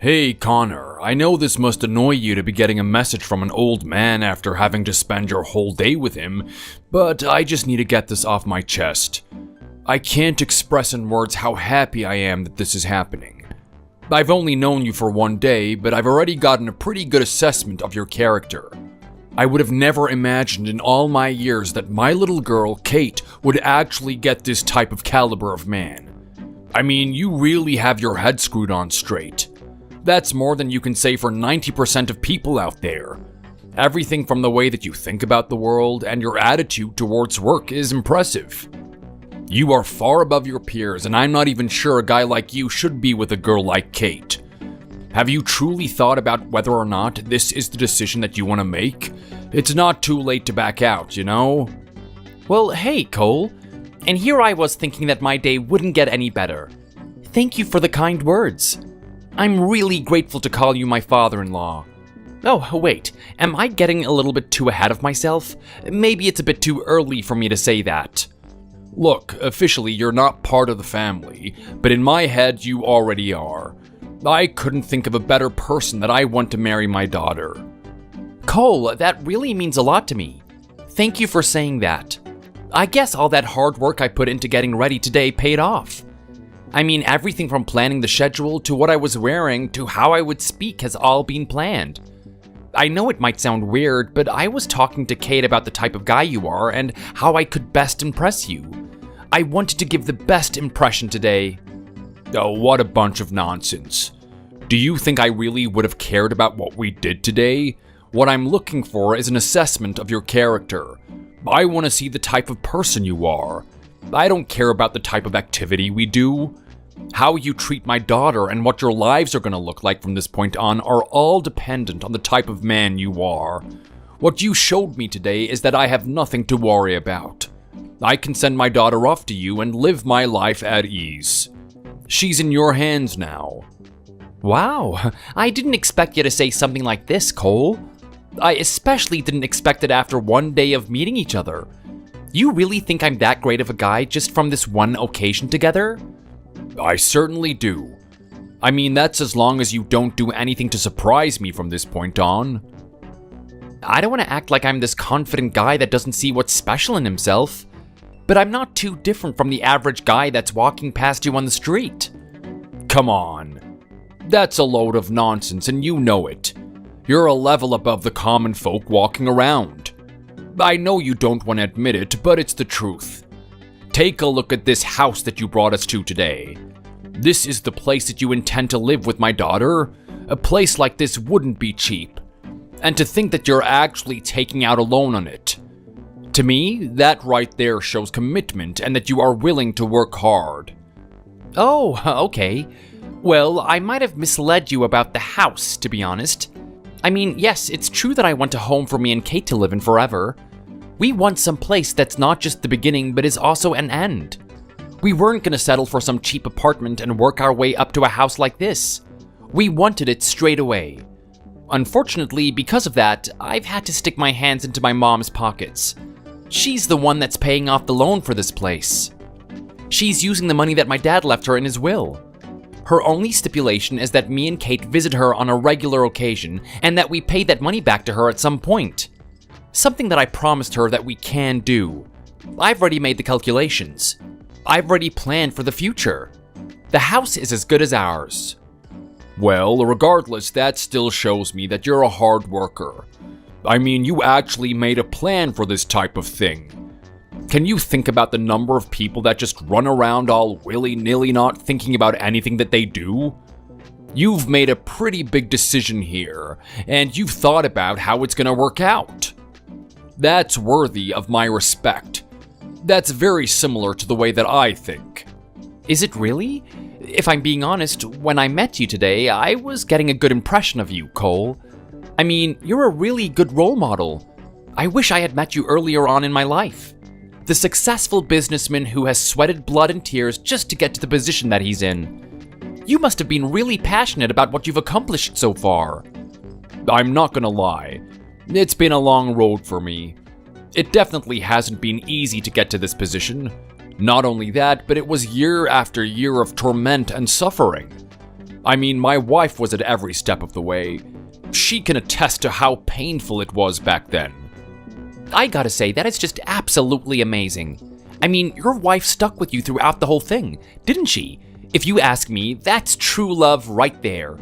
Hey Connor, I know this must annoy you to be getting a message from an old man after having to spend your whole day with him, but I just need to get this off my chest. I can't express in words how happy I am that this is happening. I've only known you for one day, but I've already gotten a pretty good assessment of your character. I would have never imagined in all my years that my little girl, Kate, would actually get this type of caliber of man. I mean, you really have your head screwed on straight. That's more than you can say for 90% of people out there. Everything from the way that you think about the world and your attitude towards work is impressive. You are far above your peers, and I'm not even sure a guy like you should be with a girl like Kate. Have you truly thought about whether or not this is the decision that you want to make? It's not too late to back out, you know? Well, hey, Cole. And here I was thinking that my day wouldn't get any better. Thank you for the kind words. I'm really grateful to call you my father-in-law. Oh, wait, am I getting a little bit too ahead of myself? Maybe it's a bit too early for me to say that. Look, officially you're not part of the family, but in my head you already are. I couldn't think of a better person that I want to marry my daughter. Cole, that really means a lot to me. Thank you for saying that. I guess all that hard work I put into getting ready today paid off. I mean, everything from planning the schedule to what I was wearing to how I would speak has all been planned. I know it might sound weird, but I was talking to Kate about the type of guy you are and how I could best impress you. I wanted to give the best impression today. Oh, what a bunch of nonsense. Do you think I really would have cared about what we did today? What I'm looking for is an assessment of your character. I want to see the type of person you are. I don't care about the type of activity we do. How you treat my daughter and what your lives are going to look like from this point on are all dependent on the type of man you are. What you showed me today is that I have nothing to worry about. I can send my daughter off to you and live my life at ease. She's in your hands now. Wow, I didn't expect you to say something like this, Cole. I especially didn't expect it after one day of meeting each other. You really think I'm that great of a guy just from this one occasion together? I certainly do. I mean, that's as long as you don't do anything to surprise me from this point on. I don't want to act like I'm this confident guy that doesn't see what's special in himself, but I'm not too different from the average guy that's walking past you on the street. Come on. That's a load of nonsense and you know it. You're a level above the common folk walking around. I know you don't want to admit it, but it's the truth. Take a look at this house that you brought us to today. This is the place that you intend to live with my daughter? A place like this wouldn't be cheap. And to think that you're actually taking out a loan on it. To me, that right there shows commitment and that you are willing to work hard. Oh, okay. Well, I might have misled you about the house, to be honest. I mean, yes, it's true that I want a home for me and Kate to live in forever. We want some place that's not just the beginning, but is also an end. We weren't gonna settle for some cheap apartment and work our way up to a house like this. We wanted it straight away. Unfortunately, because of that, I've had to stick my hands into my mom's pockets. She's the one that's paying off the loan for this place. She's using the money that my dad left her in his will. Her only stipulation is that me and Kate visit her on a regular occasion and that we pay that money back to her at some point. Something that I promised her that we can do. I've already made the calculations. I've already planned for the future. The house is as good as ours. Well, regardless, that still shows me that you're a hard worker. I mean, you actually made a plan for this type of thing. Can you think about the number of people that just run around all willy-nilly not thinking about anything that they do? You've made a pretty big decision here, and you've thought about how it's gonna work out. That's worthy of my respect. That's very similar to the way that I think. Is it really? If I'm being honest, when I met you today, I was getting a good impression of you, Cole. I mean, you're a really good role model. I wish I had met you earlier on in my life. The successful businessman who has sweated blood and tears just to get to the position that he's in. You must have been really passionate about what you've accomplished so far. I'm not gonna lie. It's been a long road for me. It definitely hasn't been easy to get to this position. Not only that, but it was year after year of torment and suffering. I mean, my wife was at every step of the way. She can attest to how painful it was back then. I gotta say, that is just absolutely amazing. I mean, your wife stuck with you throughout the whole thing, didn't she? If you ask me, that's true love right there.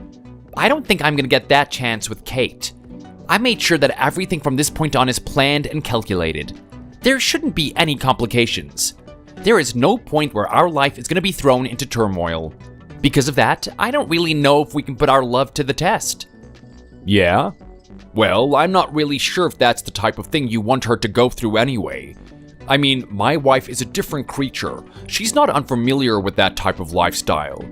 I don't think I'm gonna get that chance with Kate. I made sure that everything from this point on is planned and calculated. There shouldn't be any complications. There is no point where our life is gonna be thrown into turmoil. Because of that, I don't really know if we can put our love to the test. Yeah? Well, I'm not really sure if that's the type of thing you want her to go through anyway. I mean, my wife is a different creature. She's not unfamiliar with that type of lifestyle.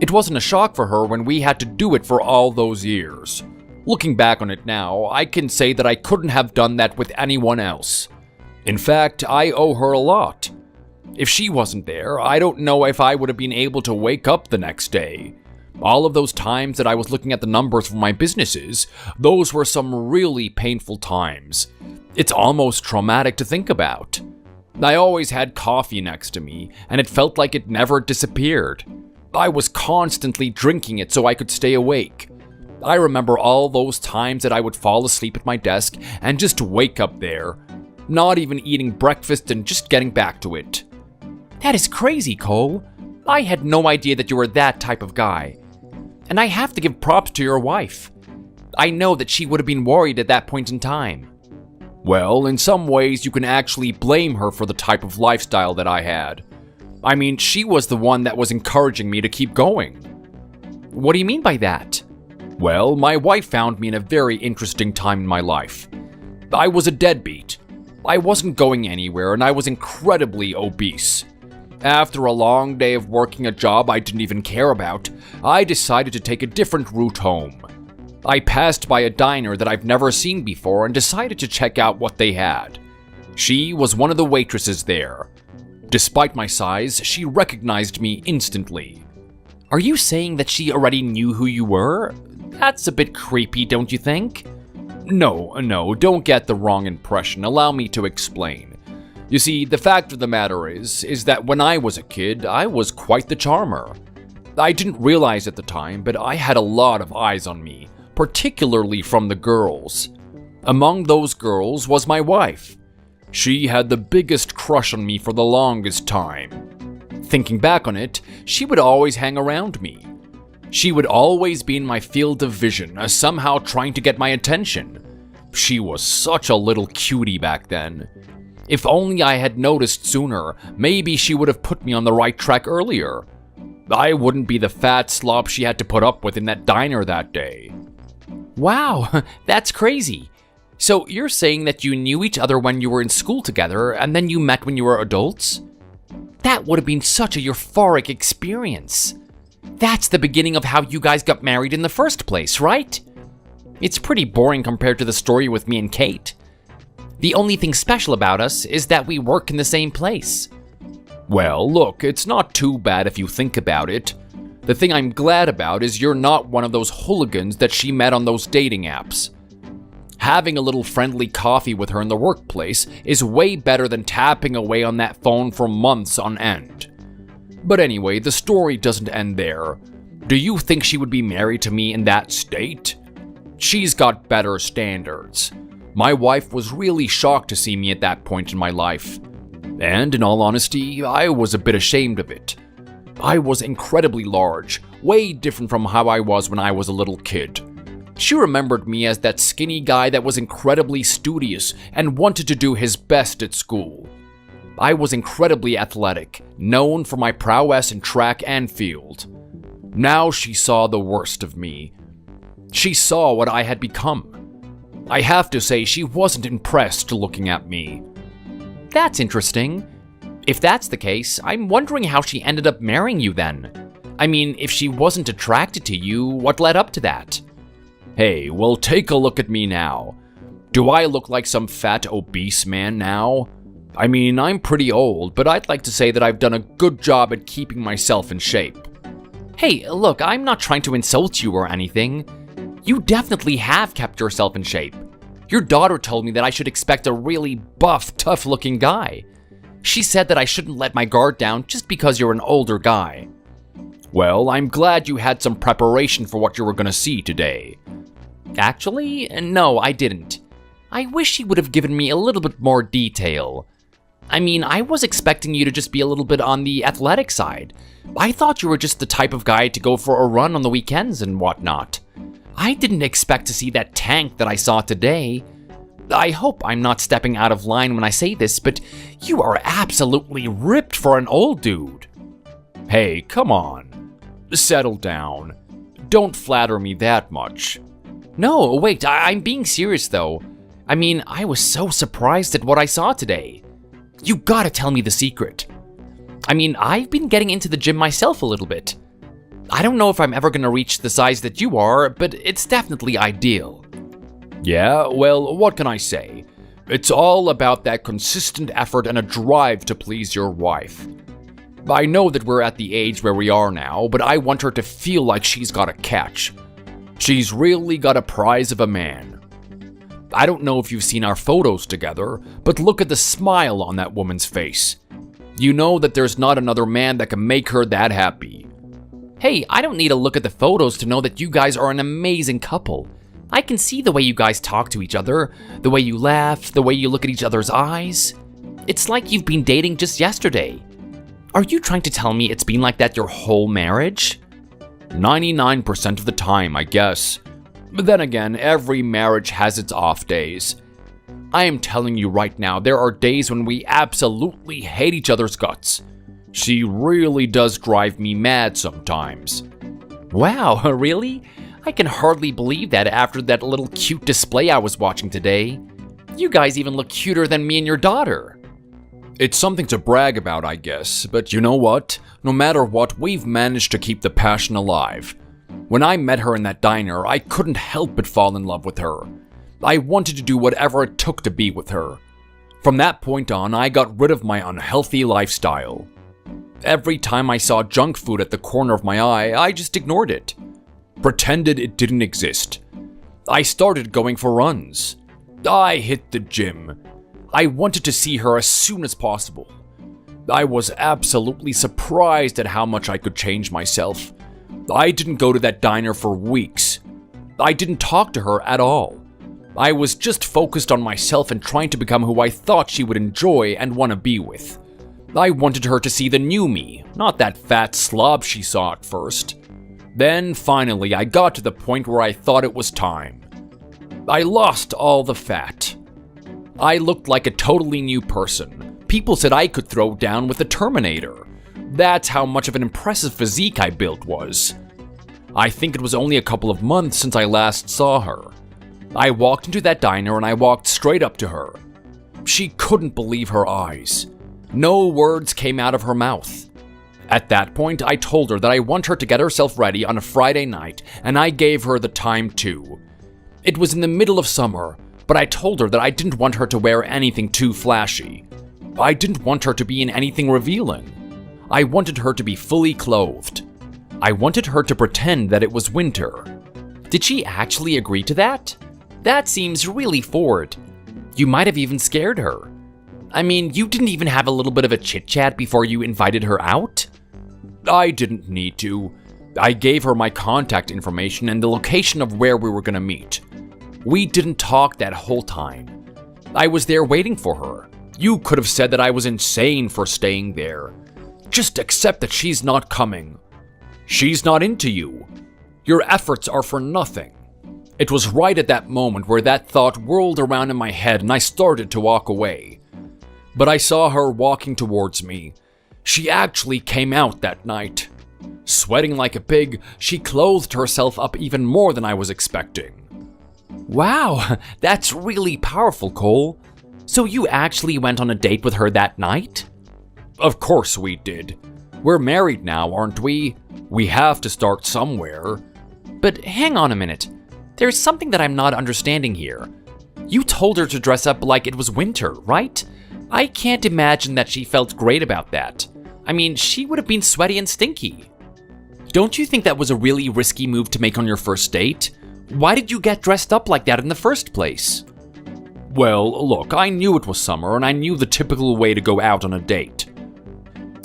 It wasn't a shock for her when we had to do it for all those years. Looking back on it now, I can say that I couldn't have done that with anyone else. In fact, I owe her a lot. If she wasn't there, I don't know if I would have been able to wake up the next day. All of those times that I was looking at the numbers for my businesses, those were some really painful times. It's almost traumatic to think about. I always had coffee next to me, and it felt like it never disappeared. I was constantly drinking it so I could stay awake. I remember all those times that I would fall asleep at my desk and just wake up there, not even eating breakfast and just getting back to it. That is crazy, Cole. I had no idea that you were that type of guy. And I have to give props to your wife. I know that she would have been worried at that point in time. Well, in some ways you can actually blame her for the type of lifestyle that I had. I mean, she was the one that was encouraging me to keep going. What do you mean by that? Well, my wife found me in a very interesting time in my life. I was a deadbeat. I wasn't going anywhere and I was incredibly obese. After a long day of working a job I didn't even care about, I decided to take a different route home. I passed by a diner that I've never seen before and decided to check out what they had. She was one of the waitresses there. Despite my size, she recognized me instantly. Are you saying that she already knew who you were? That's a bit creepy, don't you think? No, don't get the wrong impression. Allow me to explain. You see, the fact of the matter is that when I was a kid, I was quite the charmer. I didn't realize at the time, but I had a lot of eyes on me, particularly from the girls. Among those girls was my wife. She had the biggest crush on me for the longest time. Thinking back on it, she would always hang around me. She would always be in my field of vision, somehow trying to get my attention. She was such a little cutie back then. If only I had noticed sooner, maybe she would have put me on the right track earlier. I wouldn't be the fat slop she had to put up with in that diner that day. Wow, that's crazy. So you're saying that you knew each other when you were in school together, and then you met when you were adults? That would have been such a euphoric experience. That's the beginning of how you guys got married in the first place, right? It's pretty boring compared to the story with me and Kate. The only thing special about us is that we work in the same place. Well, look, it's not too bad if you think about it. The thing I'm glad about is you're not one of those hooligans that she met on those dating apps. Having a little friendly coffee with her in the workplace is way better than tapping away on that phone for months on end. But anyway, the story doesn't end there. Do you think she would be married to me in that state? She's got better standards. My wife was really shocked to see me at that point in my life. And in all honesty, I was a bit ashamed of it. I was incredibly large, way different from how I was when I was a little kid. She remembered me as that skinny guy that was incredibly studious and wanted to do his best at school. I was incredibly athletic, known for my prowess in track and field. Now she saw the worst of me. She saw what I had become. I have to say she wasn't impressed looking at me. That's interesting. If that's the case, I'm wondering how she ended up marrying you then. I mean, if she wasn't attracted to you, what led up to that? Hey, well, take a look at me now. Do I look like some fat, obese man now? I mean, I'm pretty old, but I'd like to say that I've done a good job at keeping myself in shape. Hey, look, I'm not trying to insult you or anything. You definitely have kept yourself in shape. Your daughter told me that I should expect a really buff, tough-looking guy. She said that I shouldn't let my guard down just because you're an older guy. Well, I'm glad you had some preparation for what you were gonna see today. Actually, no, I didn't. I wish he would have given me a little bit more detail. I mean, I was expecting you to just be a little bit on the athletic side. I thought you were just the type of guy to go for a run on the weekends and whatnot. I didn't expect to see that tank that I saw today. I hope I'm not stepping out of line when I say this, but you are absolutely ripped for an old dude. Hey, come on. Settle down. Don't flatter me that much. No, wait, I'm being serious though. I mean, I was so surprised at what I saw today. You gotta tell me the secret. I mean, I've been getting into the gym myself a little bit. I don't know if I'm ever gonna reach the size that you are, but it's definitely ideal. Yeah, well, what can I say? It's all about that consistent effort and a drive to please your wife. I know that we're at the age where we are now, but I want her to feel like she's got a catch. She's really got a prize of a man. I don't know if you've seen our photos together, but look at the smile on that woman's face. You know that there's not another man that can make her that happy. Hey, I don't need to look at the photos to know that you guys are an amazing couple. I can see the way you guys talk to each other, the way you laugh, the way you look at each other's eyes. It's like you've been dating just yesterday. Are you trying to tell me it's been like that your whole marriage? 99% of the time, I guess. But then again, every marriage has its off days. I am telling you right now, there are days when we absolutely hate each other's guts. She really does drive me mad sometimes. Wow, really? I can hardly believe that after that little cute display I was watching today. You guys even look cuter than me and your daughter. It's something to brag about, I guess, but you know what? No matter what, we've managed to keep the passion alive. When I met her in that diner, I couldn't help but fall in love with her. I wanted to do whatever it took to be with her. From that point on, I got rid of my unhealthy lifestyle. Every time I saw junk food at the corner of my eye, I just ignored it. Pretended it didn't exist. I started going for runs. I hit the gym. I wanted to see her as soon as possible. I was absolutely surprised at how much I could change myself. I didn't go to that diner for weeks. I didn't talk to her at all. I was just focused on myself and trying to become who I thought she would enjoy and want to be with. I wanted her to see the new me, not that fat slob she saw at first. Then, finally, I got to the point where I thought it was time. I lost all the fat. I looked like a totally new person. People said I could throw down with a Terminator. That's how much of an impressive physique I built was. I think it was only a couple of months since I last saw her. I walked into that diner and I walked straight up to her. She couldn't believe her eyes. No words came out of her mouth. At that point, I told her that I want her to get herself ready on a Friday night, and I gave her the time too. It was in the middle of summer, but I told her that I didn't want her to wear anything too flashy. I didn't want her to be in anything revealing. I wanted her to be fully clothed. I wanted her to pretend that it was winter. Did she actually agree to that? That seems really forward. You might have even scared her. I mean, you didn't even have a little bit of a chit-chat before you invited her out? I didn't need to. I gave her my contact information and the location of where we were gonna meet. We didn't talk that whole time. I was there waiting for her. You could have said that I was insane for staying there. Just accept that she's not coming. She's not into you. Your efforts are for nothing. It was right at that moment where that thought whirled around in my head and I started to walk away. But I saw her walking towards me. She actually came out that night. Sweating like a pig, she clothed herself up even more than I was expecting. Wow, that's really powerful, Cole. So you actually went on a date with her that night? Of course we did. We're married now, aren't we? We have to start somewhere. But hang on a minute. There's something that I'm not understanding here. You told her to dress up like it was winter, right? I can't imagine that she felt great about that. I mean, she would have been sweaty and stinky. Don't you think that was a really risky move to make on your first date? Why did you get dressed up like that in the first place? Well, look, I knew it was summer and I knew the typical way to go out on a date.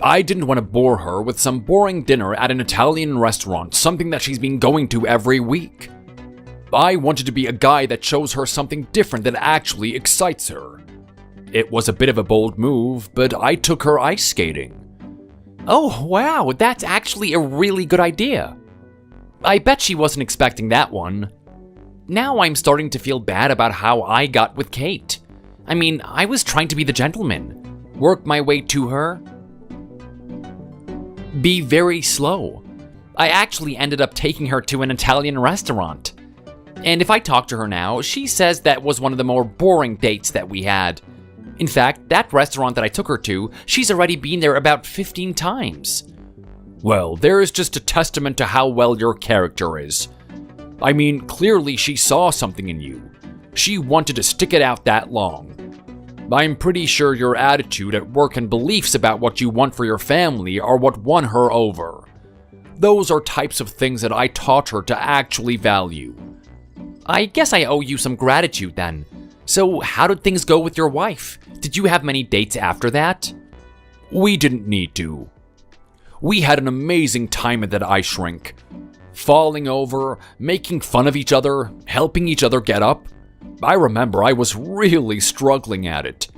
I didn't want to bore her with some boring dinner at an Italian restaurant, something that she's been going to every week. I wanted to be a guy that shows her something different that actually excites her. It was a bit of a bold move, but I took her ice skating. Oh, wow, that's actually a really good idea. I bet she wasn't expecting that one. Now I'm starting to feel bad about how I got with Kate. I mean, I was trying to be the gentleman, work my way to her, be very slow. I actually ended up taking her to an Italian restaurant. And if I talk to her now, she says that was one of the more boring dates that we had. In fact, that restaurant that I took her to, she's already been there about 15 times. Well, there is just a testament to how well your character is. I mean, clearly she saw something in you. She wanted to stick it out that long. I'm pretty sure your attitude at work and beliefs about what you want for your family are what won her over. Those are types of things that I taught her to actually value. I guess I owe you some gratitude then. So how did things go with your wife? Did you have many dates after that? We didn't need to. We had an amazing time at that ice rink. Falling over, making fun of each other, helping each other get up. I remember I was really struggling at it.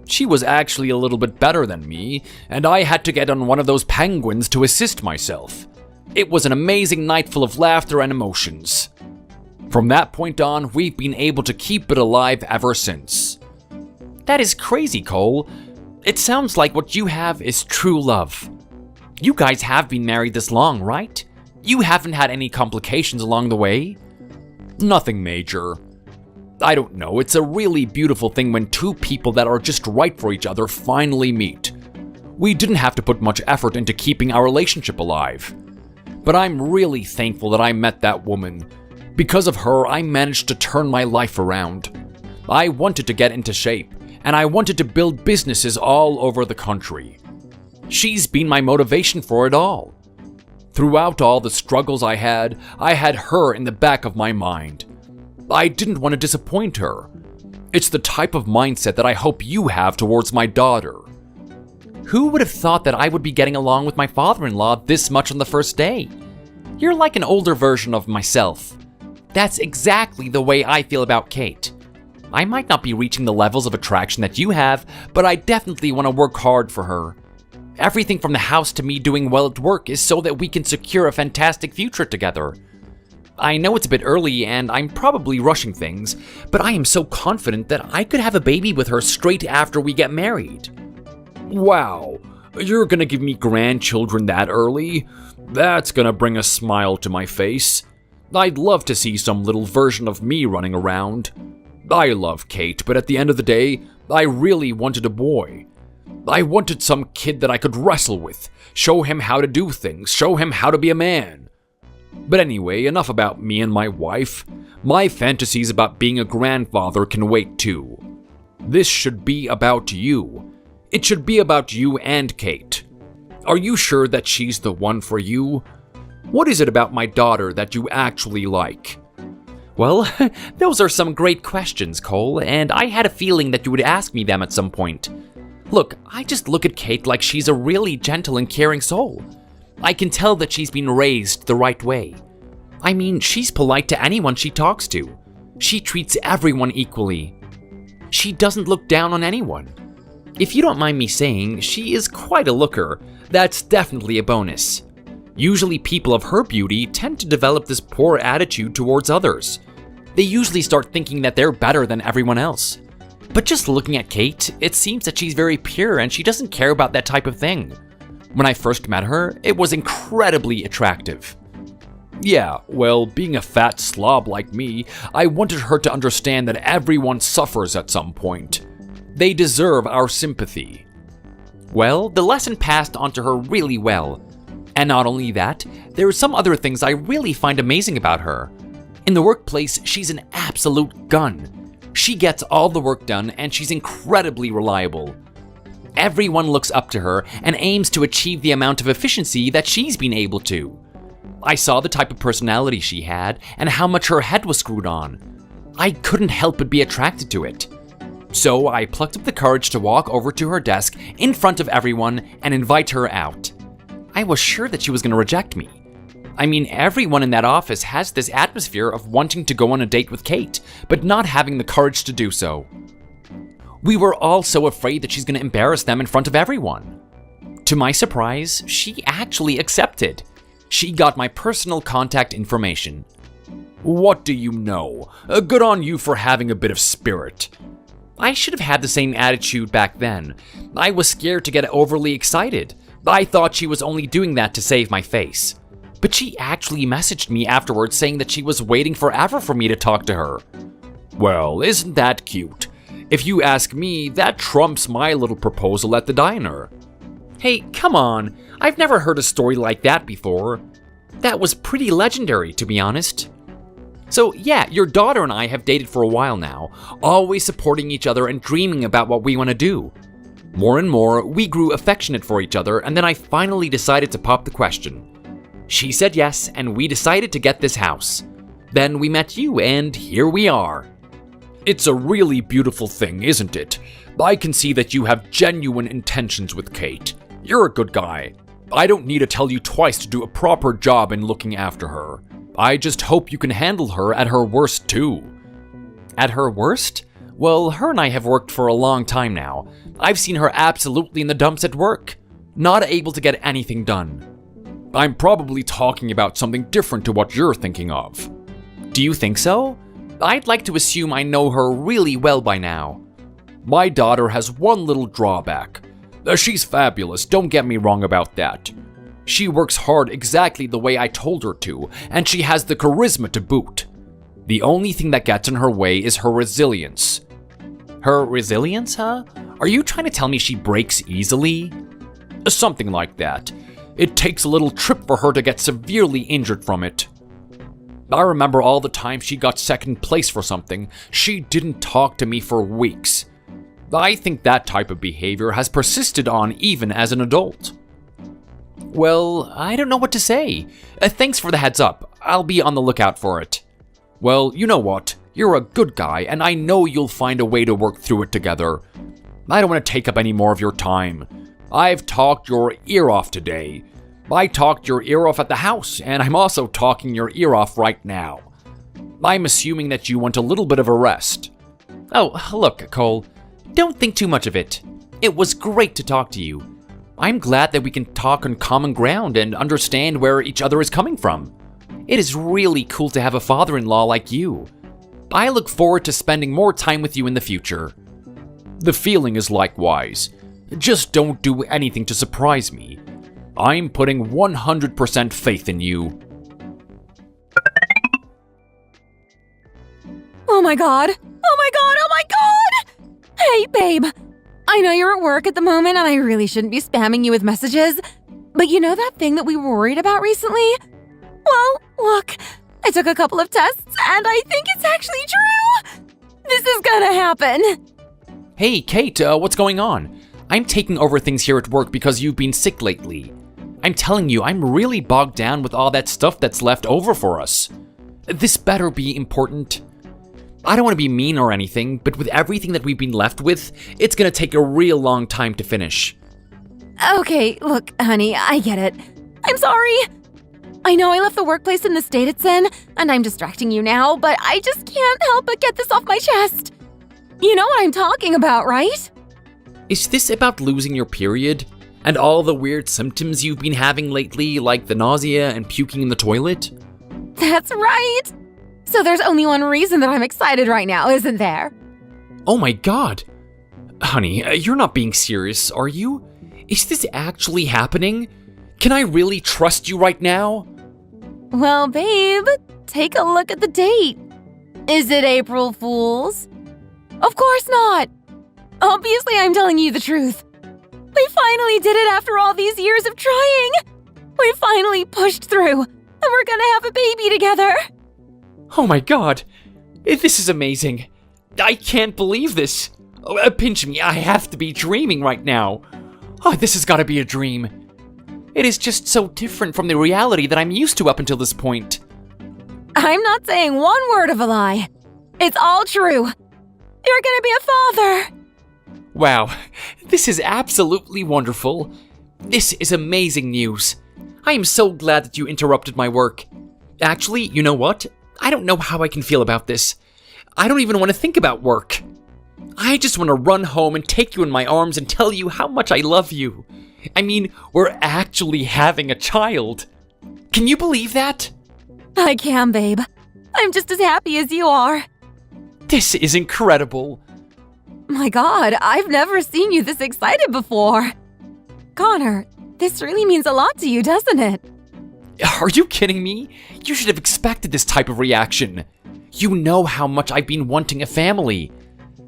She was actually a little bit better than me, and I had to get on one of those penguins to assist myself. It was an amazing night full of laughter and emotions. From that point on, we've been able to keep it alive ever since. That is crazy, Cole. It sounds like what you have is true love. You guys have been married this long, right? You haven't had any complications along the way? Nothing major. I don't know, it's a really beautiful thing when two people that are just right for each other finally meet. We didn't have to put much effort into keeping our relationship alive. But I'm really thankful that I met that woman. Because of her, I managed to turn my life around. I wanted to get into shape, and I wanted to build businesses all over the country. She's been my motivation for it all. Throughout all the struggles I had her in the back of my mind. I didn't want to disappoint her. It's the type of mindset that I hope you have towards my daughter. Who would have thought that I would be getting along with my father-in-law this much on the first day? You're like an older version of myself. That's exactly the way I feel about Kate. I might not be reaching the levels of attraction that you have, but I definitely want to work hard for her. Everything from the house to me doing well at work is so that we can secure a fantastic future together. I know it's a bit early and I'm probably rushing things, but I am so confident that I could have a baby with her straight after we get married. Wow, you're gonna give me grandchildren that early? That's gonna bring a smile to my face. I'd love to see some little version of me running around. I love Kate, but at the end of the day, I really wanted a boy. I wanted some kid that I could wrestle with, show him how to do things, show him how to be a man. But anyway, enough about me and my wife. My fantasies about being a grandfather can wait too. This should be about you. It should be about you and Kate. Are you sure that she's the one for you? What is it about my daughter that you actually like? Well, those are some great questions, Cole, and I had a feeling that you would ask me them at some point. Look, I just look at Kate like she's a really gentle and caring soul. I can tell that she's been raised the right way. I mean, she's polite to anyone she talks to. She treats everyone equally. She doesn't look down on anyone. If you don't mind me saying, she is quite a looker. That's definitely a bonus. Usually people of her beauty tend to develop this poor attitude towards others. They usually start thinking that they're better than everyone else. But just looking at Kate, it seems that she's very pure and she doesn't care about that type of thing. When I first met her, it was incredibly attractive. Yeah, well, being a fat slob like me, I wanted her to understand that everyone suffers at some point. They deserve our sympathy. Well, the lesson passed on to her really well. And not only that, there are some other things I really find amazing about her. In the workplace, she's an absolute gun. She gets all the work done and she's incredibly reliable. Everyone looks up to her and aims to achieve the amount of efficiency that she's been able to. I saw the type of personality she had and how much her head was screwed on. I couldn't help but be attracted to it. So I plucked up the courage to walk over to her desk in front of everyone and invite her out. I was sure that she was going to reject me. I mean, everyone in that office has this atmosphere of wanting to go on a date with Kate, but not having the courage to do so. We were all so afraid that she's going to embarrass them in front of everyone. To my surprise, she actually accepted. She got my personal contact information. What do you know? Good on you for having a bit of spirit. I should have had the same attitude back then. I was scared to get overly excited. I thought she was only doing that to save my face. But she actually messaged me afterwards saying that she was waiting forever for me to talk to her. Well, isn't that cute? If you ask me, that trumps my little proposal at the diner. Hey, come on. I've never heard a story like that before. That was pretty legendary, to be honest. So yeah, your daughter and I have dated for a while now, always supporting each other and dreaming about what we want to do. More and more, we grew affectionate for each other, and then I finally decided to pop the question. She said yes, and we decided to get this house. Then we met you, and here we are. It's a really beautiful thing, isn't it? I can see that you have genuine intentions with Kate. You're a good guy. I don't need to tell you twice to do a proper job in looking after her. I just hope you can handle her at her worst too. At her worst? Well, her and I have worked for a long time now. I've seen her absolutely in the dumps at work, not able to get anything done. I'm probably talking about something different to what you're thinking of. Do you think so? I'd like to assume I know her really well by now. My daughter has one little drawback. She's fabulous, don't get me wrong about that. She works hard exactly the way I told her to, and she has the charisma to boot. The only thing that gets in her way is her resilience. Her resilience, huh? Are you trying to tell me she breaks easily? Something like that. It takes a little trip for her to get severely injured from it. I remember all the time she got second place for something, she didn't talk to me for weeks. I think that type of behavior has persisted on even as an adult. Well, I don't know what to say. Thanks for the heads up. I'll be on the lookout for it. Well, you know what? You're a good guy, and I know you'll find a way to work through it together. I don't want to take up any more of your time. I've talked your ear off today. I talked your ear off at the house, and I'm also talking your ear off right now. I'm assuming that you want a little bit of a rest. Oh, look, Cole. Don't think too much of it. It was great to talk to you. I'm glad that we can talk on common ground and understand where each other is coming from. It is really cool to have a father-in-law like you. I look forward to spending more time with you in the future. The feeling is likewise. Just don't do anything to surprise me. I'm putting 100% faith in you. Oh my god! Oh my god! Oh my god! Hey, babe! I know you're at work at the moment and I really shouldn't be spamming you with messages, but you know that thing that we were worried about recently? Well, look, I took a couple of tests and I think it's actually true! This is gonna happen! Hey, Kate, what's going on? I'm taking over things here at work because you've been sick lately. I'm telling you, I'm really bogged down with all that stuff that's left over for us. This better be important. I don't want to be mean or anything, but with everything that we've been left with, it's gonna take a real long time to finish. Okay, look, honey, I get it. I'm sorry! I know I left the workplace in the state it's in, and I'm distracting you now, but I just can't help but get this off my chest. You know what I'm talking about, right? Is this about losing your period? And all the weird symptoms you've been having lately, like the nausea and puking in the toilet? That's right! So there's only one reason that I'm excited right now, isn't there? Oh my god! Honey, you're not being serious, are you? Is this actually happening? Can I really trust you right now? Well, babe, take a look at the date. Is it April Fool's? Of course not! Obviously, I'm telling you the truth. We finally did it after all these years of trying! We finally pushed through, and we're gonna have a baby together! Oh my god! This is amazing! I can't believe this! Pinch me, I have to be dreaming right now! Oh, this has gotta be a dream. It is just so different from the reality that I'm used to up until this point. I'm not saying one word of a lie. It's all true. You're gonna be a father! Wow, this is absolutely wonderful. This is amazing news. I am so glad that you interrupted my work. Actually, you know what? I don't know how I can feel about this. I don't even want to think about work. I just want to run home and take you in my arms and tell you how much I love you. I mean, we're actually having a child. Can you believe that? I can, babe. I'm just as happy as you are. This is incredible. My God, I've never seen you this excited before. Connor, this really means a lot to you, doesn't it? Are you kidding me? You should have expected this type of reaction. You know how much I've been wanting a family.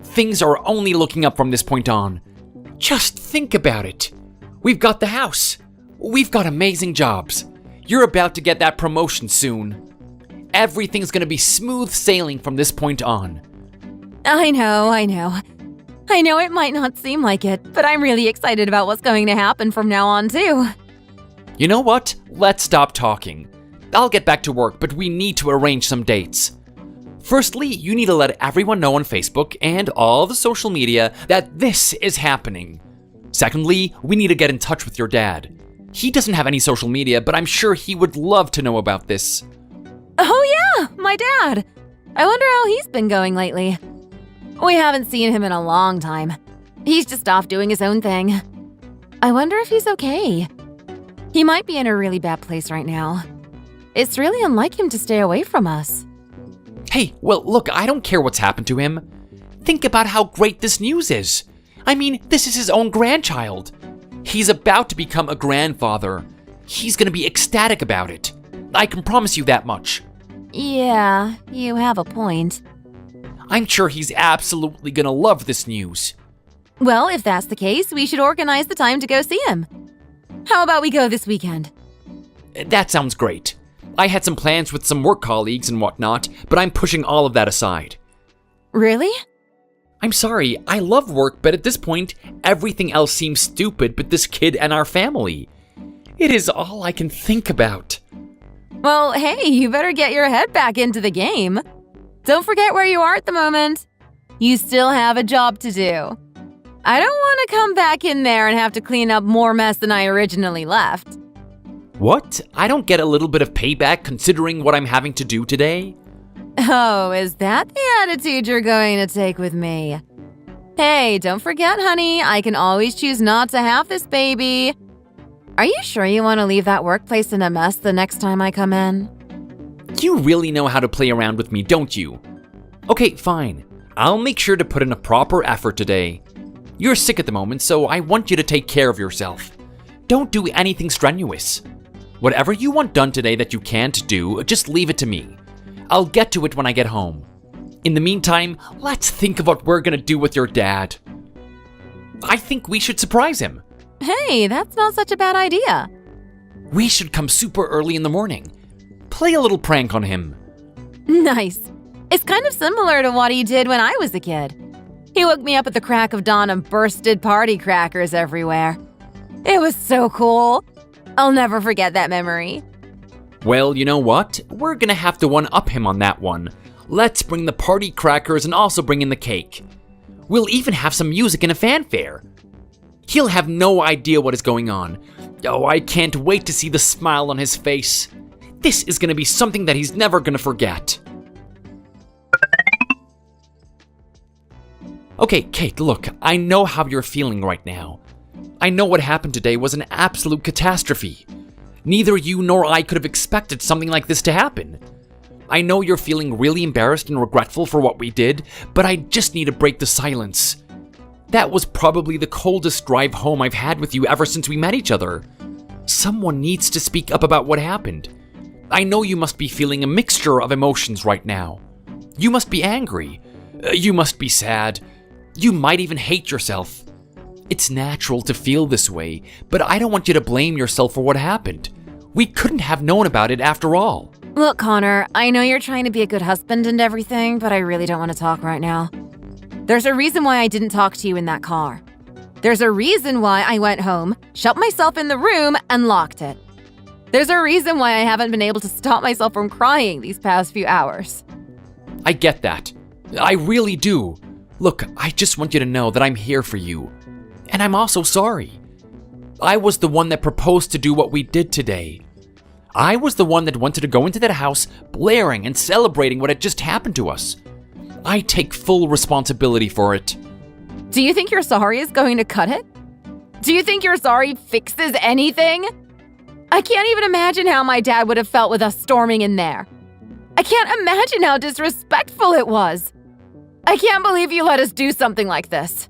Things are only looking up from this point on. Just think about it. We've got the house. We've got amazing jobs. You're about to get that promotion soon. Everything's gonna be smooth sailing from this point on. I know. I know it might not seem like it, but I'm really excited about what's going to happen from now on, too. You know what? Let's stop talking. I'll get back to work, but we need to arrange some dates. Firstly, you need to let everyone know on Facebook and all the social media that this is happening. Secondly, we need to get in touch with your dad. He doesn't have any social media, but I'm sure he would love to know about this. Oh yeah, my dad. I wonder how he's been going lately. We haven't seen him in a long time. He's just off doing his own thing. I wonder if he's okay. He might be in a really bad place right now. It's really unlike him to stay away from us. Hey, well, look, I don't care what's happened to him. Think about how great this news is. I mean, this is his own grandchild. He's about to become a grandfather. He's gonna be ecstatic about it. I can promise you that much. Yeah, you have a point. I'm sure he's absolutely gonna love this news. Well, if that's the case, we should organize the time to go see him. How about we go this weekend? That sounds great. I had some plans with some work colleagues and whatnot, but I'm pushing all of that aside. Really? I'm sorry, I love work, but at this point, everything else seems stupid but this kid and our family. It is all I can think about. Well, hey, you better get your head back into the game. Don't forget where you are at the moment. You still have a job to do. I don't want to come back in there and have to clean up more mess than I originally left. What? I don't get a little bit of payback considering what I'm having to do today? Oh, is that the attitude you're going to take with me? Hey, don't forget, honey, I can always choose not to have this baby. Are you sure you want to leave that workplace in a mess the next time I come in? You really know how to play around with me, don't you? Okay, fine. I'll make sure to put in a proper effort today. You're sick at the moment, so I want you to take care of yourself. Don't do anything strenuous. Whatever you want done today that you can't do, just leave it to me. I'll get to it when I get home. In the meantime, let's think of what we're gonna do with your dad. I think we should surprise him. Hey, that's not such a bad idea. We should come super early in the morning. Play a little prank on him. Nice. It's kind of similar to what he did when I was a kid. He woke me up at the crack of dawn and bursted party crackers everywhere. It was so cool. I'll never forget that memory. Well, you know what? We're gonna have to one-up him on that one. Let's bring the party crackers and also bring in the cake. We'll even have some music and a fanfare. He'll have no idea what is going on. Oh, I can't wait to see the smile on his face. This is gonna be something that he's never gonna forget. Okay, Kate, look, I know how you're feeling right now. I know what happened today was an absolute catastrophe. Neither you nor I could have expected something like this to happen. I know you're feeling really embarrassed and regretful for what we did, but I just need to break the silence. That was probably the coldest drive home I've had with you ever since we met each other. Someone needs to speak up about what happened. I know you must be feeling a mixture of emotions right now. You must be angry. You must be sad. You might even hate yourself. It's natural to feel this way, but I don't want you to blame yourself for what happened. We couldn't have known about it after all. Look, Connor, I know you're trying to be a good husband and everything, but I really don't want to talk right now. There's a reason why I didn't talk to you in that car. There's a reason why I went home, shut myself in the room, and locked it. There's a reason why I haven't been able to stop myself from crying these past few hours. I get that. I really do. Look, I just want you to know that I'm here for you. And I'm also sorry. I was the one that proposed to do what we did today. I was the one that wanted to go into that house blaring and celebrating what had just happened to us. I take full responsibility for it. Do you think your sorry is going to cut it? Do you think your sorry fixes anything? I can't even imagine how my dad would have felt with us storming in there. I can't imagine how disrespectful it was. I can't believe you let us do something like this.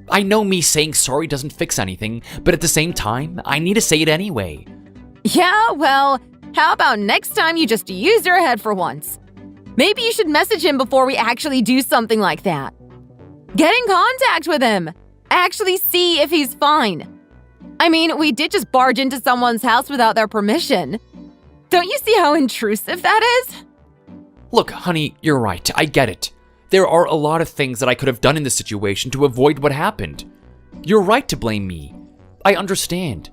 I know me saying sorry doesn't fix anything, but at the same time, I need to say it anyway. Yeah, well, how about next time you just use your head for once? Maybe you should message him before we actually do something like that. Get in contact with him. Actually see if he's fine. I mean, we did just barge into someone's house without their permission. Don't you see how intrusive that is? Look, honey, you're right. I get it. There are a lot of things that I could have done in this situation to avoid what happened. You're right to blame me. I understand.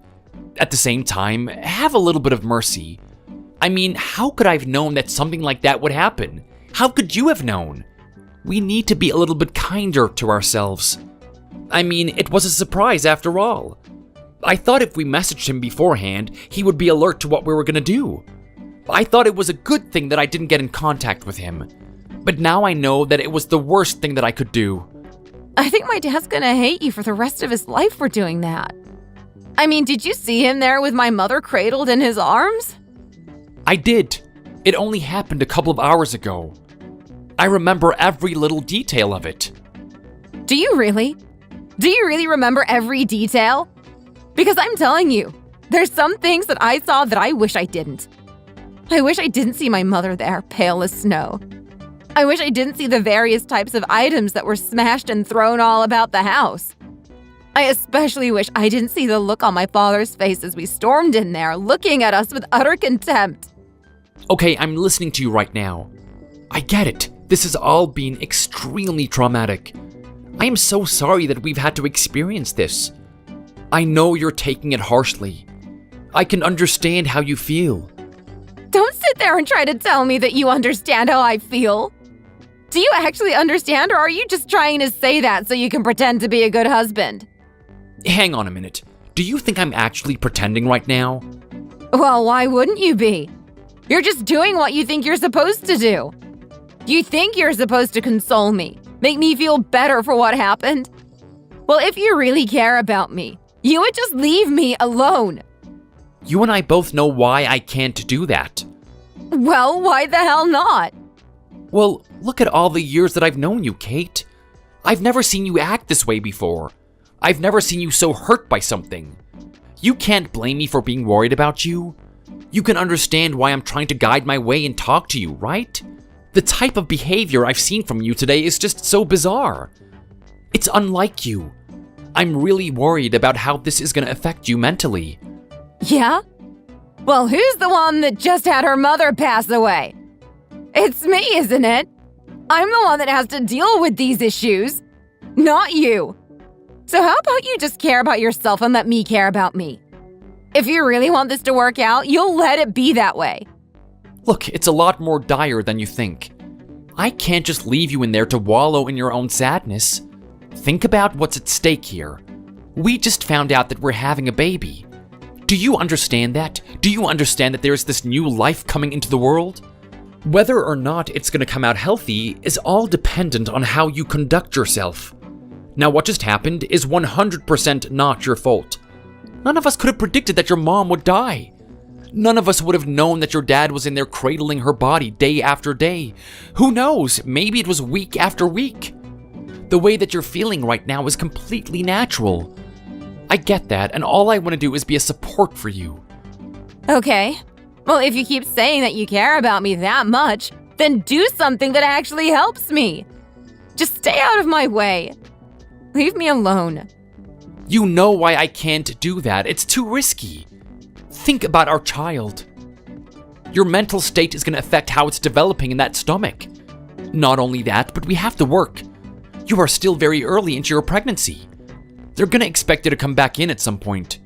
At the same time, have a little bit of mercy. I mean, how could I have known that something like that would happen? How could you have known? We need to be a little bit kinder to ourselves. I mean, it was a surprise after all. I thought if we messaged him beforehand, he would be alert to what we were gonna do. I thought it was a good thing that I didn't get in contact with him. But now I know that it was the worst thing that I could do. I think my dad's gonna hate you for the rest of his life for doing that. I mean, did you see him there with my mother cradled in his arms? I did. It only happened a couple of hours ago. I remember every little detail of it. Do you really? Do you really remember every detail? Because I'm telling you, there's some things that I saw that I wish I didn't. I wish I didn't see my mother there, pale as snow. I wish I didn't see the various types of items that were smashed and thrown all about the house. I especially wish I didn't see the look on my father's face as we stormed in there, looking at us with utter contempt. Okay, I'm listening to you right now. I get it. This has all been extremely traumatic. I am so sorry that we've had to experience this. I know you're taking it harshly. I can understand how you feel. Don't sit there and try to tell me that you understand how I feel. Do you actually understand, or are you just trying to say that so you can pretend to be a good husband? Hang on a minute. Do you think I'm actually pretending right now? Well, why wouldn't you be? You're just doing what you think you're supposed to do. You think you're supposed to console me, make me feel better for what happened? Well, if you really care about me, you would just leave me alone. You and I both know why I can't do that. Well, why the hell not? Well, look at all the years that I've known you, Kate. I've never seen you act this way before. I've never seen you so hurt by something. You can't blame me for being worried about you. You can understand why I'm trying to guide my way and talk to you, right? The type of behavior I've seen from you today is just so bizarre. It's unlike you. I'm really worried about how this is going to affect you mentally. Yeah? Well, who's the one that just had her mother pass away? It's me, isn't it? I'm the one that has to deal with these issues, not you. So how about you just care about yourself and let me care about me? If you really want this to work out, you'll let it be that way. Look, it's a lot more dire than you think. I can't just leave you in there to wallow in your own sadness. Think about what's at stake here. We just found out that we're having a baby. Do you understand that? Do you understand that there's this new life coming into the world? Whether or not it's going to come out healthy is all dependent on how you conduct yourself. Now, what just happened is 100% not your fault. None of us could have predicted that your mom would die. None of us would have known that your dad was in there cradling her body day after day. Who knows? Maybe it was week after week. The way that you're feeling right now is completely natural. I get that, and all I want to do is be a support for you. Okay. Well, if you keep saying that you care about me that much, then do something that actually helps me. Just stay out of my way. Leave me alone. You know why I can't do that. It's too risky. Think about our child. Your mental state is going to affect how it's developing in that stomach. Not only that, but we have to work. You are still very early into your pregnancy. They're going to expect you to come back in at some point.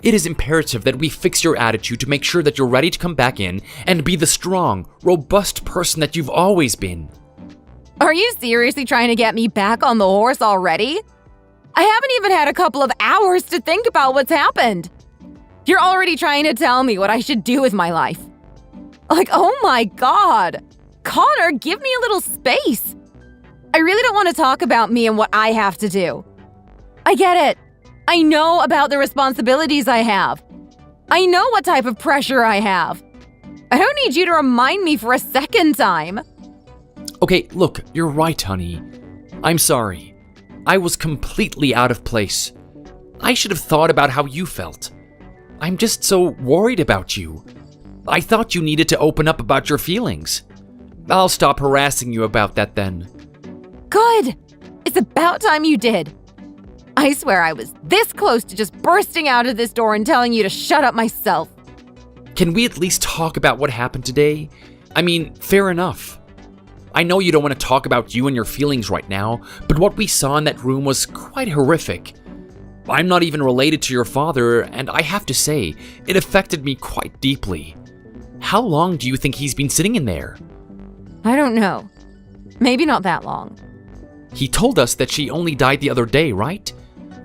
It is imperative that we fix your attitude to make sure that you're ready to come back in and be the strong, robust person that you've always been. Are you seriously trying to get me back on the horse already? I haven't even had a couple of hours to think about what's happened. You're already trying to tell me what I should do with my life. Like, oh my God. Connor, give me a little space. I really don't want to talk about me and what I have to do. I get it. I know about the responsibilities I have. I know what type of pressure I have. I don't need you to remind me for a second time. Okay, look, you're right, honey. I'm sorry. I was completely out of place. I should have thought about how you felt. I'm just so worried about you. I thought you needed to open up about your feelings. I'll stop harassing you about that then. Good. It's about time you did. I swear I was this close to just bursting out of this door and telling you to shut up myself. Can we at least talk about what happened today? I mean, fair enough. I know you don't want to talk about you and your feelings right now, but what we saw in that room was quite horrific. I'm not even related to your father, and I have to say, it affected me quite deeply. How long do you think he's been sitting in there? I don't know. Maybe not that long. He told us that she only died the other day, right?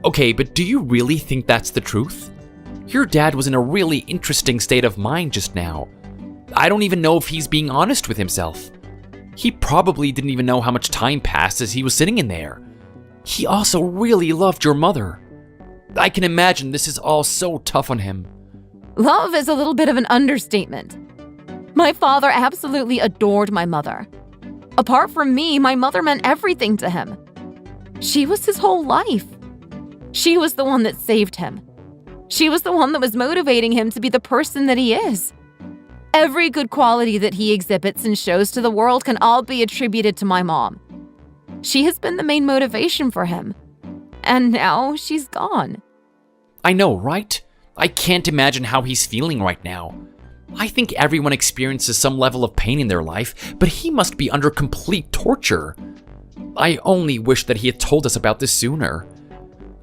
Okay, but do you really think that's the truth? Your dad was in a really interesting state of mind just now. I don't even know if he's being honest with himself. He probably didn't even know how much time passed as he was sitting in there. He also really loved your mother. I can imagine this is all so tough on him. Love is a little bit of an understatement. My father absolutely adored my mother. Apart from me, my mother meant everything to him. She was his whole life. She was the one that saved him. She was the one that was motivating him to be the person that he is. Every good quality that he exhibits and shows to the world can all be attributed to my mom. She has been the main motivation for him. And now she's gone. I know, right? I can't imagine how he's feeling right now. I think everyone experiences some level of pain in their life, but he must be under complete torture. I only wish that he had told us about this sooner.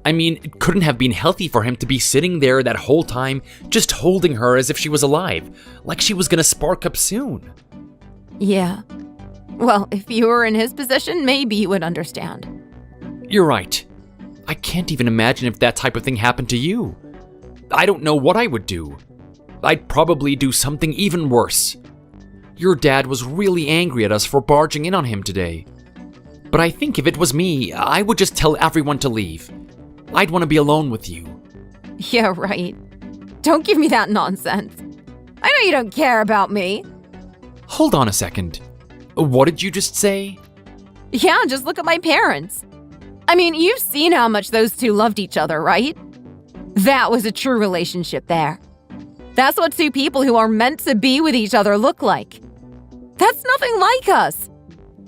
I mean, it couldn't have been healthy for him to be sitting there that whole time, just holding her as if she was alive, like she was gonna spark up soon. Yeah. Well, if you were in his position, maybe you would understand. You're right. I can't even imagine if that type of thing happened to you. I don't know what I would do. I'd probably do something even worse. Your dad was really angry at us for barging in on him today. But I think if it was me, I would just tell everyone to leave. I'd want to be alone with you. Yeah, right. Don't give me that nonsense. I know you don't care about me. Hold on a second. What did you just say? Yeah, just look at my parents. I mean, you've seen how much those two loved each other, right? That was a true relationship there. That's what two people who are meant to be with each other look like. That's nothing like us.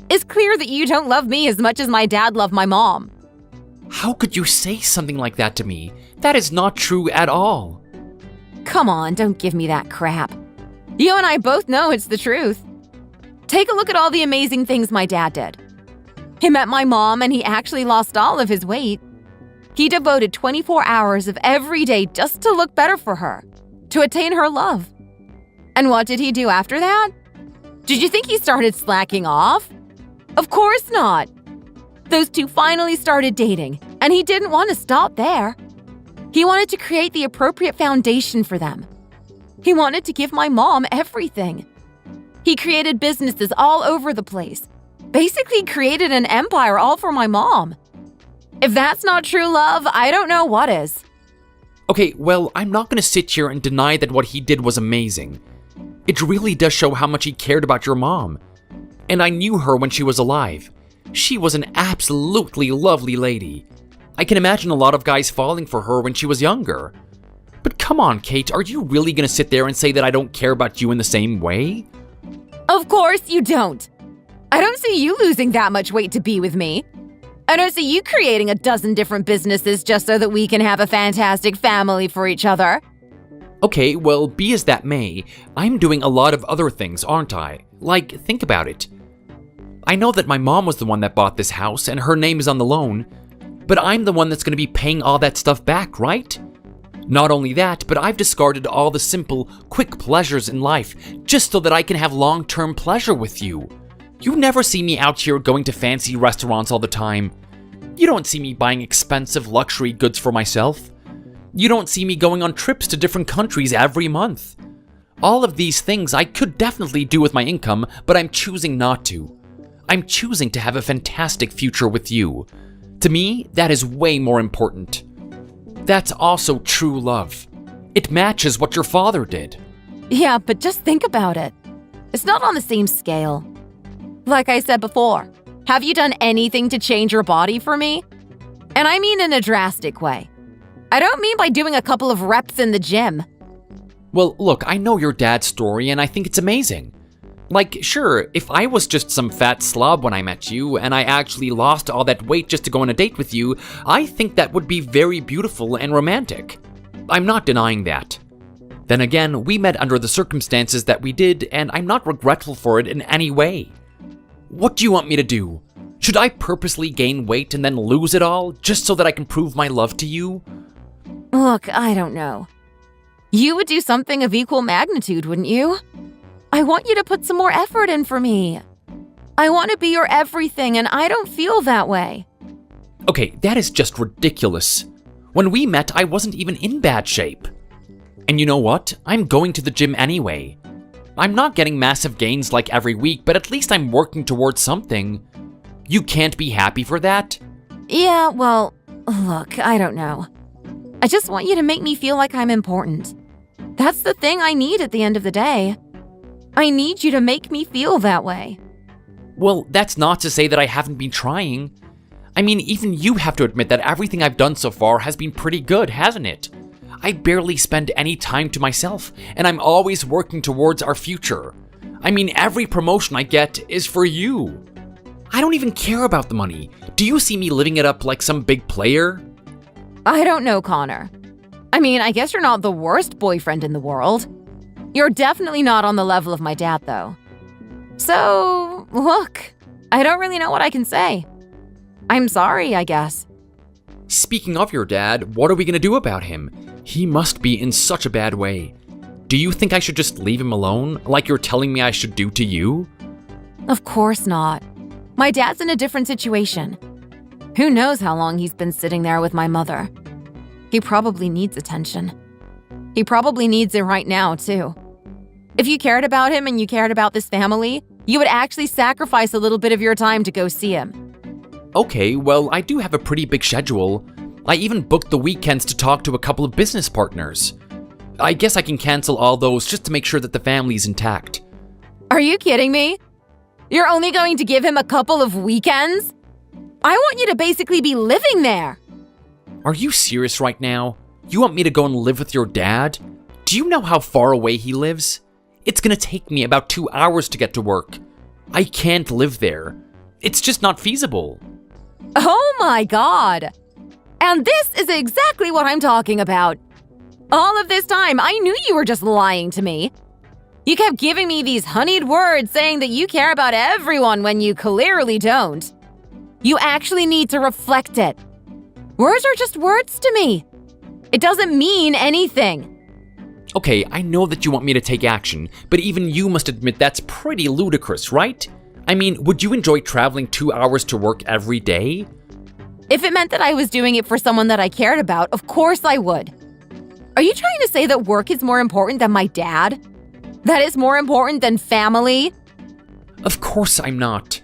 It's clear that you don't love me as much as my dad loved my mom. How could you say something like that to me? That is not true at all. Come on, don't give me that crap. You and I both know it's the truth. Take a look at all the amazing things my dad did. He met my mom and he actually lost all of his weight. He devoted 24 hours of every day just to look better for her, to attain her love. And what did he do after that? Did you think he started slacking off? Of course not. Those two finally started dating, and he didn't want to stop there. He wanted to create the appropriate foundation for them. He wanted to give my mom everything. He created businesses all over the place, basically created an empire all for my mom. If that's not true love, I don't know what is. Okay, well, I'm not going to sit here and deny that what he did was amazing. It really does show how much he cared about your mom. And I knew her when she was alive. She was an absolutely lovely lady. I can imagine a lot of guys falling for her when she was younger. But come on, Kate, are you really going to sit there and say that I don't care about you in the same way? Of course you don't. I don't see you losing that much weight to be with me. I don't see you creating a dozen different businesses just so that we can have a fantastic family for each other. Okay, well, be as that may, I'm doing a lot of other things, aren't I? Like, think about it. I know that my mom was the one that bought this house and her name is on the loan, but I'm the one that's going to be paying all that stuff back, right? Not only that, but I've discarded all the simple, quick pleasures in life just so that I can have long-term pleasure with you. You never see me out here going to fancy restaurants all the time. You don't see me buying expensive luxury goods for myself. You don't see me going on trips to different countries every month. All of these things I could definitely do with my income, but I'm choosing not to. I'm choosing to have a fantastic future with you. To me, that is way more important. That's also true love. It matches what your father did. Yeah, but just think about it. It's not on the same scale. Like I said before, have you done anything to change your body for me? And I mean in a drastic way. I don't mean by doing a couple of reps in the gym. Well, look, I know your dad's story and I think it's amazing. Like, sure, if I was just some fat slob when I met you and I actually lost all that weight just to go on a date with you, I think that would be very beautiful and romantic. I'm not denying that. Then again, we met under the circumstances that we did, and I'm not regretful for it in any way. What do you want me to do? Should I purposely gain weight and then lose it all, just so that I can prove my love to you? Look, I don't know. You would do something of equal magnitude, wouldn't you? I want you to put some more effort in for me. I want to be your everything, and I don't feel that way. Okay, that is just ridiculous. When we met, I wasn't even in bad shape. And you know what? I'm going to the gym anyway. I'm not getting massive gains like every week, but at least I'm working towards something. You can't be happy for that? Yeah, well, look, I don't know. I just want you to make me feel like I'm important. That's the thing I need at the end of the day. I need you to make me feel that way. Well, that's not to say that I haven't been trying. I mean, even you have to admit that everything I've done so far has been pretty good, hasn't it? I barely spend any time to myself, and I'm always working towards our future. I mean, every promotion I get is for you. I don't even care about the money. Do you see me living it up like some big player? I don't know, Connor. I mean, I guess you're not the worst boyfriend in the world. You're definitely not on the level of my dad, though. So, look, I don't really know what I can say. I'm sorry, I guess. Speaking of your dad, what are we gonna do about him? He must be in such a bad way. Do you think I should just leave him alone, like you're telling me I should do to you? Of course not. My dad's in a different situation. Who knows how long he's been sitting there with my mother. He probably needs attention. He probably needs it right now, too. If you cared about him and you cared about this family, you would actually sacrifice a little bit of your time to go see him. Okay, well, I do have a pretty big schedule. I even booked the weekends to talk to a couple of business partners. I guess I can cancel all those just to make sure that the family's intact. Are you kidding me? You're only going to give him a couple of weekends? I want you to basically be living there. Are you serious right now? You want me to go and live with your dad? Do you know how far away he lives? It's gonna take me about 2 hours to get to work. I can't live there. It's just not feasible. Oh my God! And this is exactly what I'm talking about. All of this time, I knew you were just lying to me. You kept giving me these honeyed words saying that you care about everyone when you clearly don't. You actually need to reflect it. Words are just words to me. It doesn't mean anything. Okay, I know that you want me to take action, but even you must admit that's pretty ludicrous, right? I mean, would you enjoy traveling 2 hours to work every day? If it meant that I was doing it for someone that I cared about, of course I would. Are you trying to say that work is more important than my dad? That it's more important than family? Of course I'm not.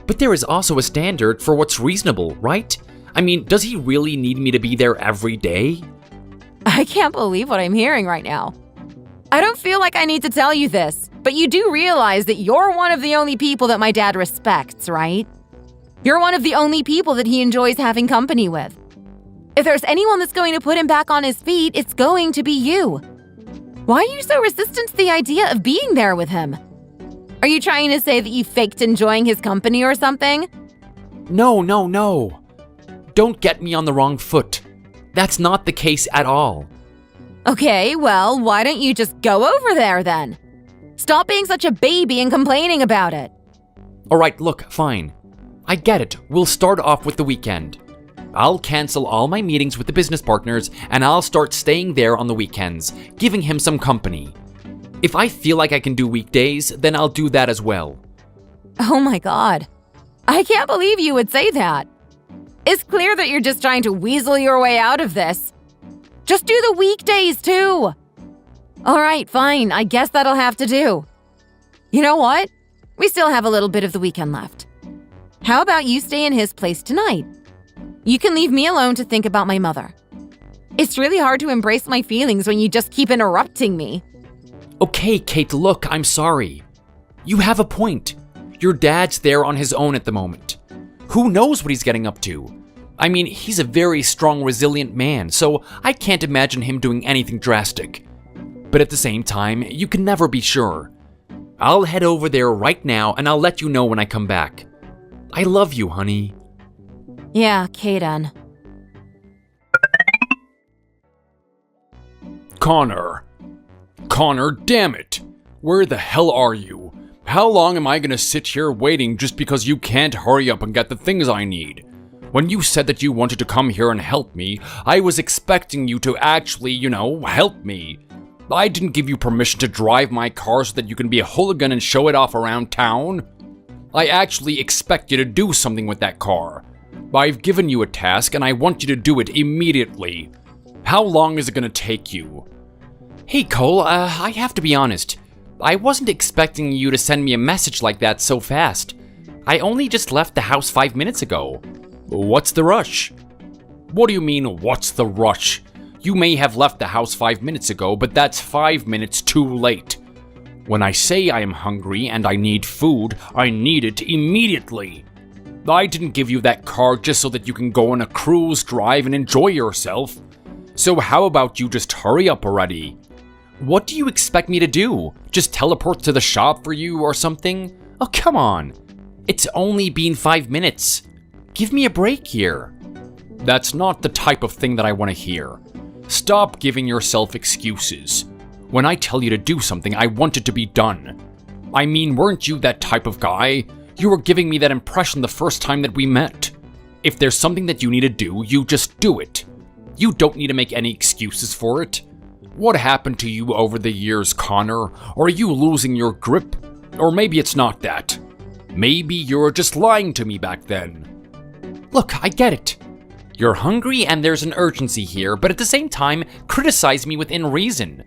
But there is also a standard for what's reasonable, right? I mean, does he really need me to be there every day? I can't believe what I'm hearing right now. I don't feel like I need to tell you this, but you do realize that you're one of the only people that my dad respects, right? You're one of the only people that he enjoys having company with. If there's anyone that's going to put him back on his feet, it's going to be you. Why are you so resistant to the idea of being there with him? Are you trying to say that you faked enjoying his company or something? No. Don't get me on the wrong foot. That's not the case at all. Okay, well, why don't you just go over there then? Stop being such a baby and complaining about it. Alright, look, fine. I get it. We'll start off with the weekend. I'll cancel all my meetings with the business partners and I'll start staying there on the weekends, giving him some company. If I feel like I can do weekdays, then I'll do that as well. Oh my god. I can't believe you would say that. It's clear that you're just trying to weasel your way out of this. Just do the weekdays too. All right, fine. I guess that'll have to do. You know what? We still have a little bit of the weekend left. How about you stay in his place tonight? You can leave me alone to think about my mother. It's really hard to embrace my feelings when you just keep interrupting me. Okay, Kate, look, I'm sorry. You have a point. Your dad's there on his own at the moment. Who knows what he's getting up to? I mean, he's a very strong, resilient man, so I can't imagine him doing anything drastic. But at the same time, you can never be sure. I'll head over there right now and I'll let you know when I come back. I love you, honey. Yeah, Kaden. Connor, damn it! Where the hell are you? How long am I gonna sit here waiting just because you can't hurry up and get the things I need? When you said that you wanted to come here and help me, I was expecting you to actually, help me. I didn't give you permission to drive my car so that you can be a hooligan and show it off around town. I actually expect you to do something with that car. I've given you a task and I want you to do it immediately. How long is it gonna take you? Hey, Cole, I have to be honest. I wasn't expecting you to send me a message like that so fast. I only just left the house 5 minutes ago. What's the rush? What do you mean, what's the rush? You may have left the house 5 minutes ago, but that's 5 minutes too late. When I say I am hungry and I need food, I need it immediately. I didn't give you that car just so that you can go on a cruise drive and enjoy yourself. So how about you just hurry up already? What do you expect me to do? Just teleport to the shop for you or something? Oh, come on. It's only been 5 minutes. Give me a break here. That's not the type of thing that I want to hear. Stop giving yourself excuses. When I tell you to do something, I want it to be done. I mean, weren't you that type of guy? You were giving me that impression the first time that we met. If there's something that you need to do, you just do it. You don't need to make any excuses for it. What happened to you over the years, Connor? Or are you losing your grip? Or maybe it's not that. Maybe you're just lying to me back then. Look, I get it. You're hungry and there's an urgency here, but at the same time, criticize me within reason.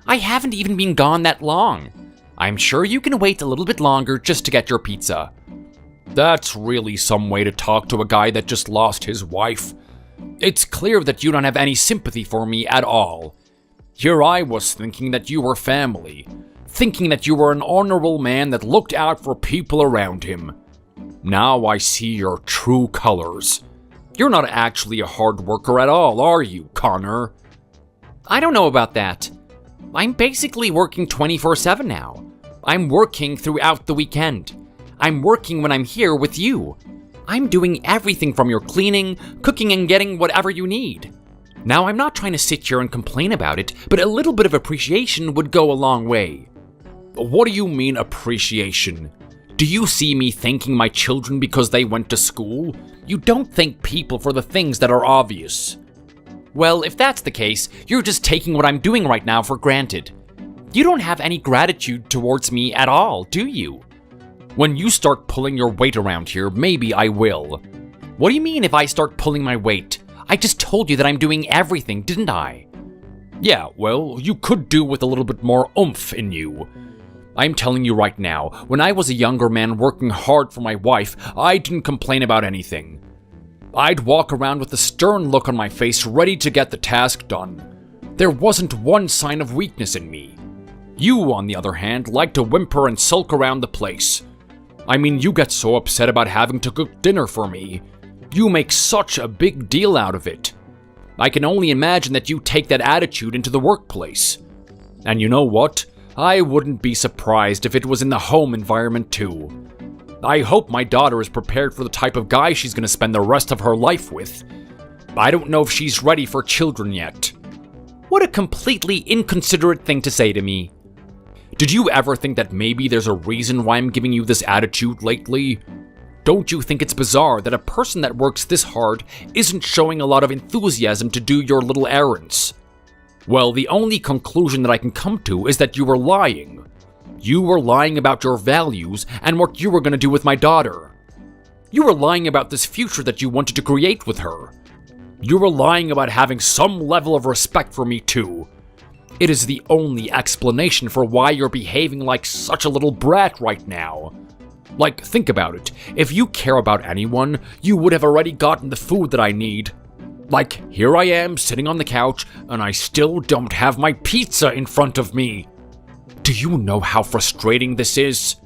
I haven't even been gone that long. I'm sure you can wait a little bit longer just to get your pizza. That's really some way to talk to a guy that just lost his wife. It's clear that you don't have any sympathy for me at all. Here I was thinking that you were family, thinking that you were an honorable man that looked out for people around him. Now I see your true colors. You're not actually a hard worker at all, are you, Connor? I don't know about that. I'm basically working 24/7 now. I'm working throughout the weekend. I'm working when I'm here with you. I'm doing everything from your cleaning, cooking, and getting whatever you need. Now, I'm not trying to sit here and complain about it, but a little bit of appreciation would go a long way. What do you mean, appreciation? Do you see me thanking my children because they went to school? You don't thank people for the things that are obvious. Well, if that's the case, you're just taking what I'm doing right now for granted. You don't have any gratitude towards me at all, do you? When you start pulling your weight around here, maybe I will. What do you mean if I start pulling my weight? I just told you that I'm doing everything, didn't I? Yeah, well, you could do with a little bit more oomph in you. I'm telling you right now, when I was a younger man working hard for my wife, I didn't complain about anything. I'd walk around with a stern look on my face, ready to get the task done. There wasn't one sign of weakness in me. You, on the other hand, like to whimper and sulk around the place. I mean, you get so upset about having to cook dinner for me. You make such a big deal out of it. I can only imagine that you take that attitude into the workplace. And you know what? I wouldn't be surprised if it was in the home environment too. I hope my daughter is prepared for the type of guy she's going to spend the rest of her life with. I don't know if she's ready for children yet. What a completely inconsiderate thing to say to me. Did you ever think that maybe there's a reason why I'm giving you this attitude lately? Don't you think it's bizarre that a person that works this hard isn't showing a lot of enthusiasm to do your little errands? Well, the only conclusion that I can come to is that you were lying. You were lying about your values and what you were going to do with my daughter. You were lying about this future that you wanted to create with her. You were lying about having some level of respect for me too. It is the only explanation for why you're behaving like such a little brat right now. Like, think about it. If you care about anyone, you would have already gotten the food that I need. Like, here I am sitting on the couch, and I still don't have my pizza in front of me. Do you know how frustrating this is?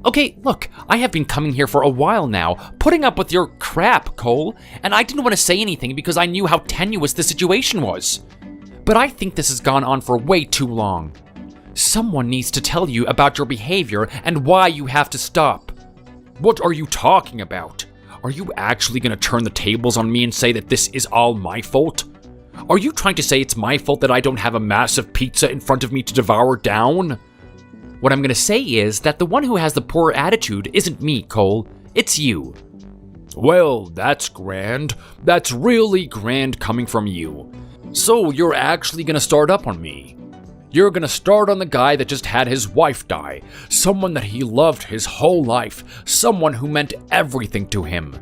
Okay, look, I have been coming here for a while now, putting up with your crap, Cole, and I didn't want to say anything because I knew how tenuous the situation was. But I think this has gone on for way too long. Someone needs to tell you about your behavior and why you have to stop. What are you talking about? Are you actually going to turn the tables on me and say that this is all my fault? Are you trying to say it's my fault that I don't have a massive pizza in front of me to devour down? What I'm going to say is that the one who has the poor attitude isn't me, Cole. It's you. Well, that's grand. That's really grand coming from you. So you're actually going to start up on me. You're going to start on the guy that just had his wife die. Someone that he loved his whole life. Someone who meant everything to him.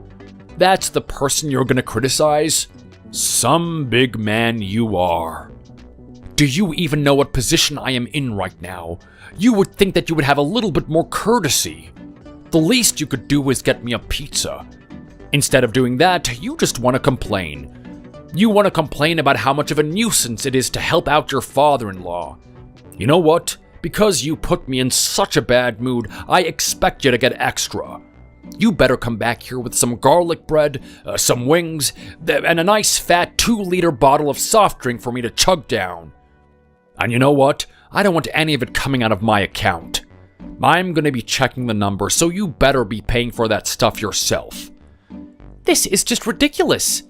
That's the person you're going to criticize? Some big man you are. Do you even know what position I am in right now? You would think that you would have a little bit more courtesy. The least you could do is get me a pizza. Instead of doing that, you just want to complain. You want to complain about how much of a nuisance it is to help out your father-in-law. You know what? Because you put me in such a bad mood, I expect you to get extra. You better come back here with some garlic bread, some wings, and a nice fat 2-liter bottle of soft drink for me to chug down. And you know what? I don't want any of it coming out of my account. I'm gonna be checking the number, so you better be paying for that stuff yourself. This is just ridiculous.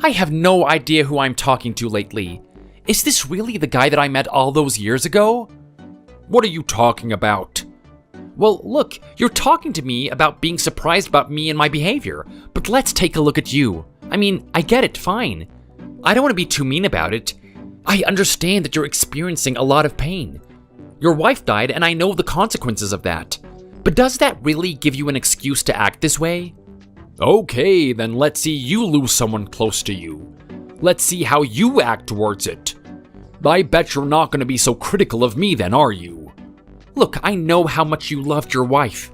I have no idea who I'm talking to lately. Is this really the guy that I met all those years ago? What are you talking about? Well, look, you're talking to me about being surprised about me and my behavior, but let's take a look at you. I mean, I get it, fine. I don't want to be too mean about it. I understand that you're experiencing a lot of pain. Your wife died, and I know the consequences of that. But does that really give you an excuse to act this way? Okay, then let's see you lose someone close to you. Let's see how you act towards it. I bet you're not going to be so critical of me then, are you? Look, I know how much you loved your wife.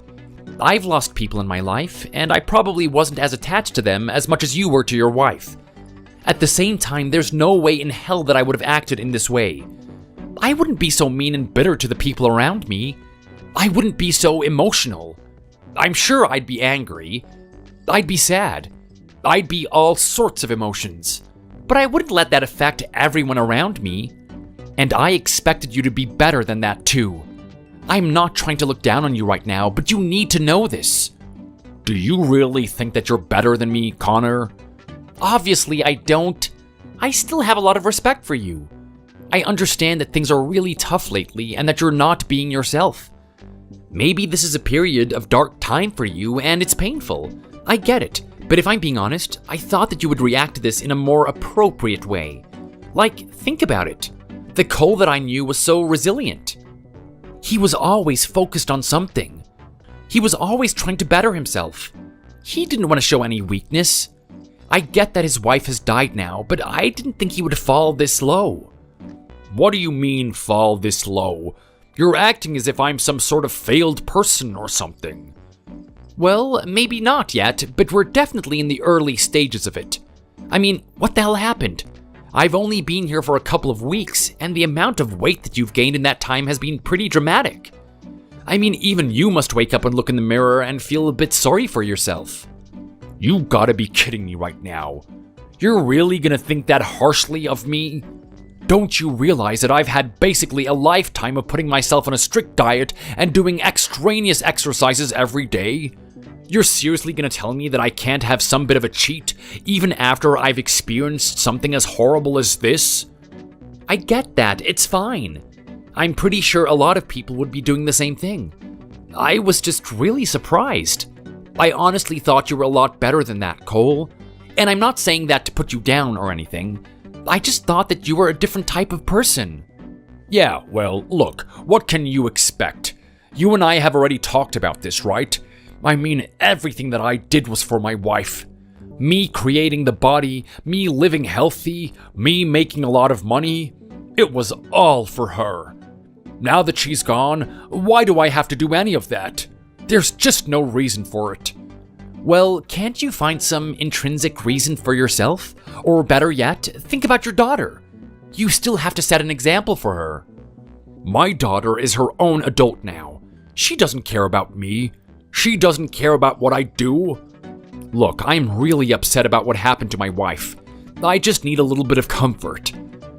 I've lost people in my life, and I probably wasn't as attached to them as much as you were to your wife. At the same time, there's no way in hell that I would have acted in this way. I wouldn't be so mean and bitter to the people around me. I wouldn't be so emotional. I'm sure I'd be angry. I'd be sad. I'd be all sorts of emotions. But I wouldn't let that affect everyone around me. And I expected you to be better than that too. I'm not trying to look down on you right now, but you need to know this. Do you really think that you're better than me, Connor? Obviously, I don't. I still have a lot of respect for you. I understand that things are really tough lately and that you're not being yourself. Maybe this is a period of dark time for you and it's painful. I get it, but if I'm being honest, I thought that you would react to this in a more appropriate way. Like, think about it. The Cole that I knew was so resilient. He was always focused on something. He was always trying to better himself. He didn't want to show any weakness. I get that his wife has died now, but I didn't think he would fall this low. What do you mean, fall this low? You're acting as if I'm some sort of failed person or something. Well, maybe not yet, but we're definitely in the early stages of it. I mean, what the hell happened? I've only been here for a couple of weeks, and the amount of weight that you've gained in that time has been pretty dramatic. I mean, even you must wake up and look in the mirror and feel a bit sorry for yourself. You gotta be kidding me right now. You're really gonna think that harshly of me? Don't you realize that I've had basically a lifetime of putting myself on a strict diet and doing extraneous exercises every day? You're seriously gonna tell me that I can't have some bit of a cheat, even after I've experienced something as horrible as this? I get that, it's fine. I'm pretty sure a lot of people would be doing the same thing. I was just really surprised. I honestly thought you were a lot better than that, Cole. And I'm not saying that to put you down or anything. I just thought that you were a different type of person. Yeah, well, look, what can you expect? You and I have already talked about this, right? I mean, everything that I did was for my wife. Me creating the body, me living healthy, me making a lot of money. It was all for her. Now that she's gone, why do I have to do any of that? There's just no reason for it. Well, can't you find some intrinsic reason for yourself? Or better yet, think about your daughter. You still have to set an example for her. My daughter is her own adult now. She doesn't care about me. She doesn't care about what I do. Look, I'm really upset about what happened to my wife. I just need a little bit of comfort.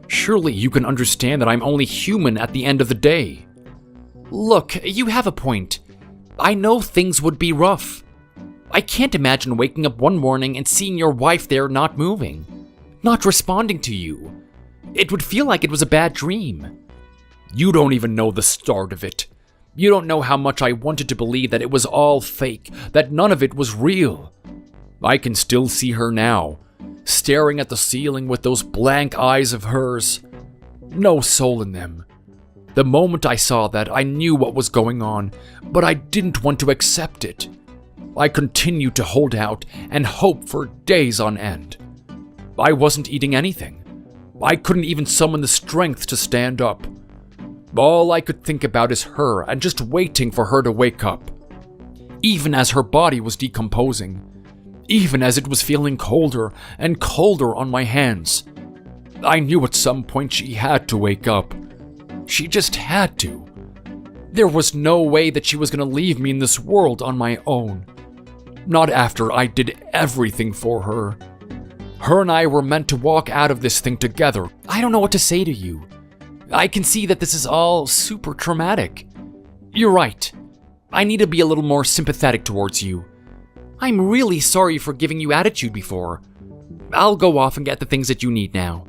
Surely you can understand that I'm only human at the end of the day. Look, you have a point. I know things would be rough. I can't imagine waking up one morning and seeing your wife there not moving, not responding to you. It would feel like it was a bad dream. You don't even know the start of it. You don't know how much I wanted to believe that it was all fake, that none of it was real. I can still see her now, staring at the ceiling with those blank eyes of hers. No soul in them. The moment I saw that, I knew what was going on, but I didn't want to accept it. I continued to hold out and hope for days on end. I wasn't eating anything. I couldn't even summon the strength to stand up. All I could think about is her and just waiting for her to wake up. Even as her body was decomposing, even as it was feeling colder and colder on my hands, I knew at some point she had to wake up. She just had to. There was no way that she was going to leave me in this world on my own. Not after I did everything for her. Her and I were meant to walk out of this thing together. I don't know what to say to you. I can see that this is all super traumatic. You're right. I need to be a little more sympathetic towards you. I'm really sorry for giving you attitude before. I'll go off and get the things that you need now.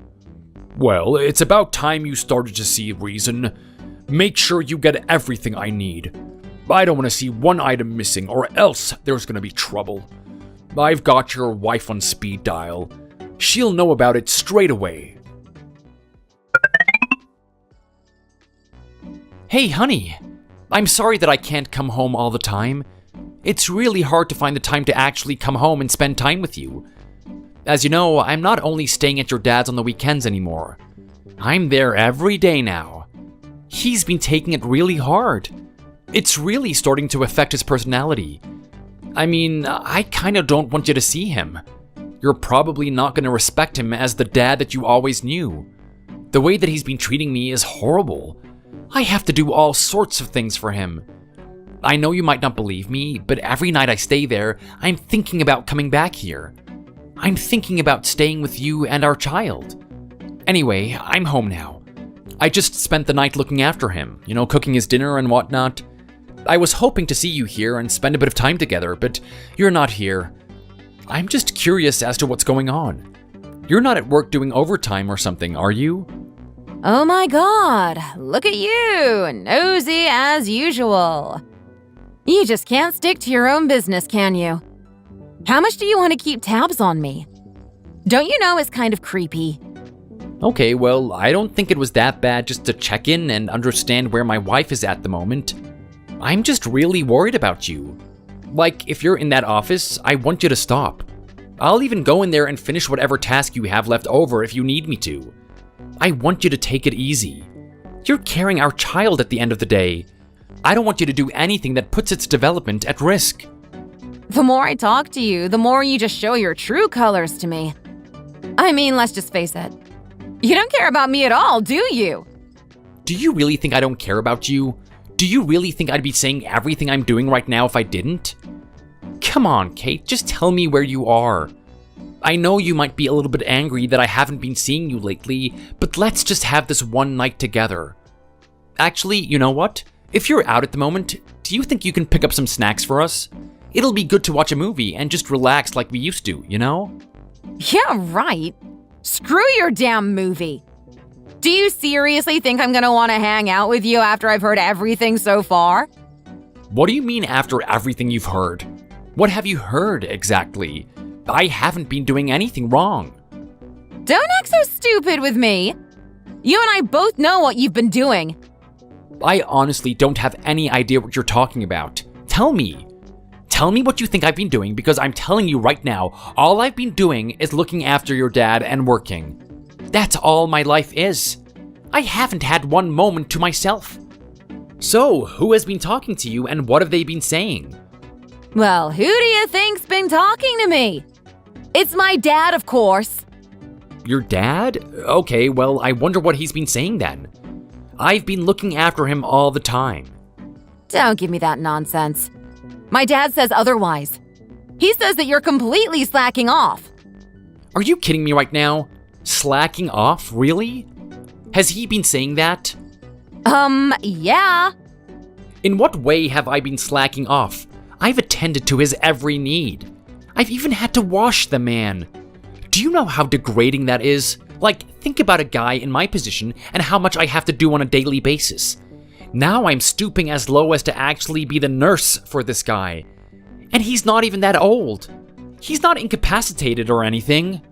Well, it's about time you started to see reason. Make sure you get everything I need. I don't want to see one item missing, or else there's going to be trouble. I've got your wife on speed dial. She'll know about it straight away. Hey, honey. I'm sorry that I can't come home all the time. It's really hard to find the time to actually come home and spend time with you. As you know, I'm not only staying at your dad's on the weekends anymore. I'm there every day now. He's been taking it really hard. It's really starting to affect his personality. I mean, I kinda don't want you to see him. You're probably not gonna respect him as the dad that you always knew. The way that he's been treating me is horrible. I have to do all sorts of things for him. I know you might not believe me, but every night I stay there, I'm thinking about coming back here. I'm thinking about staying with you and our child. Anyway, I'm home now. I just spent the night looking after him, cooking his dinner and whatnot. I was hoping to see you here and spend a bit of time together, but you're not here. I'm just curious as to what's going on. You're not at work doing overtime or something, are you? Oh my god, look at you, nosy as usual. You just can't stick to your own business, can you? How much do you want to keep tabs on me? Don't you know it's kind of creepy? Okay, well, I don't think it was that bad just to check in and understand where my wife is at the moment. I'm just really worried about you. Like, if you're in that office, I want you to stop. I'll even go in there and finish whatever task you have left over if you need me to. I want you to take it easy. You're carrying our child at the end of the day. I don't want you to do anything that puts its development at risk. The more I talk to you, the more you just show your true colors to me. I mean, let's just face it. You don't care about me at all, do you? Do you really think I don't care about you? Do you really think I'd be saying everything I'm doing right now if I didn't? Come on, Kate, just tell me where you are. I know you might be a little bit angry that I haven't been seeing you lately, but let's just have this one night together. Actually, you know what? If you're out at the moment, do you think you can pick up some snacks for us? It'll be good to watch a movie and just relax like we used to, Yeah, right. Screw your damn movie. Do you seriously think I'm gonna want to hang out with you after I've heard everything so far? What do you mean after everything you've heard? What have you heard exactly? I haven't been doing anything wrong. Don't act so stupid with me. You and I both know what you've been doing. I honestly don't have any idea what you're talking about. Tell me. Tell me what you think I've been doing, because I'm telling you right now, all I've been doing is looking after your dad and working. That's all my life is. I haven't had one moment to myself. So, who has been talking to you and what have they been saying? Well, who do you think's been talking to me? It's my dad, of course. Your dad? Okay, well, I wonder what he's been saying then. I've been looking after him all the time. Don't give me that nonsense. My dad says otherwise. He says that you're completely slacking off. Are you kidding me right now? Slacking off? Really? Has he been saying that? Yeah. In what way have I been slacking off? I've attended to his every need. I've even had to wash the man. Do you know how degrading that is? Like, think about a guy in my position and how much I have to do on a daily basis. Now I'm stooping as low as to actually be the nurse for this guy. And he's not even that old. He's not incapacitated or anything.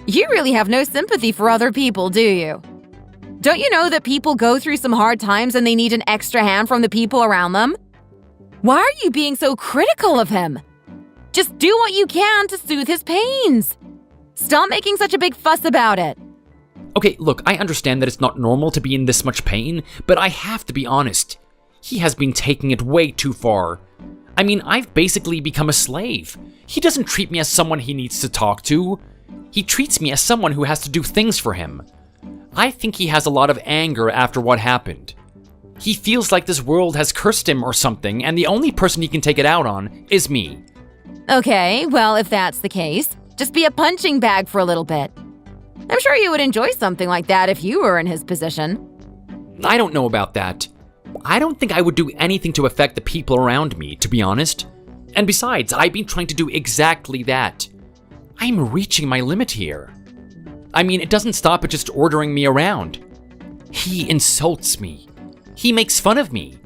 You really have no sympathy for other people, do you? Don't you know that people go through some hard times and they need an extra hand from the people around them? Why are you being so critical of him? Just do what you can to soothe his pains. Stop making such a big fuss about it. Okay, look, I understand that it's not normal to be in this much pain, but I have to be honest. He has been taking it way too far. I mean, I've basically become a slave. He doesn't treat me as someone he needs to talk to. He treats me as someone who has to do things for him. I think he has a lot of anger after what happened. He feels like this world has cursed him or something, and the only person he can take it out on is me. Okay, well, if that's the case, just be a punching bag for a little bit. I'm sure you would enjoy something like that if you were in his position. I don't know about that. I don't think I would do anything to affect the people around me, to be honest. And besides, I've been trying to do exactly that. I'm reaching my limit here. I mean, it doesn't stop at just ordering me around. He insults me. He makes fun of me.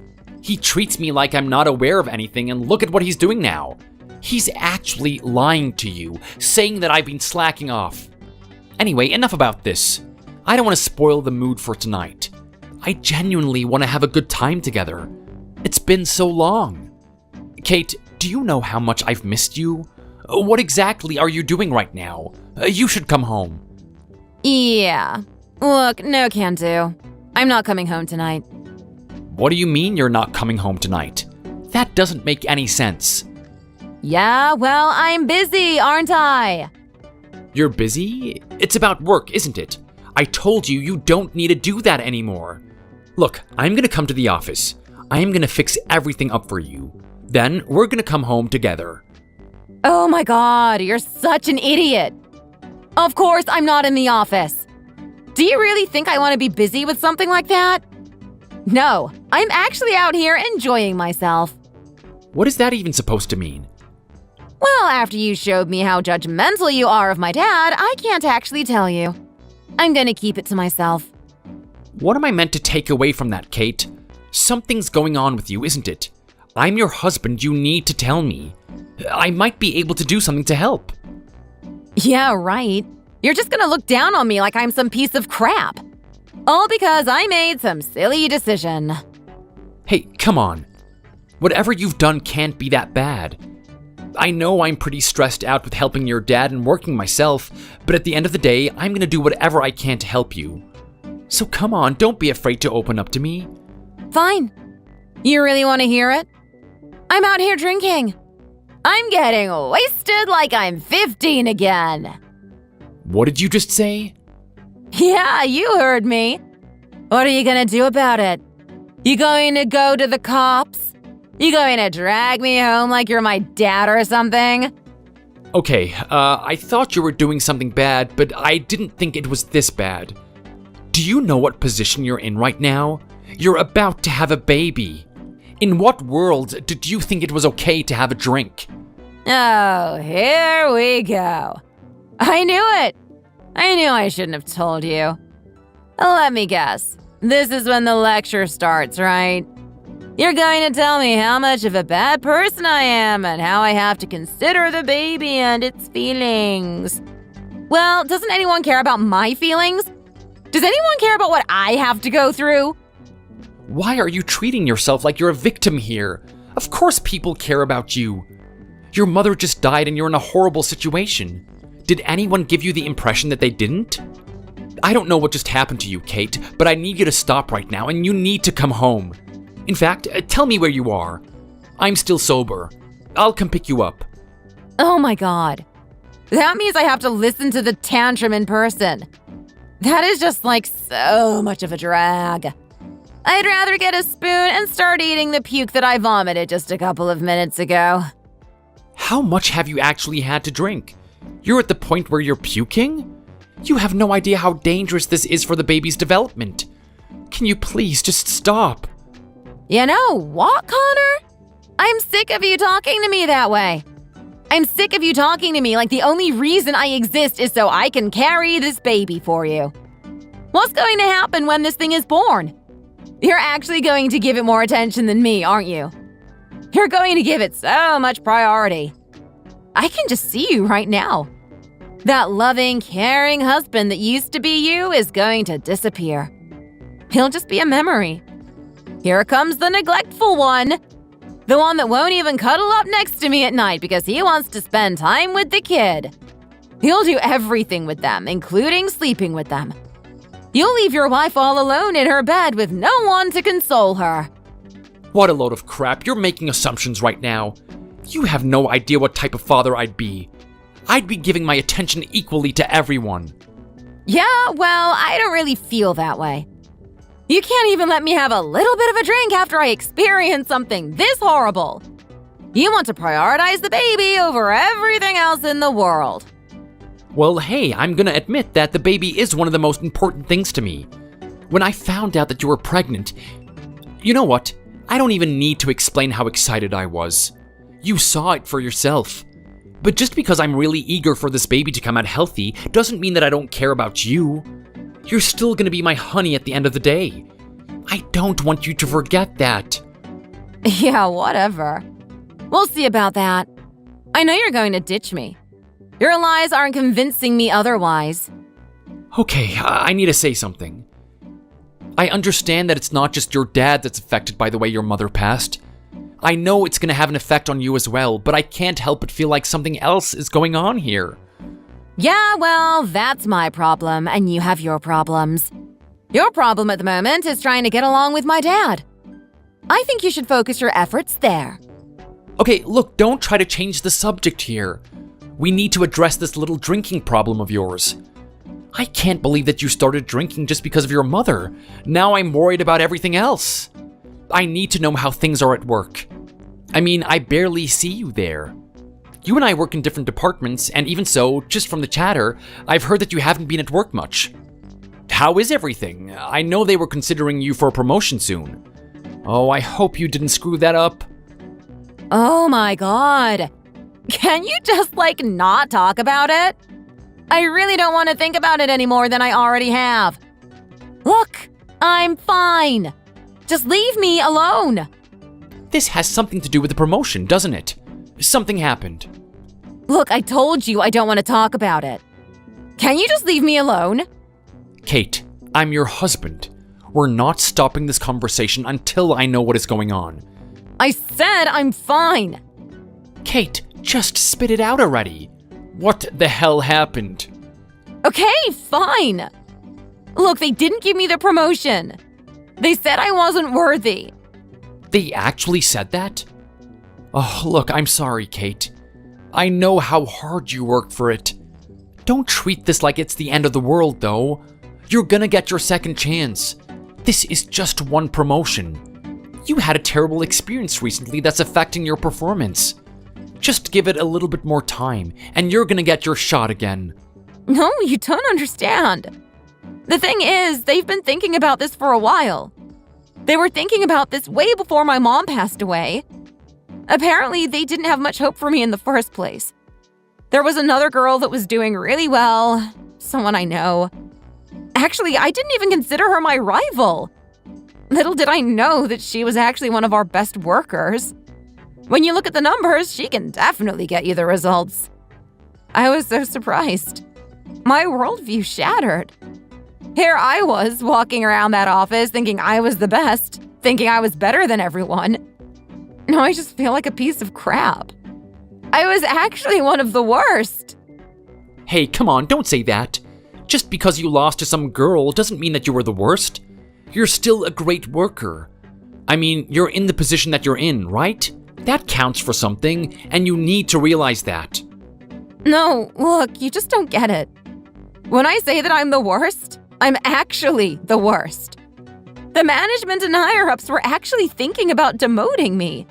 He treats me like I'm not aware of anything, and look at what he's doing now. He's actually lying to you, saying that I've been slacking off. Anyway, enough about this. I don't want to spoil the mood for tonight. I genuinely want to have a good time together. It's been so long. Kate, do you know how much I've missed you? What exactly are you doing right now? You should come home. Yeah. Look, no can do. I'm not coming home tonight. What do you mean you're not coming home tonight? That doesn't make any sense. Yeah, well, I'm busy, aren't I? You're busy? It's about work, isn't it? I told you you don't need to do that anymore. Look, I'm gonna come to the office. I am gonna fix everything up for you. Then we're gonna come home together. Oh my god, you're such an idiot. Of course I'm not in the office. Do you really think I want to be busy with something like that? No, I'm actually out here enjoying myself. What is that even supposed to mean? Well, after you showed me how judgmental you are of my dad, I can't actually tell you. I'm gonna keep it to myself. What am I meant to take away from that, Kate? Something's going on with you, isn't it? I'm your husband, you need to tell me. I might be able to do something to help. Yeah, right. You're just gonna look down on me like I'm some piece of crap. All because I made some silly decision. Hey, come on. Whatever you've done can't be that bad. I know I'm pretty stressed out with helping your dad and working myself, but at the end of the day, I'm gonna do whatever I can to help you. So come on, don't be afraid to open up to me. Fine. You really want to hear it? I'm out here drinking. I'm getting wasted like I'm 15 again. What did you just say? Yeah, you heard me. What are you gonna do about it? You going to go to the cops? You going to drag me home like you're my dad or something? Okay, I thought you were doing something bad, but I didn't think it was this bad. Do you know what position you're in right now? You're about to have a baby. In what world did you think it was okay to have a drink? Oh, here we go. I knew it. I knew I shouldn't have told you. Let me guess. This is when the lecture starts, right? You're going to tell me how much of a bad person I am and how I have to consider the baby and its feelings. Well, doesn't anyone care about my feelings? Does anyone care about what I have to go through? Why are you treating yourself like you're a victim here? Of course people care about you. Your mother just died and you're in a horrible situation. Did anyone give you the impression that they didn't? I don't know what just happened to you, Kate, but I need you to stop right now and you need to come home. In fact, tell me where you are. I'm still sober. I'll come pick you up. Oh my god. That means I have to listen to the tantrum in person. That is just like so much of a drag. I'd rather get a spoon and start eating the puke that I vomited just a couple of minutes ago. How much have you actually had to drink? You're at the point where you're puking? You have no idea how dangerous this is for the baby's development. Can you please just stop? You know what, Connor? I'm sick of you talking to me that way. I'm sick of you talking to me like the only reason I exist is so I can carry this baby for you. What's going to happen when this thing is born? You're actually going to give it more attention than me, aren't you? You're going to give it so much priority. I can just see you right now. That loving, caring husband that used to be you is going to disappear. He'll just be a memory. Here comes the neglectful one. The one that won't even cuddle up next to me at night because he wants to spend time with the kid. He'll do everything with them, including sleeping with them. You'll leave your wife all alone in her bed with no one to console her. What a load of crap. You're making assumptions right now. You have no idea what type of father I'd be. I'd be giving my attention equally to everyone. Yeah, well, I don't really feel that way. You can't even let me have a little bit of a drink after I experience something this horrible. You want to prioritize the baby over everything else in the world. Well, hey, I'm gonna admit that the baby is one of the most important things to me. When I found out that you were pregnant, you know what? I don't even need to explain how excited I was. You saw it for yourself. But just because I'm really eager for this baby to come out healthy doesn't mean that I don't care about you. You're still gonna be my honey at the end of the day. I don't want you to forget that. Yeah, whatever. We'll see about that. I know you're going to ditch me. Your lies aren't convincing me otherwise. Okay, I need to say something. I understand that it's not just your dad that's affected by the way your mother passed. I know it's gonna have an effect on you as well, but I can't help but feel like something else is going on here. Yeah, well, that's my problem, and you have your problems. Your problem at the moment is trying to get along with my dad. I think you should focus your efforts there. Okay, look, don't try to change the subject here. We need to address this little drinking problem of yours. I can't believe that you started drinking just because of your mother. Now I'm worried about everything else. I need to know how things are at work. I mean, I barely see you there. You and I work in different departments, and even so, just from the chatter, I've heard that you haven't been at work much. How is everything? I know they were considering you for a promotion soon. Oh, I hope you didn't screw that up. Oh my god. Can you just, not talk about it? I really don't want to think about it any more than I already have. Look, I'm fine. Just leave me alone. This has something to do with the promotion, doesn't it? Something happened. Look, I told you I don't want to talk about it. Can you just leave me alone? Kate, I'm your husband. We're not stopping this conversation until I know what is going on. I said I'm fine. Kate, just spit it out already. What the hell happened? Okay, fine. Look, they didn't give me the promotion. They said I wasn't worthy. They actually said that? Oh, look, I'm sorry, Kate. I know how hard you worked for it. Don't treat this like it's the end of the world, though. You're gonna get your second chance. This is just one promotion. You had a terrible experience recently that's affecting your performance. Just give it a little bit more time, and you're gonna get your shot again. No, you don't understand. The thing is, they've been thinking about this for a while. They were thinking about this way before my mom passed away. Apparently, they didn't have much hope for me in the first place. There was another girl that was doing really well, someone I know. Actually, I didn't even consider her my rival. Little did I know that she was actually one of our best workers. When you look at the numbers, she can definitely get you the results. I was so surprised. My worldview shattered. Here I was walking around that office thinking I was the best, thinking I was better than everyone. Now I just feel like a piece of crap. I was actually one of the worst. Hey, come on, don't say that. Just because you lost to some girl doesn't mean that you were the worst. You're still a great worker. I mean, you're in the position that you're in, right? That counts for something, and you need to realize that. No, look, you just don't get it. When I say that I'm the worst, I'm actually the worst. The management and higher-ups were actually thinking about demoting me.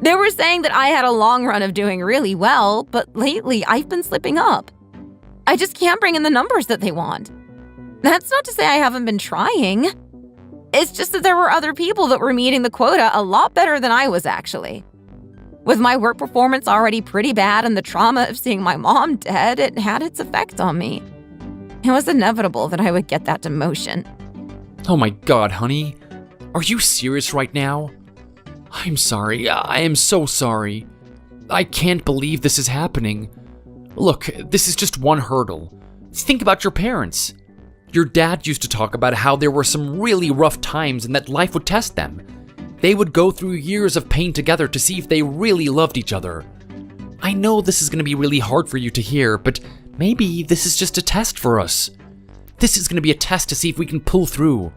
They were saying that I had a long run of doing really well, but lately I've been slipping up. I just can't bring in the numbers that they want. That's not to say I haven't been trying. It's just that there were other people that were meeting the quota a lot better than I was, actually. With my work performance already pretty bad and the trauma of seeing my mom dead, it had its effect on me. It was inevitable that I would get that demotion. Oh my god, honey. Are you serious right now? I'm sorry. I am so sorry. I can't believe this is happening. Look, this is just one hurdle. Think about your parents. Your dad used to talk about how there were some really rough times and that life would test them. They would go through years of pain together to see if they really loved each other. I know this is going to be really hard for you to hear, but maybe this is just a test for us. This is going to be a test to see if we can pull through.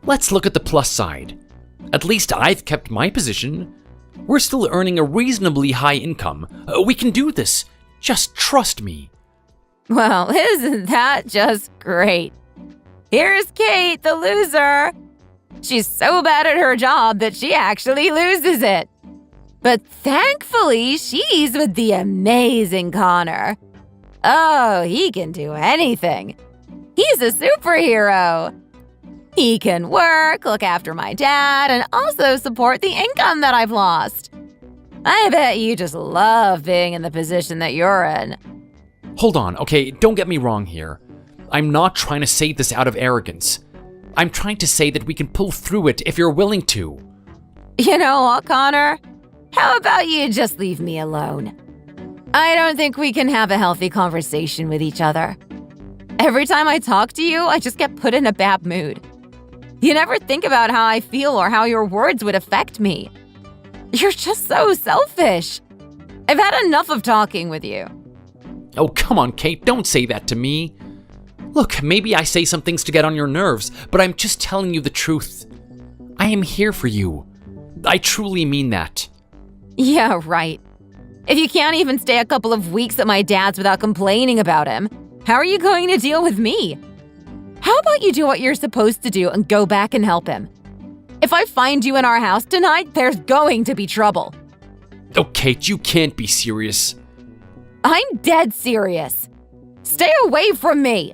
Let's look at the plus side. At least I've kept my position. We're still earning a reasonably high income. We can do this. Just trust me. Well, isn't that just great? Here's Kate, the loser. She's so bad at her job that she actually loses it. But thankfully, she's with the amazing Connor. Oh, he can do anything. He's a superhero. He can work, look after my dad, and also support the income that I've lost. I bet you just love being in the position that you're in. Hold on, okay, don't get me wrong here. I'm not trying to say this out of arrogance. I'm trying to say that we can pull through it if you're willing to. You know what, Connor? How about you just leave me alone? I don't think we can have a healthy conversation with each other. Every time I talk to you, I just get put in a bad mood. You never think about how I feel or how your words would affect me. You're just so selfish. I've had enough of talking with you. Oh, come on, Kate, don't say that to me. Look, maybe I say some things to get on your nerves, but I'm just telling you the truth. I am here for you. I truly mean that. Yeah, right. If you can't even stay a couple of weeks at my dad's without complaining about him, how are you going to deal with me? How about you do what you're supposed to do and go back and help him? If I find you in our house tonight, there's going to be trouble. Oh, Kate, you can't be serious. I'm dead serious. Stay away from me.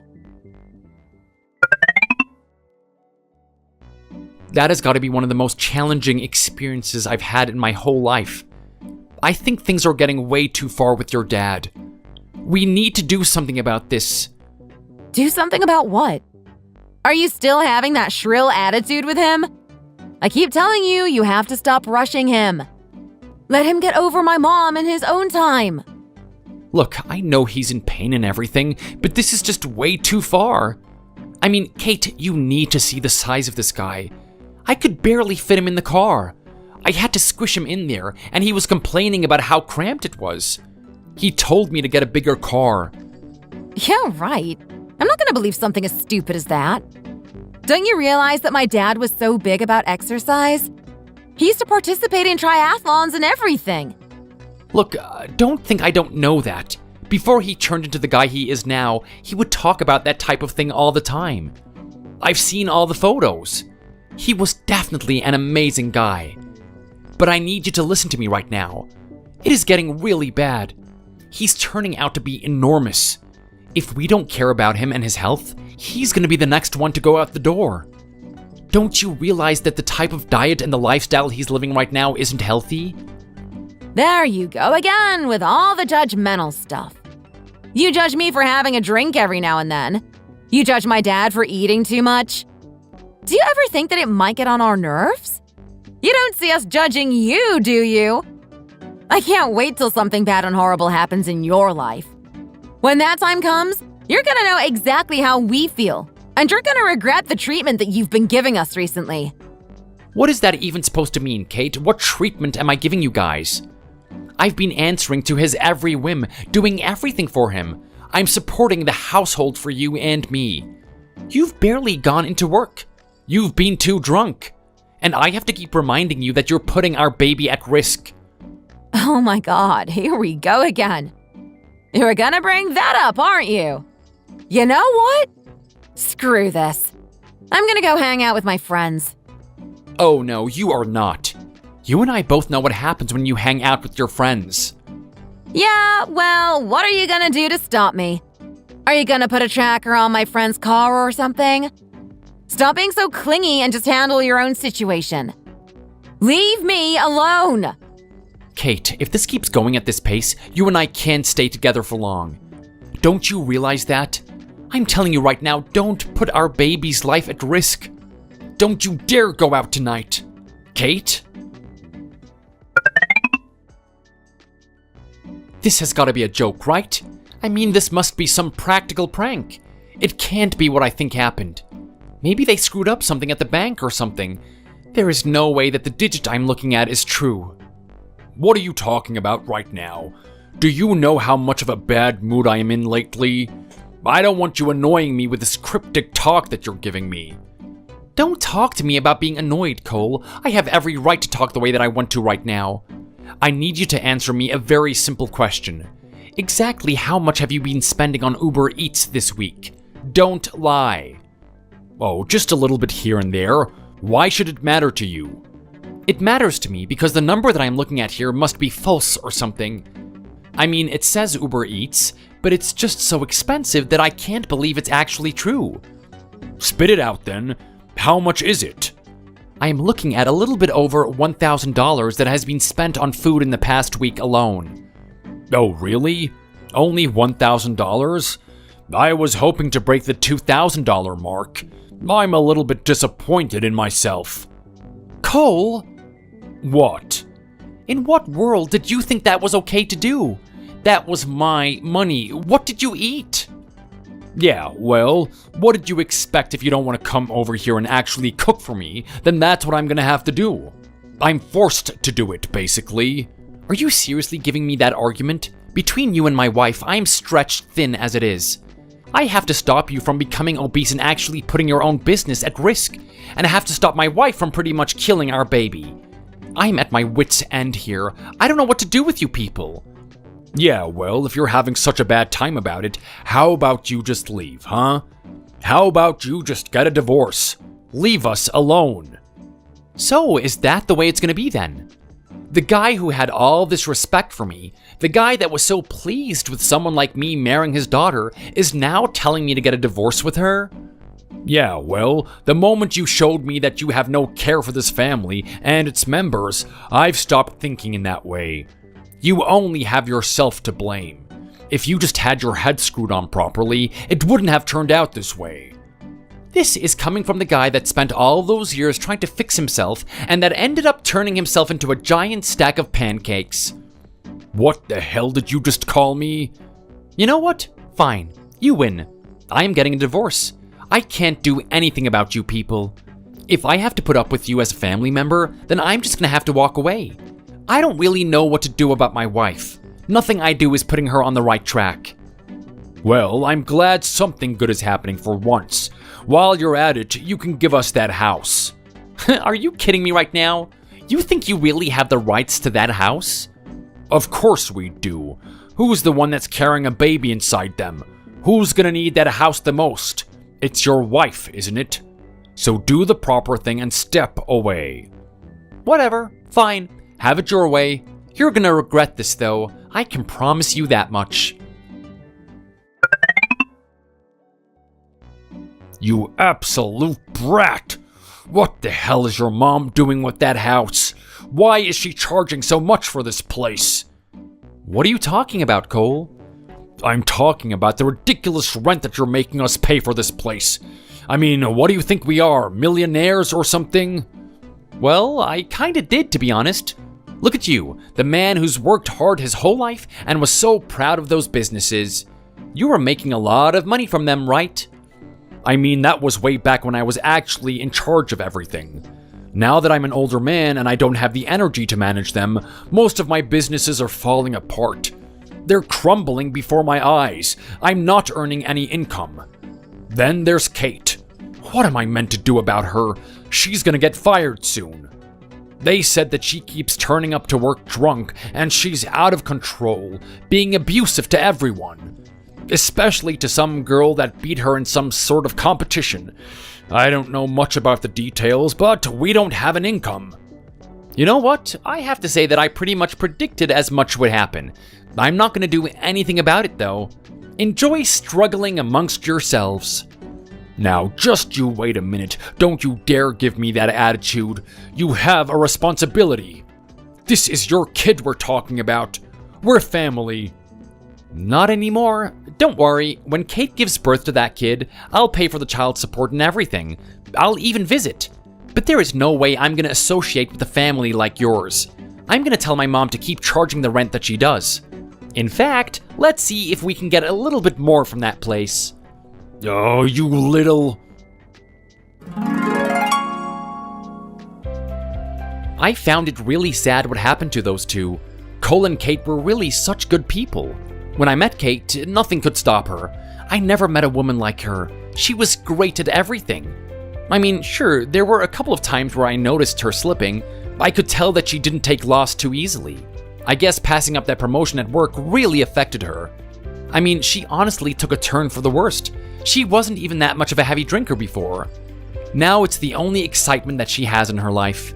That has got to be one of the most challenging experiences I've had in my whole life. I think things are getting way too far with your dad. We need to do something about this. Do something about what? Are you still having that shrill attitude with him? I keep telling you, you have to stop rushing him. Let him get over my mom in his own time. Look, I know he's in pain and everything, but this is just way too far. I mean, Kate, you need to see the size of this guy. I could barely fit him in the car. I had to squish him in there, and he was complaining about how cramped it was. He told me to get a bigger car. Yeah, right. I'm not gonna believe something as stupid as that. Don't you realize that my dad was so big about exercise? He used to participate in triathlons and everything. Look, don't think I don't know that. Before he turned into the guy he is now, he would talk about that type of thing all the time. I've seen all the photos. He was definitely an amazing guy. But I need you to listen to me right now. It is getting really bad. He's turning out to be enormous. If we don't care about him and his health, he's gonna be the next one to go out the door. Don't you realize that the type of diet and the lifestyle he's living right now isn't healthy? There you go again with all the judgmental stuff. You judge me for having a drink every now and then. You judge my dad for eating too much. Do you ever think that it might get on our nerves? You don't see us judging you, do you? I can't wait till something bad and horrible happens in your life. When that time comes, you're gonna know exactly how we feel And you're gonna regret the treatment that you've been giving us recently. What is that even supposed to mean, Kate? What treatment am I giving you guys? I've been answering to his every whim, doing everything for him. I'm supporting the household for you and me. You've barely gone into work. You've been too drunk. And I have to keep reminding you that you're putting our baby at risk. Oh my god, here we go again. You're gonna bring that up, aren't you? You know what? Screw this. I'm gonna go hang out with my friends. Oh no, you are not. You and I both know what happens when you hang out with your friends. Yeah, well, what are you gonna do to stop me? Are you gonna put a tracker on my friend's car or something? Stop being so clingy and just handle your own situation. Leave me alone! Kate, if this keeps going at this pace, you and I can't stay together for long. Don't you realize that? I'm telling you right now, don't put our baby's life at risk. Don't you dare go out tonight. Kate? This has got to be a joke, right? I mean, this must be some practical prank. It can't be what I think happened. Maybe they screwed up something at the bank or something. There is no way that the digit I'm looking at is true. What are you talking about right now? Do you know how much of a bad mood I am in lately? I don't want you annoying me with this cryptic talk that you're giving me. Don't talk to me about being annoyed, Cole. I have every right to talk the way that I want to right now. I need you to answer me a very simple question. Exactly how much have you been spending on Uber Eats this week? Don't lie. Oh, just a little bit here and there. Why should it matter to you? It matters to me because the number that I'm looking at here must be false or something. I mean, it says Uber Eats, but it's just so expensive that I can't believe it's actually true. Spit it out then. How much is it? I am looking at a little bit over $1,000 that has been spent on food in the past week alone. Oh, really? Only $1,000? I was hoping to break the $2,000 mark. I'm a little bit disappointed in myself. Cole? What? In what world did you think that was okay to do? That was my money. What did you eat? Yeah, well, what did you expect? If you don't want to come over here and actually cook for me, then that's what I'm gonna have to do. I'm forced to do it, basically. Are you seriously giving me that argument? Between you and my wife, I'm stretched thin as it is. I have to stop you from becoming obese and actually putting your own business at risk. And I have to stop my wife from pretty much killing our baby. I'm at my wit's end here. I don't know what to do with you people. Yeah, well, if you're having such a bad time about it, how about you just leave, huh? How about you just get a divorce? Leave us alone. So, is that the way it's gonna be then? The guy who had all this respect for me, the guy that was so pleased with someone like me marrying his daughter, is now telling me to get a divorce with her? Yeah, well, the moment you showed me that you have no care for this family and its members, I've stopped thinking in that way. You only have yourself to blame. If you just had your head screwed on properly, it wouldn't have turned out this way. This is coming from the guy that spent all those years trying to fix himself and that ended up turning himself into a giant stack of pancakes. What the hell did you just call me? You know what? Fine. You win. I am getting a divorce. I can't do anything about you people. If I have to put up with you as a family member, then I'm just gonna have to walk away. I don't really know what to do about my wife. Nothing I do is putting her on the right track. Well, I'm glad something good is happening for once. While you're at it, you can give us that house. Are you kidding me right now? You think you really have the rights to that house? Of course we do. Who's the one that's carrying a baby inside them? Who's gonna need that house the most? It's your wife, isn't it? So do the proper thing and step away. Whatever. Fine. Have it your way. You're gonna regret this, though. I can promise you that much. You absolute brat! What the hell is your mom doing with that house? Why is she charging so much for this place? What are you talking about, Cole? I'm talking about the ridiculous rent that you're making us pay for this place. I mean, what do you think we are, millionaires or something? Well, I kinda did, to be honest. Look at you, the man who's worked hard his whole life and was so proud of those businesses. You were making a lot of money from them, right? I mean, that was way back when I was actually in charge of everything. Now that I'm an older man and I don't have the energy to manage them, most of my businesses are falling apart. They're crumbling before my eyes. I'm not earning any income. Then there's Kate. What am I meant to do about her? She's gonna get fired soon. They said that she keeps turning up to work drunk and she's out of control, being abusive to everyone. Especially to some girl that beat her in some sort of competition. I don't know much about the details, but we don't have an income. You know what? I have to say that I pretty much predicted as much would happen. I'm not going to do anything about it, though. Enjoy struggling amongst yourselves. Now, just you wait a minute. Don't you dare give me that attitude. You have a responsibility. This is your kid we're talking about. We're family. Not anymore. Don't worry, when Kate gives birth to that kid, I'll pay for the child support and everything. I'll even visit. But there is no way I'm going to associate with a family like yours. I'm going to tell my mom to keep charging the rent that she does. In fact, let's see if we can get a little bit more from that place. Oh, you little... I found it really sad what happened to those two. Cole and Kate were really such good people. When I met Kate, nothing could stop her. I never met a woman like her. She was great at everything. I mean, sure, there were a couple of times where I noticed her slipping. I could tell that she didn't take loss too easily. I guess passing up that promotion at work really affected her. I mean, she honestly took a turn for the worst. She wasn't even that much of a heavy drinker before. Now it's the only excitement that she has in her life.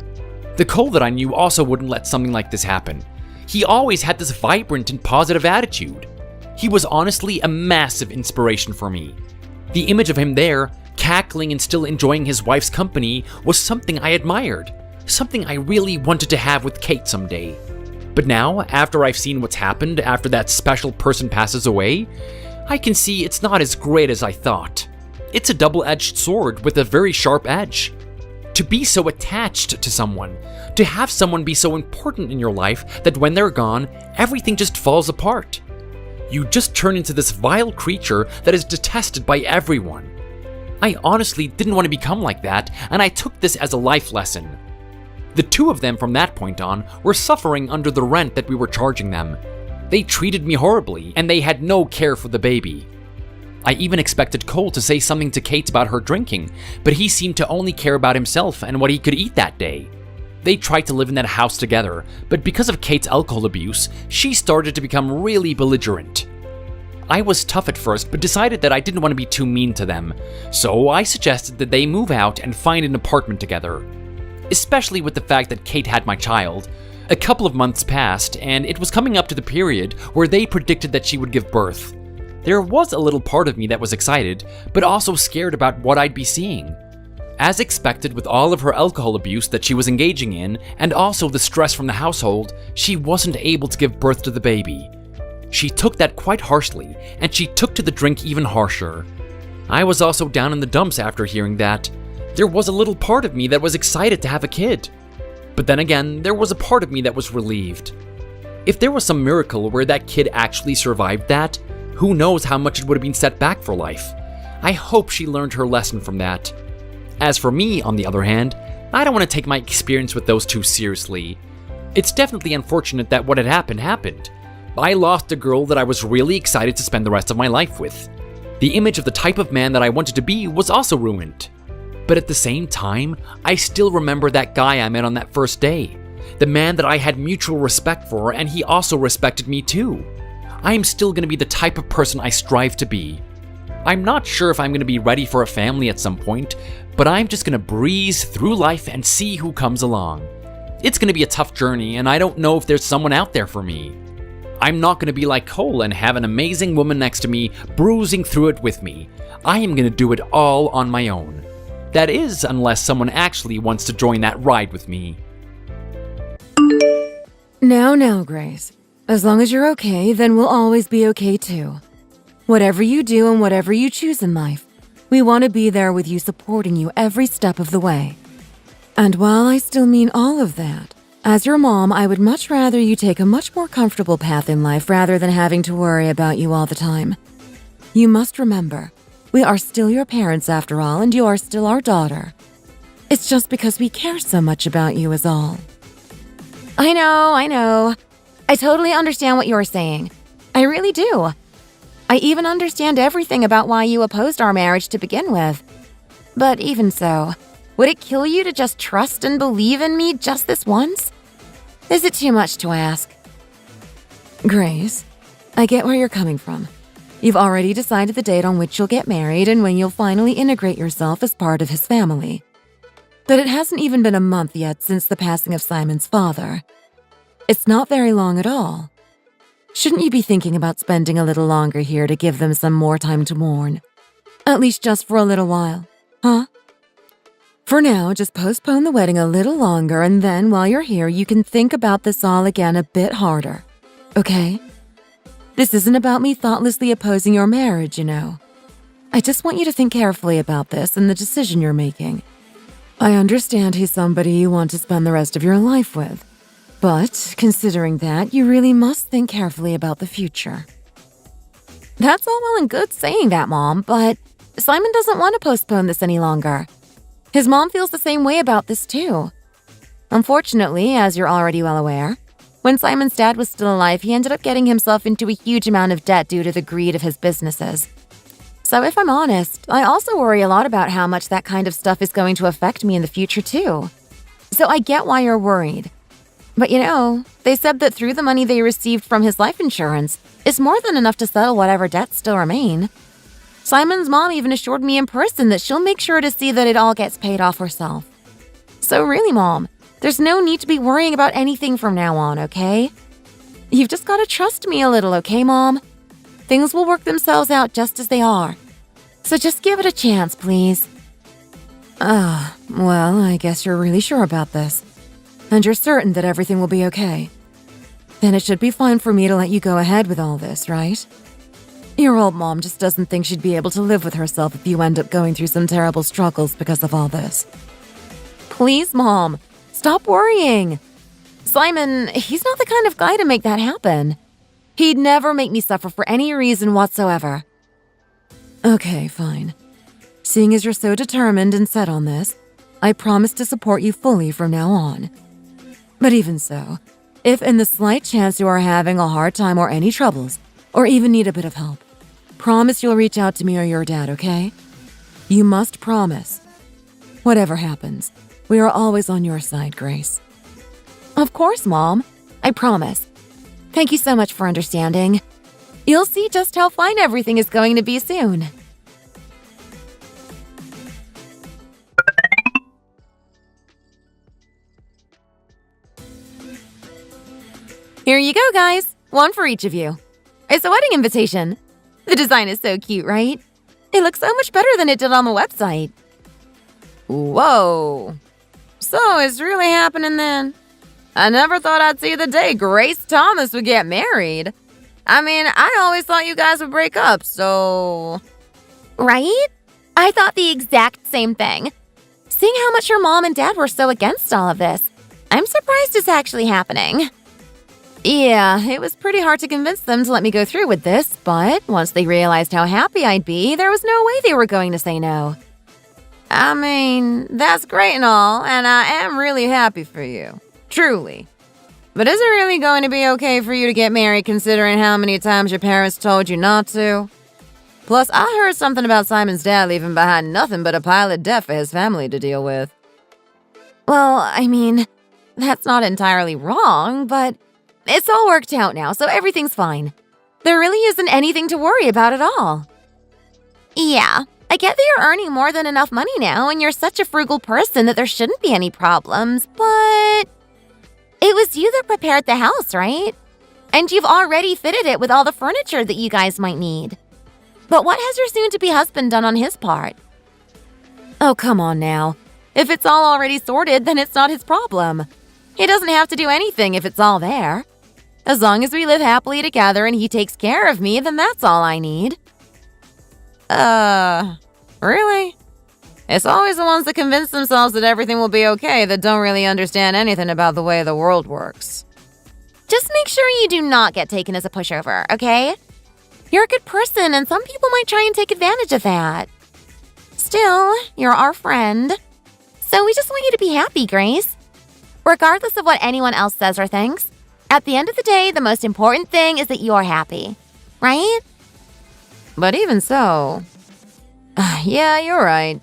The Cole that I knew also wouldn't let something like this happen. He always had this vibrant and positive attitude. He was honestly a massive inspiration for me. The image of him there, cackling and still enjoying his wife's company, was something I admired. Something I really wanted to have with Kate someday. But now, after I've seen what's happened after that special person passes away, I can see it's not as great as I thought. It's a double-edged sword with a very sharp edge. To be so attached to someone, to have someone be so important in your life that when they're gone, everything just falls apart. You just turn into this vile creature that is detested by everyone. I honestly didn't want to become like that, and I took this as a life lesson. The two of them from that point on were suffering under the rent that we were charging them. They treated me horribly, and they had no care for the baby. I even expected Cole to say something to Kate about her drinking, but he seemed to only care about himself and what he could eat that day. They tried to live in that house together, but because of Kate's alcohol abuse, she started to become really belligerent. I was tough at first, but decided that I didn't want to be too mean to them, so I suggested that they move out and find an apartment together. Especially with the fact that Kate had my child. A couple of months passed, and it was coming up to the period where they predicted that she would give birth. There was a little part of me that was excited, but also scared about what I'd be seeing. As expected with all of her alcohol abuse that she was engaging in, and also the stress from the household, she wasn't able to give birth to the baby. She took that quite harshly, and she took to the drink even harsher. I was also down in the dumps after hearing that. There was a little part of me that was excited to have a kid. But then again, there was a part of me that was relieved. If there was some miracle where that kid actually survived that, who knows how much it would have been set back for life. I hope she learned her lesson from that. As for me, on the other hand, I don't want to take my experience with those two seriously. It's definitely unfortunate that what had happened happened. I lost a girl that I was really excited to spend the rest of my life with. The image of the type of man that I wanted to be was also ruined. But at the same time, I still remember that guy I met on that first day. The man that I had mutual respect for, and he also respected me too. I am still going to be the type of person I strive to be. I'm not sure if I'm going to be ready for a family at some point, but I'm just going to breeze through life and see who comes along. It's going to be a tough journey, and I don't know if there's someone out there for me. I'm not going to be like Cole and have an amazing woman next to me, bruising through it with me. I am going to do it all on my own. That is, unless someone actually wants to join that ride with me. Now, Grace. As long as you're okay, then we'll always be okay too. Whatever you do and whatever you choose in life, we want to be there with you, supporting you every step of the way. And while I still mean all of that, as your mom, I would much rather you take a much more comfortable path in life rather than having to worry about you all the time. You must remember, We are still your parents after all, and you are still our daughter. It's just because we care so much about you is all. I know. I totally understand what you're saying. I really do. I even understand everything about why you opposed our marriage to begin with. But even so, would it kill you to just trust and believe in me just this once? Is it too much to ask? Grace, I get where you're coming from. You've already decided the date on which you'll get married and when you'll finally integrate yourself as part of his family. But it hasn't even been a month yet since the passing of Simon's father. It's not very long at all. Shouldn't you be thinking about spending a little longer here to give them some more time to mourn? At least just for a little while, huh? For now, just postpone the wedding a little longer, and then while you're here, you can think about this all again a bit harder, okay? This isn't about me thoughtlessly opposing your marriage, you know. I just want you to think carefully about this and the decision you're making. I understand he's somebody you want to spend the rest of your life with, but considering that, you really must think carefully about the future. That's all well and good saying that, Mom, but Simon doesn't want to postpone this any longer. His mom feels the same way about this too. Unfortunately, as you're already well aware, when Simon's dad was still alive, he ended up getting himself into a huge amount of debt due to the greed of his businesses. So if I'm honest, I also worry a lot about how much that kind of stuff is going to affect me in the future too. So I get why you're worried. But you know, they said that through the money they received from his life insurance, it's more than enough to settle whatever debts still remain. Simon's mom even assured me in person that she'll make sure to see that it all gets paid off herself. So really, Mom, there's no need to be worrying about anything from now on, okay? You've just got to trust me a little, okay, Mom? Things will work themselves out just as they are. So just give it a chance, please. Well, I guess you're really sure about this. And you're certain that everything will be okay. Then it should be fine for me to let you go ahead with all this, right? Your old mom just doesn't think she'd be able to live with herself if you end up going through some terrible struggles because of all this. Please, Mom, stop worrying. Simon, he's not the kind of guy to make that happen. He'd never make me suffer for any reason whatsoever. Okay, fine. Seeing as you're so determined and set on this, I promise to support you fully from now on. But even so, if in the slight chance you are having a hard time or any troubles, or even need a bit of help, promise you'll reach out to me or your dad, okay? You must promise. Whatever happens, we are always on your side, Grace. Of course, Mom. I promise. Thank you so much for understanding. You'll see just how fine everything is going to be soon. Here you go, guys. One for each of you. It's a wedding invitation. The design is so cute, right? It looks so much better than it did on the website. Whoa. So it's really happening then? I never thought I'd see the day Grace Thomas would get married. I mean, I always thought you guys would break up, so... Right? I thought the exact same thing. Seeing how much your mom and dad were so against all of this, I'm surprised it's actually happening. Yeah, it was pretty hard to convince them to let me go through with this, but once they realized how happy I'd be, there was no way they were going to say no. I mean, that's great and all, and I am really happy for you. Truly. But is it really going to be okay for you to get married considering how many times your parents told you not to? Plus, I heard something about Simon's dad leaving behind nothing but a pile of debt for his family to deal with. Well, I mean, that's not entirely wrong, but it's all worked out now, so everything's fine. There really isn't anything to worry about at all. Yeah, I get that you're earning more than enough money now, and you're such a frugal person that there shouldn't be any problems, but... It was you that prepared the house, right? And you've already fitted it with all the furniture that you guys might need. But what has your soon-to-be husband done on his part? Oh, come on now. If it's all already sorted, then it's not his problem. He doesn't have to do anything if it's all there. As long as we live happily together and he takes care of me, then that's all I need. Really? It's always the ones that convince themselves that everything will be okay that don't really understand anything about the way the world works. Just make sure you do not get taken as a pushover, okay? You're a good person, and some people might try and take advantage of that. Still, you're our friend. So we just want you to be happy, Grace. Regardless of what anyone else says or thinks, at the end of the day, the most important thing is that you're happy. Right? But even so... yeah, you're right.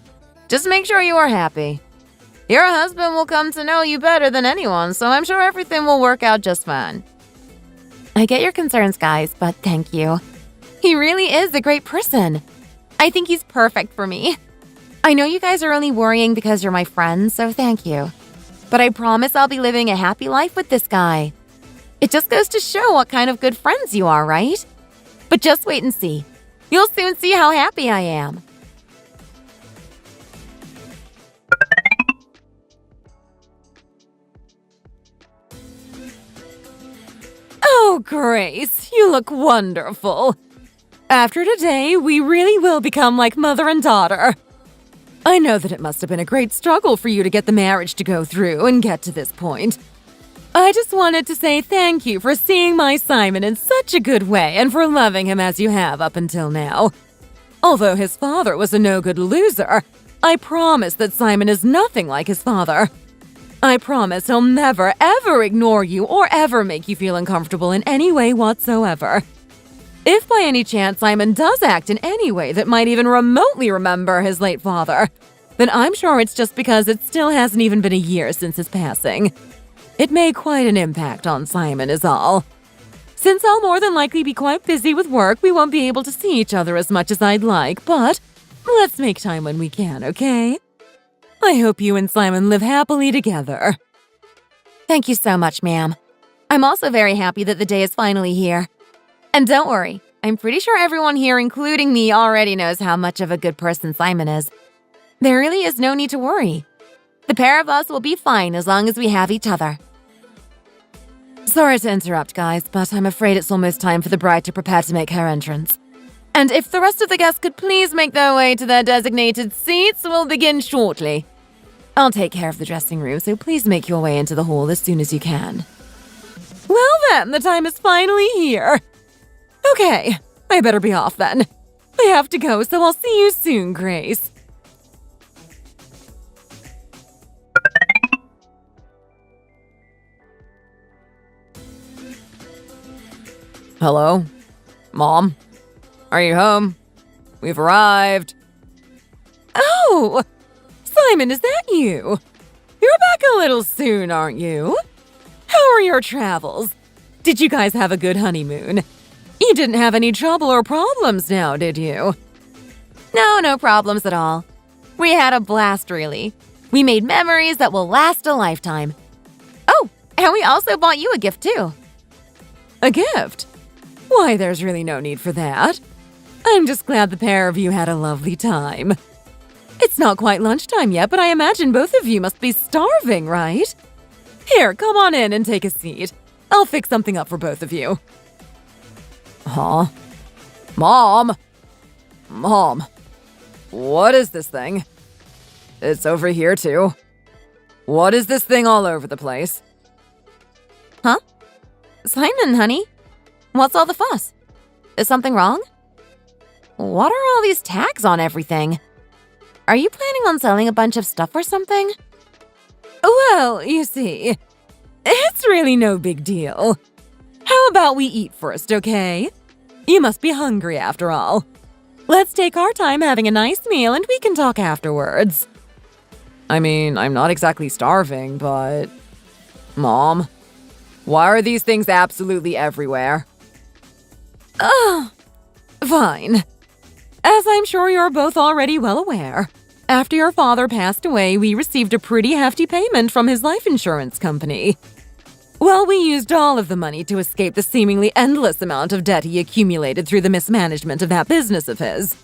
Just make sure you are happy. Your husband will come to know you better than anyone, so I'm sure everything will work out just fine. I get your concerns, guys, but thank you. He really is a great person. I think he's perfect for me. I know you guys are only worrying because you're my friends, so thank you. But I promise I'll be living a happy life with this guy. It just goes to show what kind of good friends you are, right? But just wait and see. You'll soon see how happy I am. Oh, Grace, you look wonderful. After today, we really will become like mother and daughter. I know that it must have been a great struggle for you to get the marriage to go through and get to this point. I just wanted to say thank you for seeing my Simon in such a good way and for loving him as you have up until now. Although his father was a no-good loser, I promise that Simon is nothing like his father. I promise he'll never, ever ignore you or ever make you feel uncomfortable in any way whatsoever. If by any chance Simon does act in any way that might even remotely remember his late father, then I'm sure it's just because it still hasn't even been a year since his passing. It made quite an impact on Simon is all. Since I'll more than likely be quite busy with work, we won't be able to see each other as much as I'd like, but let's make time when we can, okay? I hope you and Simon live happily together. Thank you so much, ma'am. I'm also very happy that the day is finally here. And don't worry, I'm pretty sure everyone here, including me, already knows how much of a good person Simon is. There really is no need to worry. The pair of us will be fine as long as we have each other. Sorry to interrupt, guys, but I'm afraid it's almost time for the bride to prepare to make her entrance. And if the rest of the guests could please make their way to their designated seats, we'll begin shortly. I'll take care of the dressing room, so please make your way into the hall as soon as you can. Well then, the time is finally here. Okay, I better be off then. I have to go, so I'll see you soon, Grace. Hello? Mom? Are you home? We've arrived. Oh! Simon, is that you? You're back a little soon, aren't you? How are your travels? Did you guys have a good honeymoon? You didn't have any trouble or problems now, did you? No problems at all. We had a blast, really. We made memories that will last a lifetime. Oh, and we also bought you a gift, too. A gift? Why, there's really no need for that. I'm just glad the pair of you had a lovely time. It's not quite lunchtime yet, but I imagine both of you must be starving, right? Here, come on in and take a seat. I'll fix something up for both of you. Huh? Mom? Mom, what is this thing? It's over here, too. What is this thing all over the place? Huh? Simon, honey? What's all the fuss? Is something wrong? What are all these tags on everything? Are you planning on selling a bunch of stuff or something? Well, you see, it's really no big deal. How about we eat first, okay? You must be hungry after all. Let's take our time having a nice meal and we can talk afterwards. I mean, I'm not exactly starving, but... Mom, why are these things absolutely everywhere? Fine. As I'm sure you're both already well aware, after your father passed away, we received a pretty hefty payment from his life insurance company. Well, we used all of the money to escape the seemingly endless amount of debt he accumulated through the mismanagement of that business of his.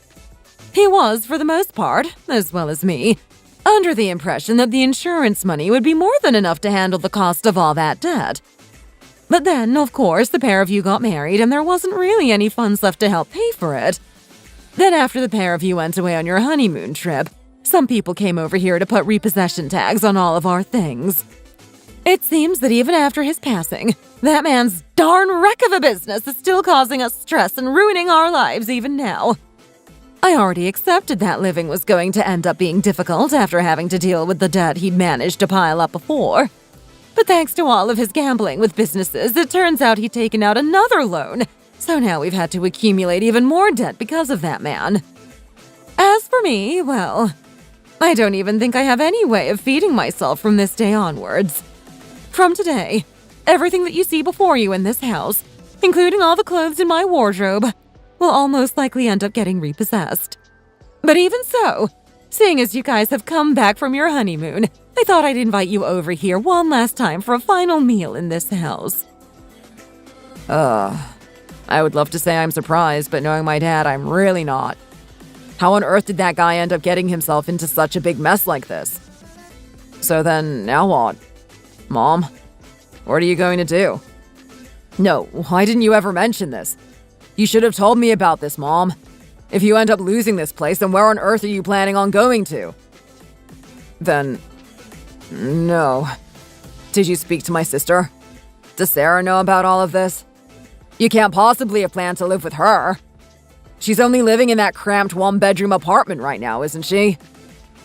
He was, for the most part, as well as me, under the impression that the insurance money would be more than enough to handle the cost of all that debt. But then, of course, the pair of you got married and there wasn't really any funds left to help pay for it. Then after the pair of you went away on your honeymoon trip, some people came over here to put repossession tags on all of our things. It seems that even after his passing, that man's darn wreck of a business is still causing us stress and ruining our lives even now. I already accepted that living was going to end up being difficult after having to deal with the debt he'd managed to pile up before. But thanks to all of his gambling with businesses, it turns out he'd taken out another loan, so now we've had to accumulate even more debt because of that man. As for me, well, I don't even think I have any way of feeding myself from this day onwards. From today, everything that you see before you in this house, including all the clothes in my wardrobe, will almost likely end up getting repossessed. But even so, seeing as you guys have come back from your honeymoon, I thought I'd invite you over here one last time for a final meal in this house. I would love to say I'm surprised, but knowing my dad, I'm really not. How on earth did that guy end up getting himself into such a big mess like this? So then, now what? Mom, what are you going to do? No, why didn't you ever mention this? You should have told me about this, Mom. If you end up losing this place, then where on earth are you planning on going to? Then, no. Did you speak to my sister? Does Sarah know about all of this? You can't possibly have planned to live with her. She's only living in that cramped one-bedroom apartment right now, isn't she?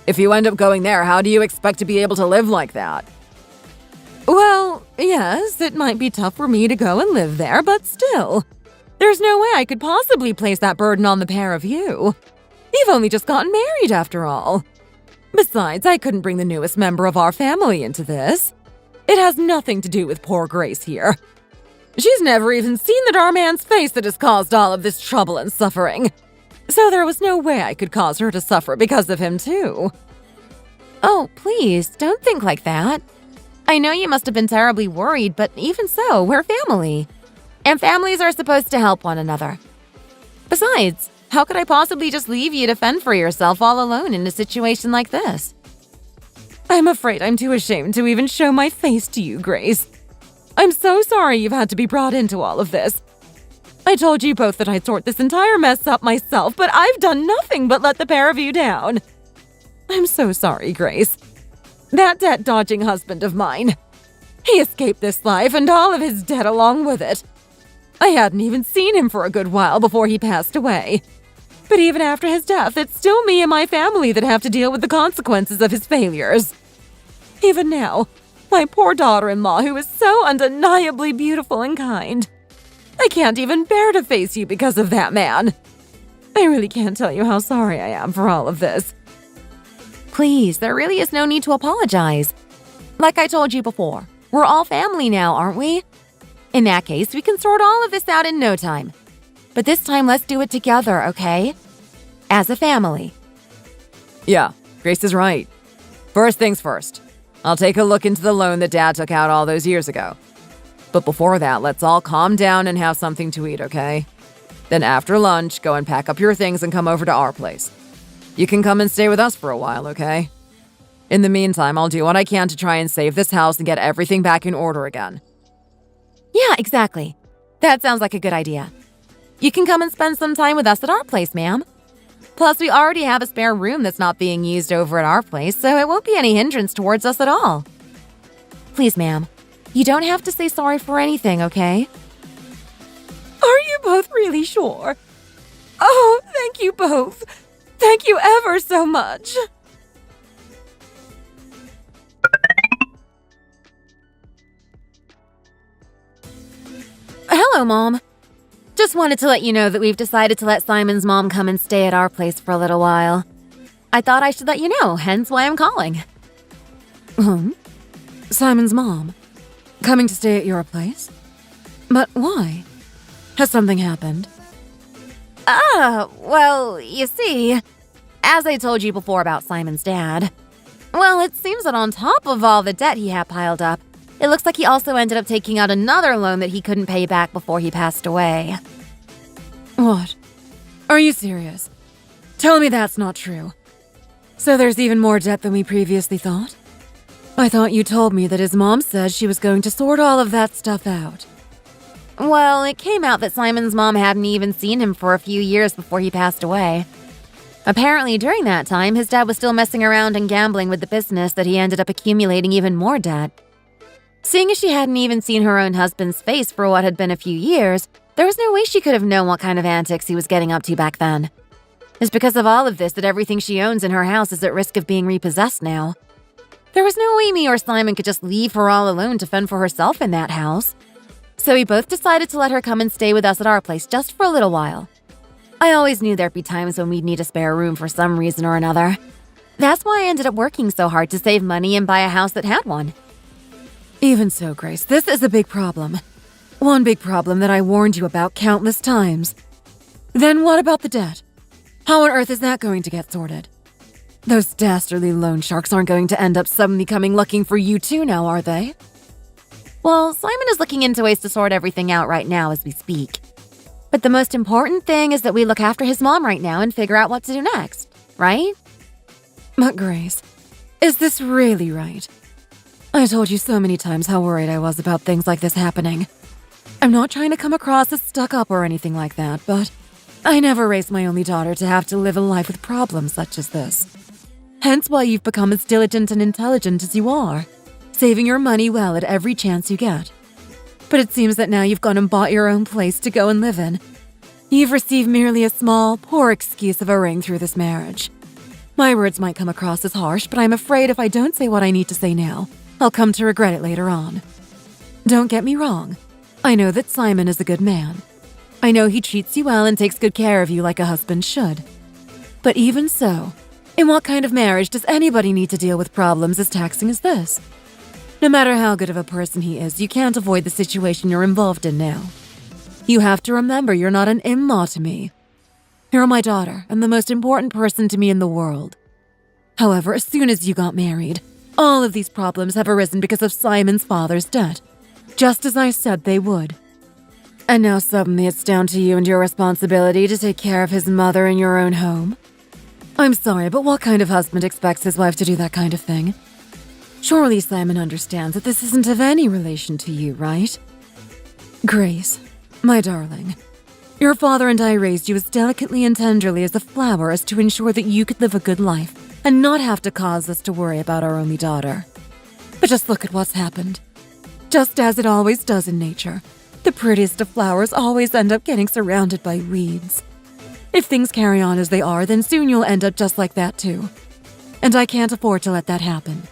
If you end up going there, how do you expect to be able to live like that? Well, yes, it might be tough for me to go and live there, but still. There's no way I could possibly place that burden on the pair of you. You've only just gotten married, after all. Besides, I couldn't bring the newest member of our family into this. It has nothing to do with poor Grace here. She's never even seen the darn man's face that has caused all of this trouble and suffering. So there was no way I could cause her to suffer because of him, too. Oh, please, don't think like that. I know you must have been terribly worried, but even so, we're family. And families are supposed to help one another. Besides, how could I possibly just leave you to fend for yourself all alone in a situation like this? I'm afraid I'm too ashamed to even show my face to you, Grace. I'm so sorry you've had to be brought into all of this. I told you both that I'd sort this entire mess up myself, but I've done nothing but let the pair of you down. I'm so sorry, Grace. That debt-dodging husband of mine. He escaped this life and all of his debt along with it. I hadn't even seen him for a good while before he passed away. But even after his death, it's still me and my family that have to deal with the consequences of his failures. Even now, my poor daughter-in-law, who is so undeniably beautiful and kind. I can't even bear to face you because of that man. I really can't tell you how sorry I am for all of this. Please, there really is no need to apologize. Like I told you before, we're all family now, aren't we? In that case, we can sort all of this out in no time. But this time, let's do it together, okay? As a family. Yeah, Grace is right. First things first. I'll take a look into the loan that Dad took out all those years ago. But before that, let's all calm down and have something to eat, okay? Then after lunch, go and pack up your things and come over to our place. You can come and stay with us for a while, okay? In the meantime, I'll do what I can to try and save this house and get everything back in order again. Yeah, exactly. That sounds like a good idea. You can come and spend some time with us at our place, ma'am. Plus, we already have a spare room that's not being used over at our place, so it won't be any hindrance towards us at all. Please, ma'am, you don't have to say sorry for anything, okay? Are you both really sure? Oh, thank you both. Thank you ever so much. Hello, Mom. Just wanted to let you know that we've decided to let Simon's mom come and stay at our place for a little while. I thought I should let you know, hence why I'm calling. Simon's mom? Coming to stay at your place? But why? Has something happened? Well, you see, as I told you before about Simon's dad, well, it seems that on top of all the debt he had piled up, it looks like he also ended up taking out another loan that he couldn't pay back before he passed away. What? Are you serious? Tell me that's not true. So there's even more debt than we previously thought? I thought you told me that his mom said she was going to sort all of that stuff out. Well, it came out that Simon's mom hadn't even seen him for a few years before he passed away. Apparently, during that time, his dad was still messing around and gambling with the business that he ended up accumulating even more debt. Seeing as she hadn't even seen her own husband's face for what had been a few years, there was no way she could have known what kind of antics he was getting up to back then. It's because of all of this that everything she owns in her house is at risk of being repossessed now. There was no way me or Simon could just leave her all alone to fend for herself in that house. So we both decided to let her come and stay with us at our place just for a little while. I always knew there'd be times when we'd need a spare room for some reason or another. That's why I ended up working so hard to save money and buy a house that had one. Even so, Grace, this is a big problem. One big problem that I warned you about countless times. Then what about the debt? How on earth is that going to get sorted? Those dastardly loan sharks aren't going to end up suddenly coming looking for you too now, are they? Well, Simon is looking into ways to sort everything out right now as we speak. But the most important thing is that we look after his mom right now and figure out what to do next, right? But Grace, is this really right? I told you so many times how worried I was about things like this happening. I'm not trying to come across as stuck up or anything like that, but I never raised my only daughter to have to live a life with problems such as this. Hence why you've become as diligent and intelligent as you are, saving your money well at every chance you get. But it seems that now you've gone and bought your own place to go and live in. You've received merely a small, poor excuse of a ring through this marriage. My words might come across as harsh, but I'm afraid if I don't say what I need to say now, I'll come to regret it later on. Don't get me wrong. I know that Simon is a good man. I know he treats you well and takes good care of you like a husband should. But even so, in what kind of marriage does anybody need to deal with problems as taxing as this? No matter how good of a person he is, you can't avoid the situation you're involved in now. You have to remember you're not an in-law to me. You're my daughter and the most important person to me in the world. However, as soon as you got married, all of these problems have arisen because of Simon's father's debt, just as I said they would. And now suddenly it's down to you and your responsibility to take care of his mother in your own home. I'm sorry, but what kind of husband expects his wife to do that kind of thing? Surely Simon understands that this isn't of any relation to you, right? Grace, my darling, your father and I raised you as delicately and tenderly as a flower as to ensure that you could live a good life and not have to cause us to worry about our only daughter. But just look at what's happened. Just as it always does in nature, the prettiest of flowers always end up getting surrounded by weeds. If things carry on as they are, then soon you'll end up just like that too. And I can't afford to let that happen.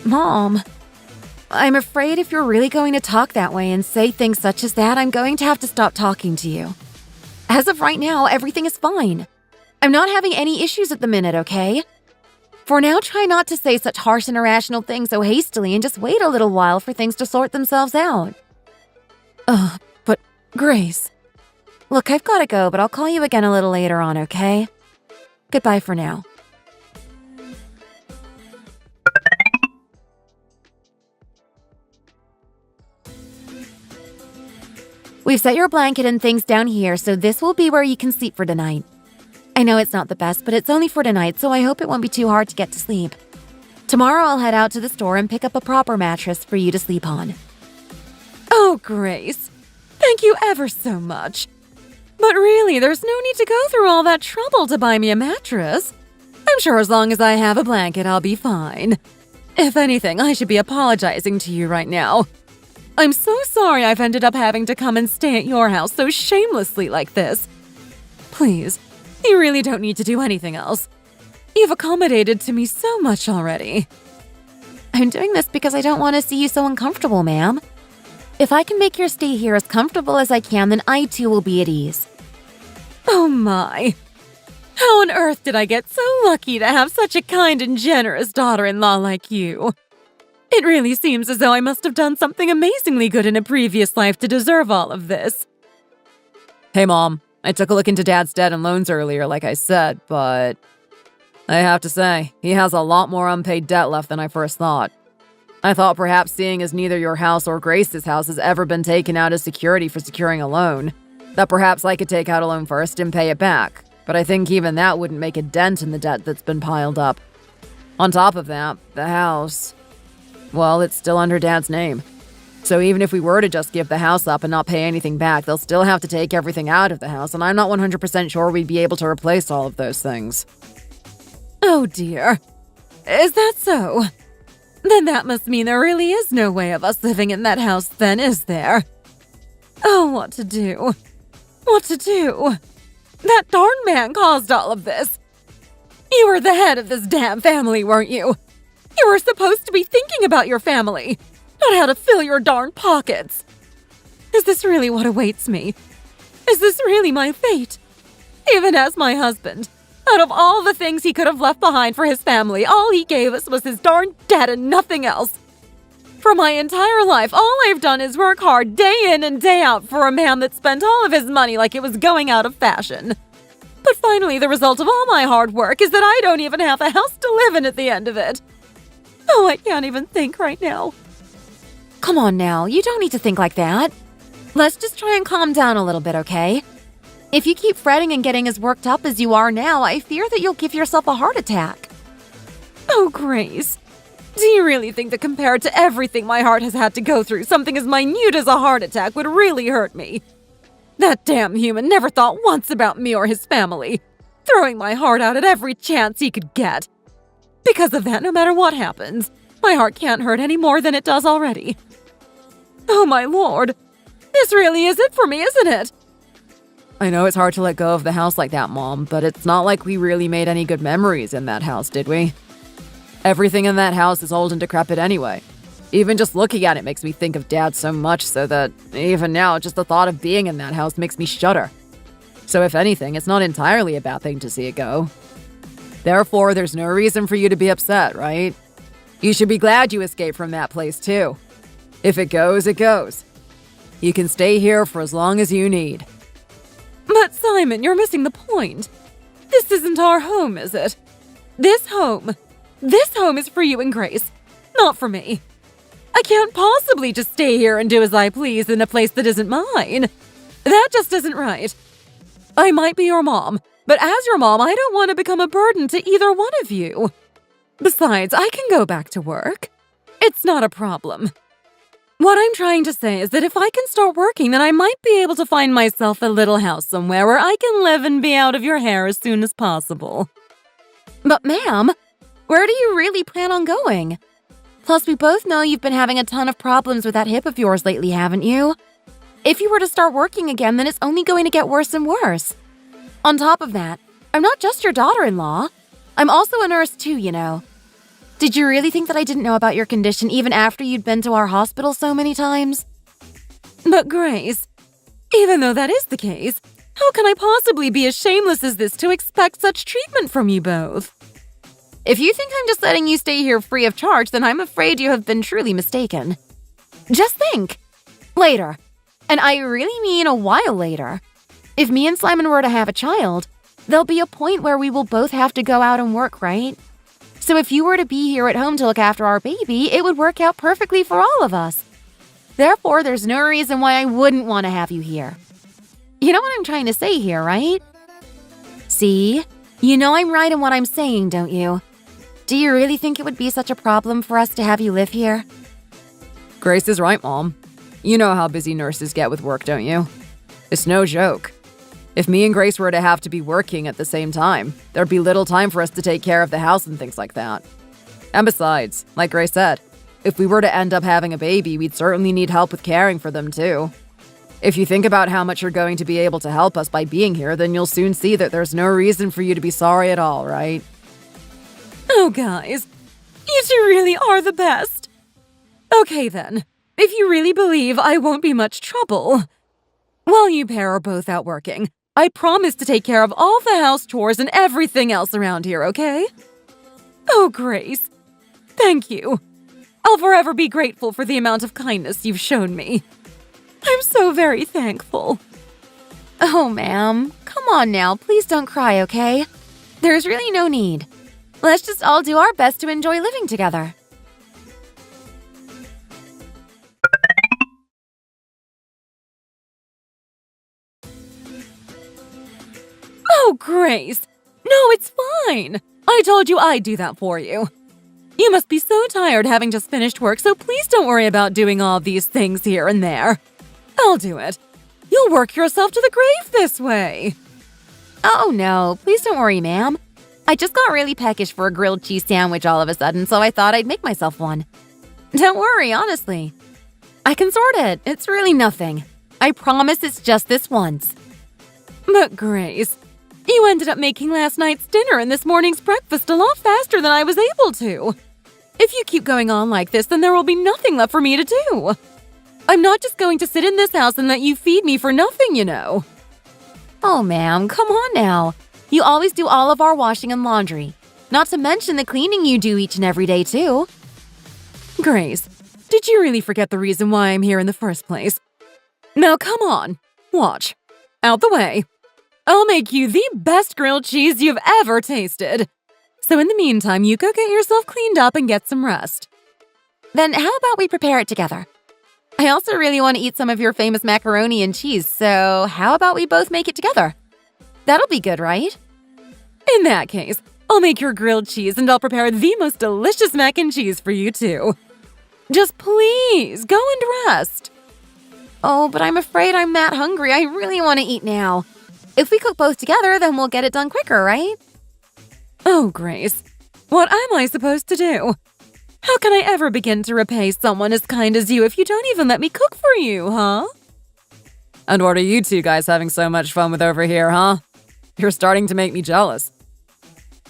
Mom, I'm afraid if you're really going to talk that way and say things such as that, I'm going to have to stop talking to you. As of right now, everything is fine. I'm not having any issues at the minute, okay? For now, try not to say such harsh and irrational things so hastily and just wait a little while for things to sort themselves out. But Grace... Look, I've got to go, but I'll call you again a little later on, okay? Goodbye for now. We've set your blanket and things down here, so this will be where you can sleep for tonight. I know it's not the best, but it's only for tonight, so I hope it won't be too hard to get to sleep. Tomorrow I'll head out to the store and pick up a proper mattress for you to sleep on. Oh, Grace. Thank you ever so much. But really, there's no need to go through all that trouble to buy me a mattress. I'm sure as long as I have a blanket, I'll be fine. If anything, I should be apologizing to you right now. I'm so sorry I've ended up having to come and stay at your house so shamelessly like this. Please, you really don't need to do anything else. You've accommodated to me so much already. I'm doing this because I don't want to see you so uncomfortable, ma'am. If I can make your stay here as comfortable as I can, then I too will be at ease. Oh my! How on earth did I get so lucky to have such a kind and generous daughter-in-law like you? It really seems as though I must have done something amazingly good in a previous life to deserve all of this. Hey Mom, I took a look into Dad's debt and loans earlier, like I said, but I have to say, he has a lot more unpaid debt left than I first thought. I thought perhaps seeing as neither your house or Grace's house has ever been taken out as security for securing a loan, that perhaps I could take out a loan first and pay it back, but I think even that wouldn't make a dent in the debt that's been piled up. On top of that, the house, well, it's still under Dad's name. So even if we were to just give the house up and not pay anything back, they'll still have to take everything out of the house, and I'm not 100% sure we'd be able to replace all of those things. Oh dear. Is that so? Then that must mean there really is no way of us living in that house then, is there? Oh, what to do? What to do? That darn man caused all of this. You were the head of this damn family, weren't you? You were supposed to be thinking about your family, not how to fill your darn pockets. Is this really what awaits me? Is this really my fate? Even as my husband, out of all the things he could have left behind for his family, all he gave us was his darn debt and nothing else. For my entire life, all I've done is work hard day in and day out for a man that spent all of his money like it was going out of fashion. But finally, the result of all my hard work is that I don't even have a house to live in at the end of it. Oh, I can't even think right now. Come on now, you don't need to think like that. Let's just try and calm down a little bit, okay? If you keep fretting and getting as worked up as you are now, I fear that you'll give yourself a heart attack. Oh, Grace. Do you really think that compared to everything my heart has had to go through, something as minute as a heart attack would really hurt me? That damn human never thought once about me or his family, throwing my heart out at every chance he could get. Because of that, no matter what happens, my heart can't hurt any more than it does already. Oh my lord, this really is it for me, isn't it? I know it's hard to let go of the house like that, Mom, but it's not like we really made any good memories in that house, did we? Everything in that house is old and decrepit anyway. Even just looking at it makes me think of Dad so much so that, even now, just the thought of being in that house makes me shudder. So if anything, it's not entirely a bad thing to see it go. Therefore, there's no reason for you to be upset, right? You should be glad you escaped from that place, too. If it goes, it goes. You can stay here for as long as you need. But Simon, you're missing the point. This isn't our home, is it? This home is for you and Grace, not for me. I can't possibly just stay here and do as I please in a place that isn't mine. That just isn't right. I might be your mom, but as your mom, I don't want to become a burden to either one of you. Besides, I can go back to work. It's not a problem. What I'm trying to say is that if I can start working, then I might be able to find myself a little house somewhere where I can live and be out of your hair as soon as possible. But ma'am, where do you really plan on going? Plus, we both know you've been having a ton of problems with that hip of yours lately, haven't you? If you were to start working again, then it's only going to get worse and worse. On top of that, I'm not just your daughter-in-law. I'm also a nurse too, you know. Did you really think that I didn't know about your condition even after you'd been to our hospital so many times? But Grace, even though that is the case, how can I possibly be as shameless as this to expect such treatment from you both? If you think I'm just letting you stay here free of charge, then I'm afraid you have been truly mistaken. Just think. Later. And I really mean a while later. If me and Simon were to have a child, there'll be a point where we will both have to go out and work, right? So if you were to be here at home to look after our baby, it would work out perfectly for all of us. Therefore, there's no reason why I wouldn't want to have you here. You know what I'm trying to say here, right? See? You know I'm right in what I'm saying, don't you? Do you really think it would be such a problem for us to have you live here? Grace is right, Mom. You know how busy nurses get with work, don't you? It's no joke. If me and Grace were to have to be working at the same time, there'd be little time for us to take care of the house and things like that. And besides, like Grace said, if we were to end up having a baby, we'd certainly need help with caring for them too. If you think about how much you're going to be able to help us by being here, then you'll soon see that there's no reason for you to be sorry at all, right? Oh, guys, you two really are the best. Okay then, if you really believe I won't be much trouble, while you pair are both out working, I promise to take care of all the house chores and everything else around here, okay? Oh, Grace, thank you. I'll forever be grateful for the amount of kindness you've shown me. I'm so very thankful. Oh, ma'am, come on now, please don't cry, okay? There's really no need. Let's just all do our best to enjoy living together. Oh, Grace! No, it's fine! I told you I'd do that for you. You must be so tired having just finished work, so please don't worry about doing all these things here and there. I'll do it. You'll work yourself to the grave this way. Oh, no. Please don't worry, ma'am. I just got really peckish for a grilled cheese sandwich all of a sudden, so I thought I'd make myself one. Don't worry, honestly. I can sort it. It's really nothing. I promise it's just this once. But Grace, you ended up making last night's dinner and this morning's breakfast a lot faster than I was able to. If you keep going on like this, then there will be nothing left for me to do. I'm not just going to sit in this house and let you feed me for nothing, you know. Oh, ma'am, come on now. You always do all of our washing and laundry. Not to mention the cleaning you do each and every day, too. Grace, did you really forget the reason why I'm here in the first place? Now, come on. Watch. Out the way. I'll make you the best grilled cheese you've ever tasted. So in the meantime, you go get yourself cleaned up and get some rest. Then how about we prepare it together? I also really want to eat some of your famous macaroni and cheese, so how about we both make it together? That'll be good, right? In that case, I'll make your grilled cheese and I'll prepare the most delicious mac and cheese for you too. Just please, go and rest. Oh, but I'm afraid I'm that hungry. I really want to eat now. If we cook both together, then we'll get it done quicker, right? Oh, Grace, what am I supposed to do? How can I ever begin to repay someone as kind as you if you don't even let me cook for you, huh? And what are you two guys having so much fun with over here, huh? You're starting to make me jealous.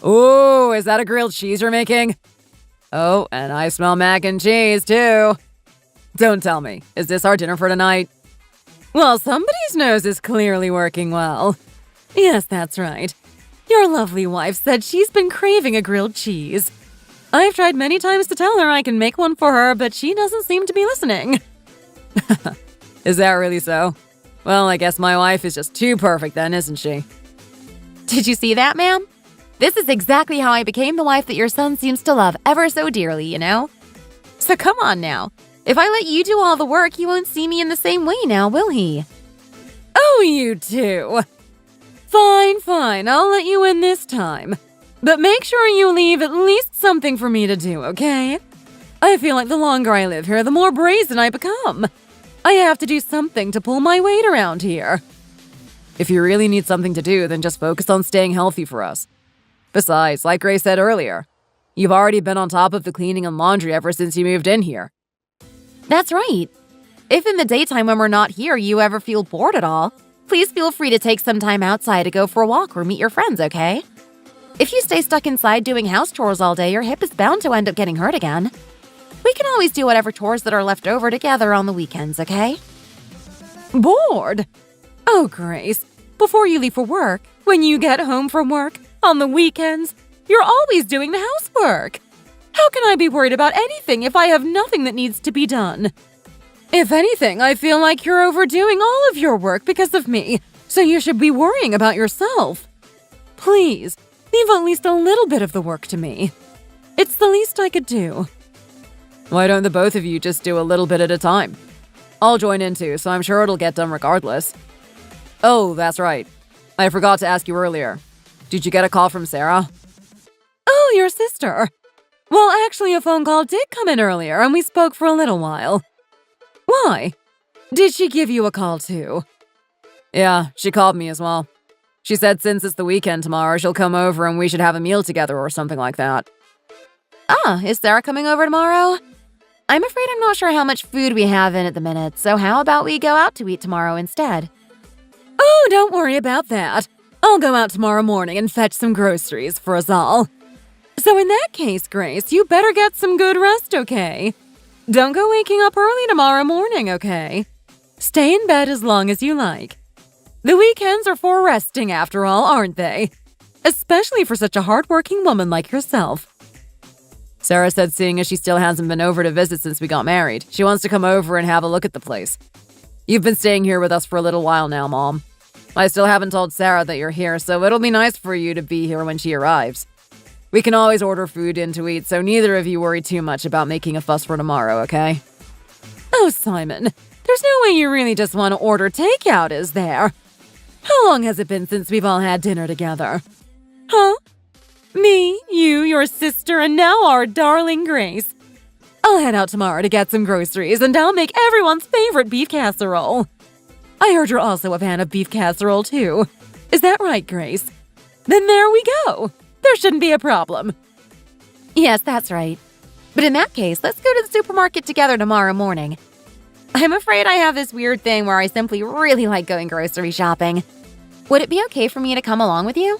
Ooh, is that a grilled cheese you're making? Oh, and I smell mac and cheese, too. Don't tell me. Is this our dinner for tonight? Well, somebody's nose is clearly working well. Yes, that's right. Your lovely wife said she's been craving a grilled cheese. I've tried many times to tell her I can make one for her, but she doesn't seem to be listening. Is that really so? Well, I guess my wife is just too perfect then, isn't she? Did you see that, ma'am? This is exactly how I became the wife that your son seems to love ever so dearly, you know? So come on now. If I let you do all the work, he won't see me in the same way now, will he? Oh, you two. Fine, I'll let you in this time. But make sure you leave at least something for me to do, okay? I feel like the longer I live here, the more brazen I become. I have to do something to pull my weight around here. If you really need something to do, then just focus on staying healthy for us. Besides, like Grace said earlier, you've already been on top of the cleaning and laundry ever since you moved in here. That's right. If in the daytime when we're not here you ever feel bored at all, please feel free to take some time outside to go for a walk or meet your friends, okay? If you stay stuck inside doing house chores all day, your hip is bound to end up getting hurt again. We can always do whatever chores that are left over together on the weekends, okay? Bored? Oh, Grace, before you leave for work, when you get home from work, on the weekends, you're always doing the housework. How can I be worried about anything if I have nothing that needs to be done? If anything, I feel like you're overdoing all of your work because of me, so you should be worrying about yourself. Please, leave at least a little bit of the work to me. It's the least I could do. Why don't the both of you just do a little bit at a time? I'll join in too, so I'm sure it'll get done regardless. Oh, that's right. I forgot to ask you earlier. Did you get a call from Sarah? Oh, your sister. Well, actually, a phone call did come in earlier, and we spoke for a little while. Why? Did she give you a call too? Yeah, she called me as well. She said since it's the weekend tomorrow, she'll come over and we should have a meal together or something like that. Ah, is Sarah coming over tomorrow? I'm afraid I'm not sure how much food we have in at the minute, so how about we go out to eat tomorrow instead? Oh, don't worry about that. I'll go out tomorrow morning and fetch some groceries for us all. So in that case, Grace, you better get some good rest, okay? Don't go waking up early tomorrow morning, okay? Stay in bed as long as you like. The weekends are for resting after all, aren't they? Especially for such a hardworking woman like yourself. Sarah said seeing as she still hasn't been over to visit since we got married, she wants to come over and have a look at the place. You've been staying here with us for a little while now, Mom. I still haven't told Sarah that you're here, so it'll be nice for you to be here when she arrives. We can always order food in to eat, so neither of you worry too much about making a fuss for tomorrow, okay? Oh, Simon, there's no way you really just want to order takeout, is there? How long has it been since we've all had dinner together? Huh? Me, you, your sister, and now our darling Grace. I'll head out tomorrow to get some groceries, and I'll make everyone's favorite beef casserole. I heard you're also a fan of beef casserole, too. Is that right, Grace? Then there we go. There shouldn't be a problem. Yes, that's right. But in that case, let's go to the supermarket together tomorrow morning. I'm afraid I have this weird thing where I simply really like going grocery shopping. Would it be okay for me to come along with you?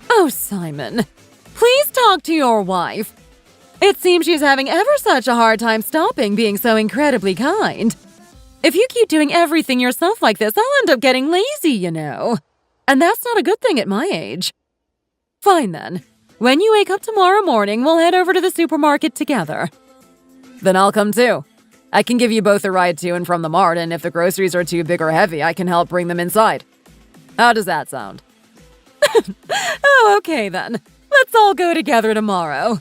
Oh, Simon, please talk to your wife. It seems she's having ever such a hard time stopping being so incredibly kind. If you keep doing everything yourself like this, I'll end up getting lazy, you know. And that's not a good thing at my age. Fine then. When you wake up tomorrow morning, we'll head over to the supermarket together. Then I'll come too. I can give you both a ride to and from the mart, and if the groceries are too big or heavy, I can help bring them inside. How does that sound? Oh, okay then. Let's all go together tomorrow.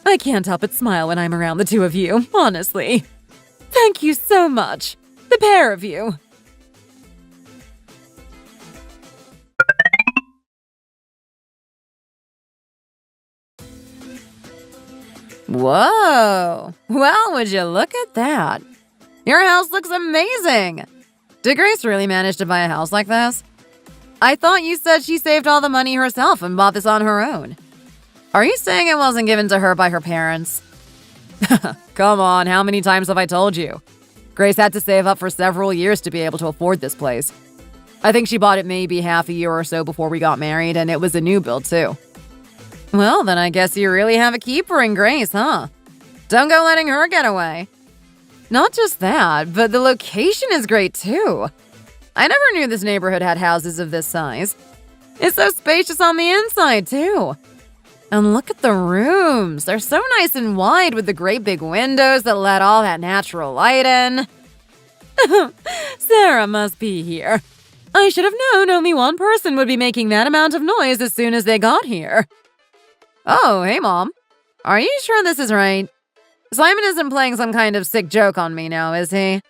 I can't help but smile when I'm around the two of you, honestly. Thank you so much. The pair of you. Whoa! Well, would you look at that? Your house looks amazing! Did Grace really manage to buy a house like this? I thought you said she saved all the money herself and bought this on her own. Are you saying it wasn't given to her by her parents? Come on, how many times have I told you? Grace had to save up for several years to be able to afford this place. I think she bought it maybe half a year or so before we got married, and it was a new build too. Well, then I guess you really have a keeper in Grace, huh? Don't go letting her get away. Not just that, but the location is great too. I never knew this neighborhood had houses of this size. It's so spacious on the inside too. And look at the rooms. They're so nice and wide with the great big windows that let all that natural light in. Sarah must be here. I should have known only one person would be making that amount of noise as soon as they got here. Oh, hey, Mom. Are you sure this is right? Simon isn't playing some kind of sick joke on me now, is he?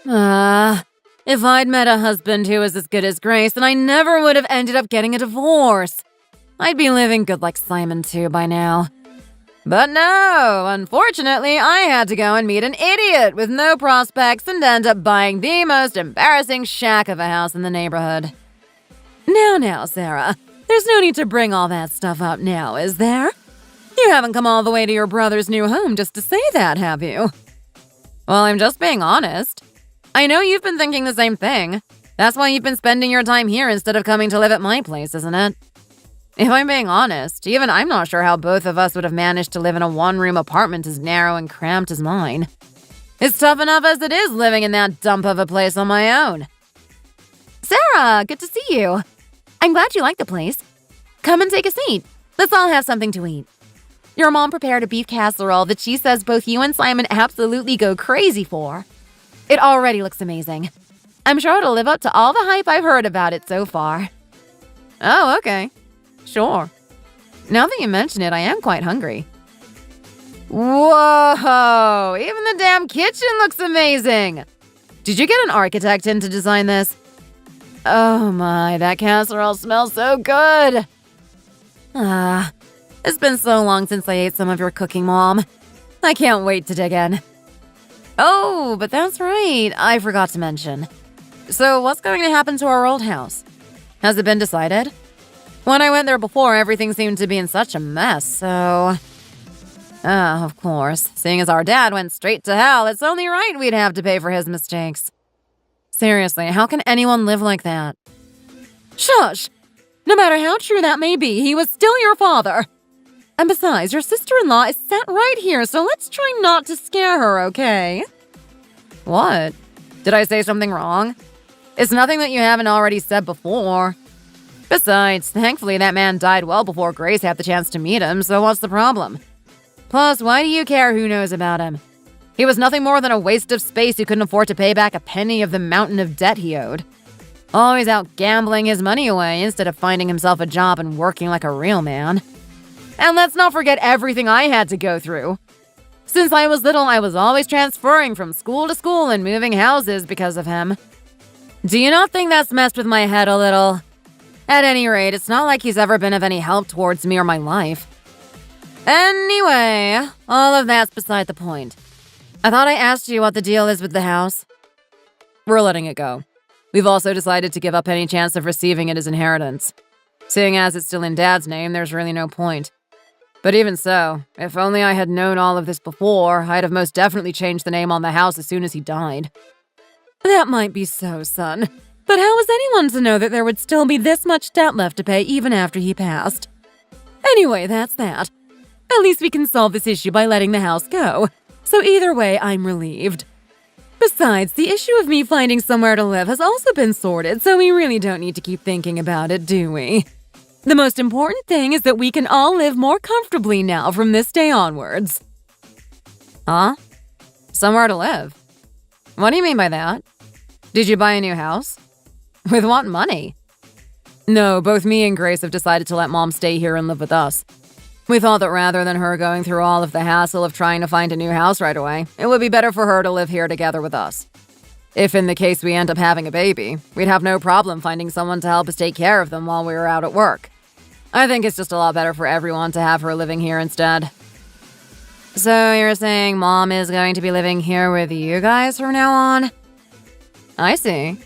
If I'd met a husband who was as good as Grace, then I never would have ended up getting a divorce. I'd be living good like Simon too by now. But no, unfortunately, I had to go and meet an idiot with no prospects and end up buying the most embarrassing shack of a house in the neighborhood. Now, Sarah. There's no need to bring all that stuff up now, is there? You haven't come all the way to your brother's new home just to say that, have you? Well, I'm just being honest. I know you've been thinking the same thing. That's why you've been spending your time here instead of coming to live at my place, isn't it? If I'm being honest, even I'm not sure how both of us would have managed to live in a one-room apartment as narrow and cramped as mine. It's tough enough as it is living in that dump of a place on my own. Sarah, good to see you. I'm glad you like the place. Come and take a seat. Let's all have something to eat. Your mom prepared a beef casserole that she says both you and Simon absolutely go crazy for. It already looks amazing. I'm sure it'll live up to all the hype I've heard about it so far. Oh, okay. Sure. Now that you mention it, I am quite hungry. Whoa! Even the damn kitchen looks amazing! Did you get an architect in to design this? Oh my, that casserole smells so good! It's been so long since I ate some of your cooking, Mom. I can't wait to dig in. Oh, but that's right, I forgot to mention. So what's going to happen to our old house? Has it been decided? When I went there before, everything seemed to be in such a mess, so... of course. Seeing as our dad went straight to hell, it's only right we'd have to pay for his mistakes. Seriously, how can anyone live like that? Shush! No matter how true that may be, he was still your father. And besides, your sister-in-law is sat right here, so let's try not to scare her, okay? What? Did I say something wrong? It's nothing that you haven't already said before. Besides, thankfully that man died well before Grace had the chance to meet him, so what's the problem? Plus, why do you care who knows about him? He was nothing more than a waste of space who couldn't afford to pay back a penny of the mountain of debt he owed. Always out gambling his money away instead of finding himself a job and working like a real man. And let's not forget everything I had to go through. Since I was little, I was always transferring from school to school and moving houses because of him. Do you not think that's messed with my head a little? At any rate, it's not like he's ever been of any help towards me or my life. Anyway, all of that's beside the point. I thought I asked you what the deal is with the house. We're letting it go. We've also decided to give up any chance of receiving it as inheritance. Seeing as it's still in Dad's name, there's really no point. But even so, if only I had known all of this before, I'd have most definitely changed the name on the house as soon as he died. That might be so, son. But how was anyone to know that there would still be this much debt left to pay even after he passed? Anyway, that's that. At least we can solve this issue by letting the house go. So either way, I'm relieved. Besides, the issue of me finding somewhere to live has also been sorted, so we really don't need to keep thinking about it, do we? The most important thing is that we can all live more comfortably now from this day onwards. Huh? Somewhere to live? What do you mean by that? Did you buy a new house? With what money? No, both me and Grace have decided to let Mom stay here and live with us. We thought that rather than her going through all of the hassle of trying to find a new house right away, it would be better for her to live here together with us. If in the case we end up having a baby, we'd have no problem finding someone to help us take care of them while we were out at work. I think it's just a lot better for everyone to have her living here instead. So you're saying Mom is going to be living here with you guys from now on? I see.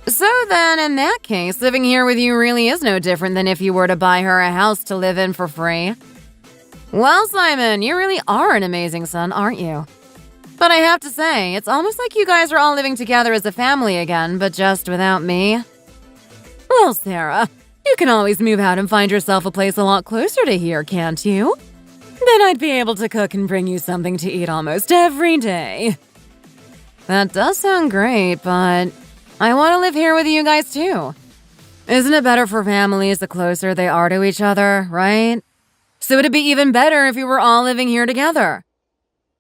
So then, in that case, living here with you really is no different than if you were to buy her a house to live in for free. Well, Simon, you really are an amazing son, aren't you? But I have to say, it's almost like you guys are all living together as a family again, but just without me. Well, Sarah, you can always move out and find yourself a place a lot closer to here, can't you? Then I'd be able to cook and bring you something to eat almost every day. That does sound great, but I want to live here with you guys too. Isn't it better for families the closer they are to each other, right? So it'd be even better if we were all living here together.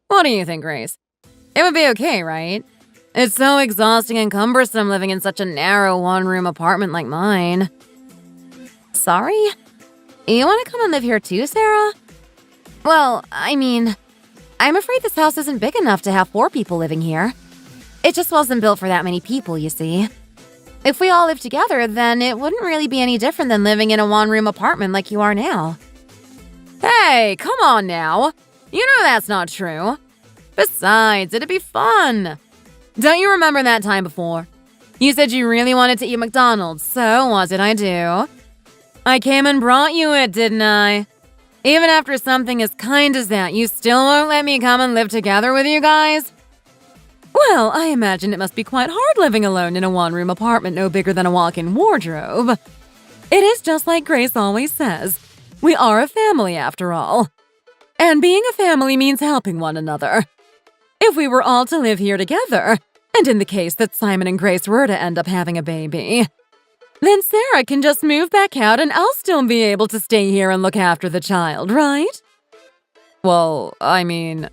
What do you think, Grace? It would be okay, right? It's so exhausting and cumbersome living in such a narrow one-room apartment like mine. Sorry? You want to come and live here too, Sarah? Well, I mean, I'm afraid this house isn't big enough to have 4 people living here. It just wasn't built for that many people, you see. If we all lived together, then it wouldn't really be any different than living in a one-room apartment like you are now. Hey, come on now. You know that's not true. Besides, it'd be fun. Don't you remember that time before? You said you really wanted to eat McDonald's, so what did I do? I came and brought you it, didn't I? Even after something as kind as that, you still won't let me come and live together with you guys? Well, I imagine it must be quite hard living alone in a one-room apartment no bigger than a walk-in wardrobe. It is just like Grace always says. We are a family after all. And being a family means helping one another. If we were all to live here together, and in the case that Simon and Grace were to end up having a baby, then Sarah can just move back out and I'll still be able to stay here and look after the child, right? Well, I mean,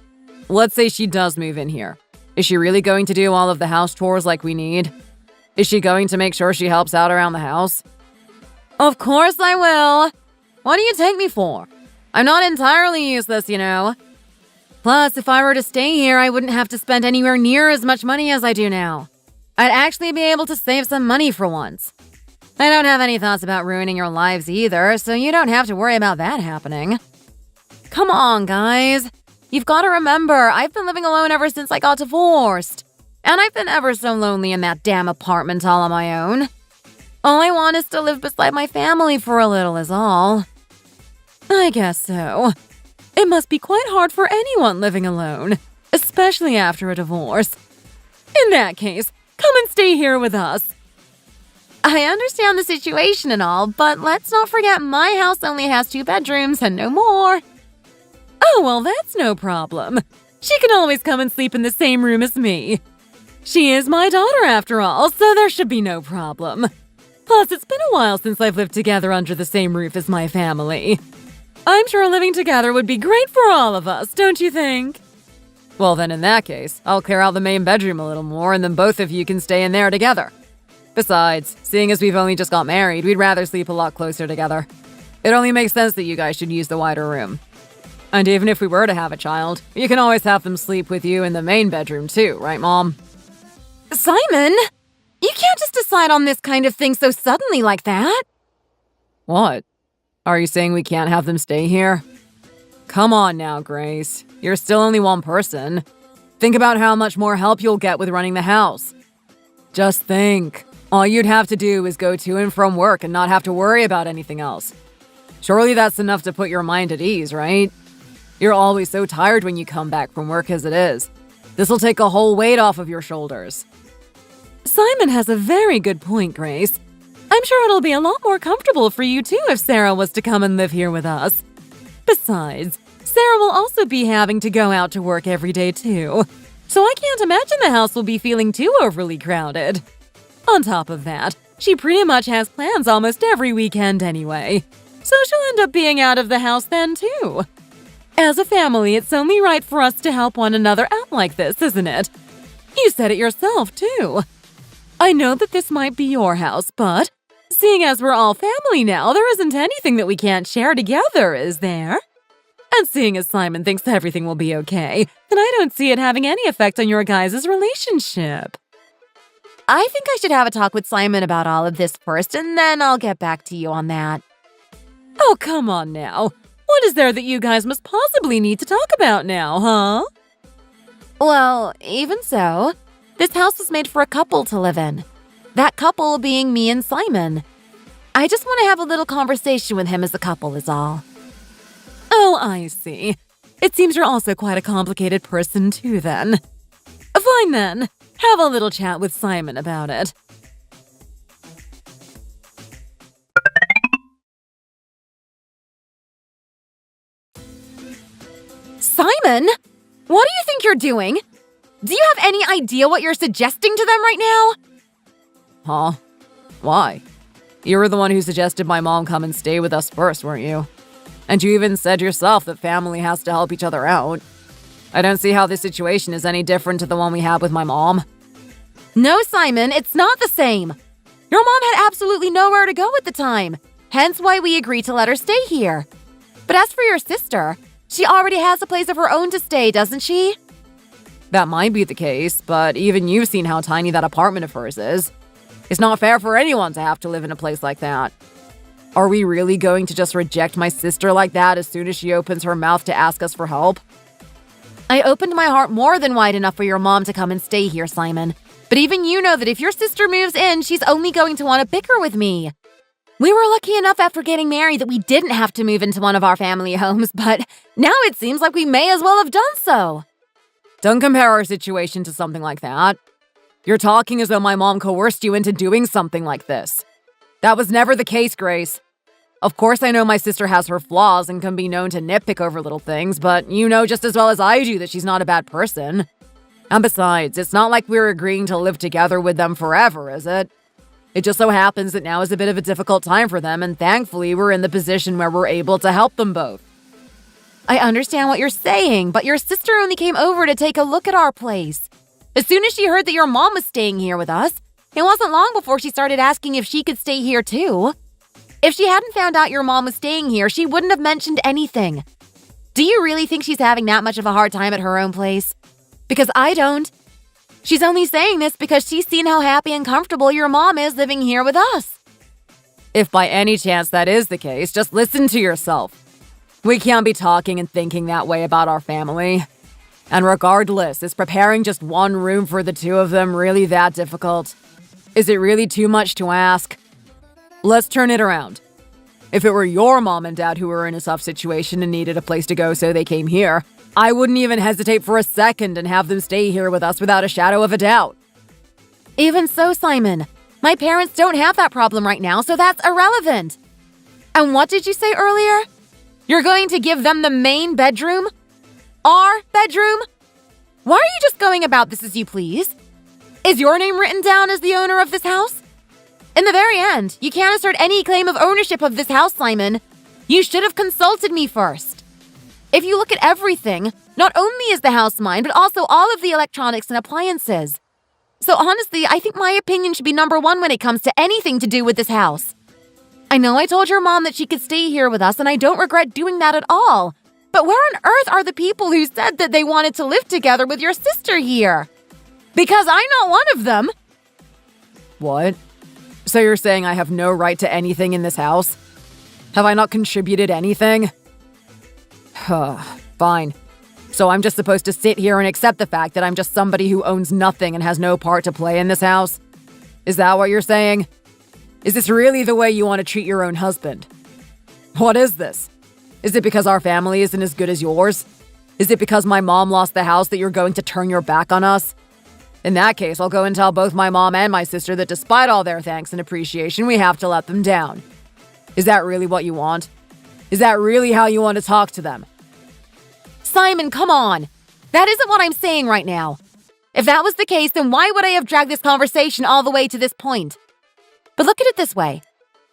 let's say she does move in here. Is she really going to do all of the house chores like we need? Is she going to make sure she helps out around the house? Of course I will. What do you take me for? I'm not entirely useless, you know. Plus, if I were to stay here, I wouldn't have to spend anywhere near as much money as I do now. I'd actually be able to save some money for once. I don't have any thoughts about ruining your lives either, so you don't have to worry about that happening. Come on, guys. You've got to remember, I've been living alone ever since I got divorced. And I've been ever so lonely in that damn apartment all on my own. All I want is to live beside my family for a little is all. I guess so. It must be quite hard for anyone living alone, especially after a divorce. In that case, come and stay here with us. I understand the situation and all, but let's not forget my house only has 2 bedrooms and no more. Oh, well, that's no problem. She can always come and sleep in the same room as me. She is my daughter after all, so there should be no problem. Plus, it's been a while since I've lived together under the same roof as my family. I'm sure living together would be great for all of us, don't you think? Well, then in that case, I'll clear out the main bedroom a little more and then both of you can stay in there together. Besides, seeing as we've only just got married, we'd rather sleep a lot closer together. It only makes sense that you guys should use the wider room. And even if we were to have a child, you can always have them sleep with you in the main bedroom too, right, Mom? Simon, you can't just decide on this kind of thing so suddenly like that. What? Are you saying we can't have them stay here? Come on now, Grace. You're still only one person. Think about how much more help you'll get with running the house. Just think. All you'd have to do is go to and from work and not have to worry about anything else. Surely that's enough to put your mind at ease, right? You're always so tired when you come back from work as it is. This'll take a whole weight off of your shoulders. Simon has a very good point, Grace. I'm sure it'll be a lot more comfortable for you too if Sarah was to come and live here with us. Besides, Sarah will also be having to go out to work every day too. So I can't imagine the house will be feeling too overly crowded. On top of that, she pretty much has plans almost every weekend anyway. So she'll end up being out of the house then too. As a family, it's only right for us to help one another out like this, isn't it? You said it yourself too. I know that this might be your house, but seeing as we're all family now, there isn't anything that we can't share together, is there? And seeing as Simon thinks everything will be okay, then I don't see it having any effect on your guys' relationship. I think I should have a talk with Simon about all of this first, and then I'll get back to you on that. Oh, come on now. What is there that you guys must possibly need to talk about now, huh? Well, even so, this house was made for a couple to live in. That couple being me and Simon. I just want to have a little conversation with him as a couple is all. Oh, I see. It seems you're also quite a complicated person too, then. Fine then. Have a little chat with Simon about it. Simon? What do you think you're doing? Do you have any idea what you're suggesting to them right now? Huh? Why? You were the one who suggested my mom come and stay with us first, weren't you? And you even said yourself that family has to help each other out. I don't see how this situation is any different to the one we had with my mom. No, Simon, it's not the same. Your mom had absolutely nowhere to go at the time, hence why we agreed to let her stay here. But as for your sister, she already has a place of her own to stay, doesn't she? That might be the case, but even you've seen how tiny that apartment of hers is. It's not fair for anyone to have to live in a place like that. Are we really going to just reject my sister like that as soon as she opens her mouth to ask us for help? I opened my heart more than wide enough for your mom to come and stay here, Simon. But even you know that if your sister moves in, she's only going to want to bicker with me. We were lucky enough after getting married that we didn't have to move into one of our family homes, but now it seems like we may as well have done so. Don't compare our situation to something like that. You're talking as though my mom coerced you into doing something like this. That was never the case, Grace. Of course, I know my sister has her flaws and can be known to nitpick over little things, but you know just as well as I do that she's not a bad person. And besides, it's not like we're agreeing to live together with them forever, is it? It just so happens that now is a bit of a difficult time for them, and thankfully we're in the position where we're able to help them both. I understand what you're saying, but your sister only came over to take a look at our place. As soon as she heard that your mom was staying here with us, it wasn't long before she started asking if she could stay here too. If she hadn't found out your mom was staying here, she wouldn't have mentioned anything. Do you really think she's having that much of a hard time at her own place? Because I don't. She's only saying this because she's seen how happy and comfortable your mom is living here with us. If by any chance that is the case, just listen to yourself. We can't be talking and thinking that way about our family. And regardless, is preparing just one room for the two of them really that difficult? Is it really too much to ask? Let's turn it around. If it were your mom and dad who were in a tough situation and needed a place to go so they came here, I wouldn't even hesitate for a second and have them stay here with us without a shadow of a doubt. Even so, Simon, my parents don't have that problem right now, so that's irrelevant. And what did you say earlier? You're going to give them the main bedroom? Our bedroom? Why are you just going about this as you please? Is your name written down as the owner of this house? In the very end, you can't assert any claim of ownership of this house, Simon. You should have consulted me first. If you look at everything, not only is the house mine, but also all of the electronics and appliances. So honestly, I think my opinion should be number one when it comes to anything to do with this house. I know I told your mom that she could stay here with us, and I don't regret doing that at all. But where on earth are the people who said that they wanted to live together with your sister here? Because I'm not one of them. What? So you're saying I have no right to anything in this house? Have I not contributed anything? Fine. So I'm just supposed to sit here and accept the fact that I'm just somebody who owns nothing and has no part to play in this house? Is that what you're saying? Is this really the way you want to treat your own husband? What is this? Is it because our family isn't as good as yours? Is it because my mom lost the house that you're going to turn your back on us? In that case, I'll go and tell both my mom and my sister that despite all their thanks and appreciation, we have to let them down. Is that really what you want? Is that really how you want to talk to them? Simon, come on. That isn't what I'm saying right now. If that was the case, then why would I have dragged this conversation all the way to this point? But look at it this way.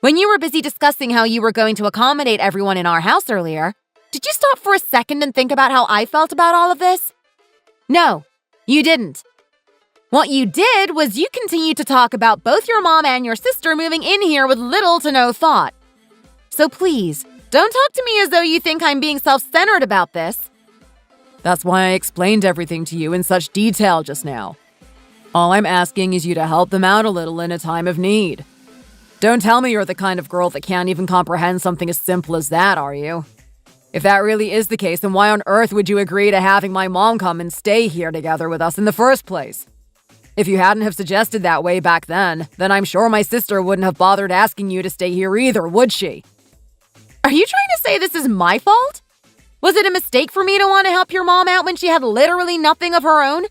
When you were busy discussing how you were going to accommodate everyone in our house earlier, did you stop for a second and think about how I felt about all of this? No, you didn't. What you did was you continued to talk about both your mom and your sister moving in here with little to no thought. So please, don't talk to me as though you think I'm being self-centered about this. That's why I explained everything to you in such detail just now. All I'm asking is you to help them out a little in a time of need. Don't tell me you're the kind of girl that can't even comprehend something as simple as that, are you? If that really is the case, then why on earth would you agree to having my mom come and stay here together with us in the first place? If you hadn't have suggested that way back then I'm sure my sister wouldn't have bothered asking you to stay here either, would she? Are you trying to say this is my fault? Was it a mistake for me to want to help your mom out when she had literally nothing of her own?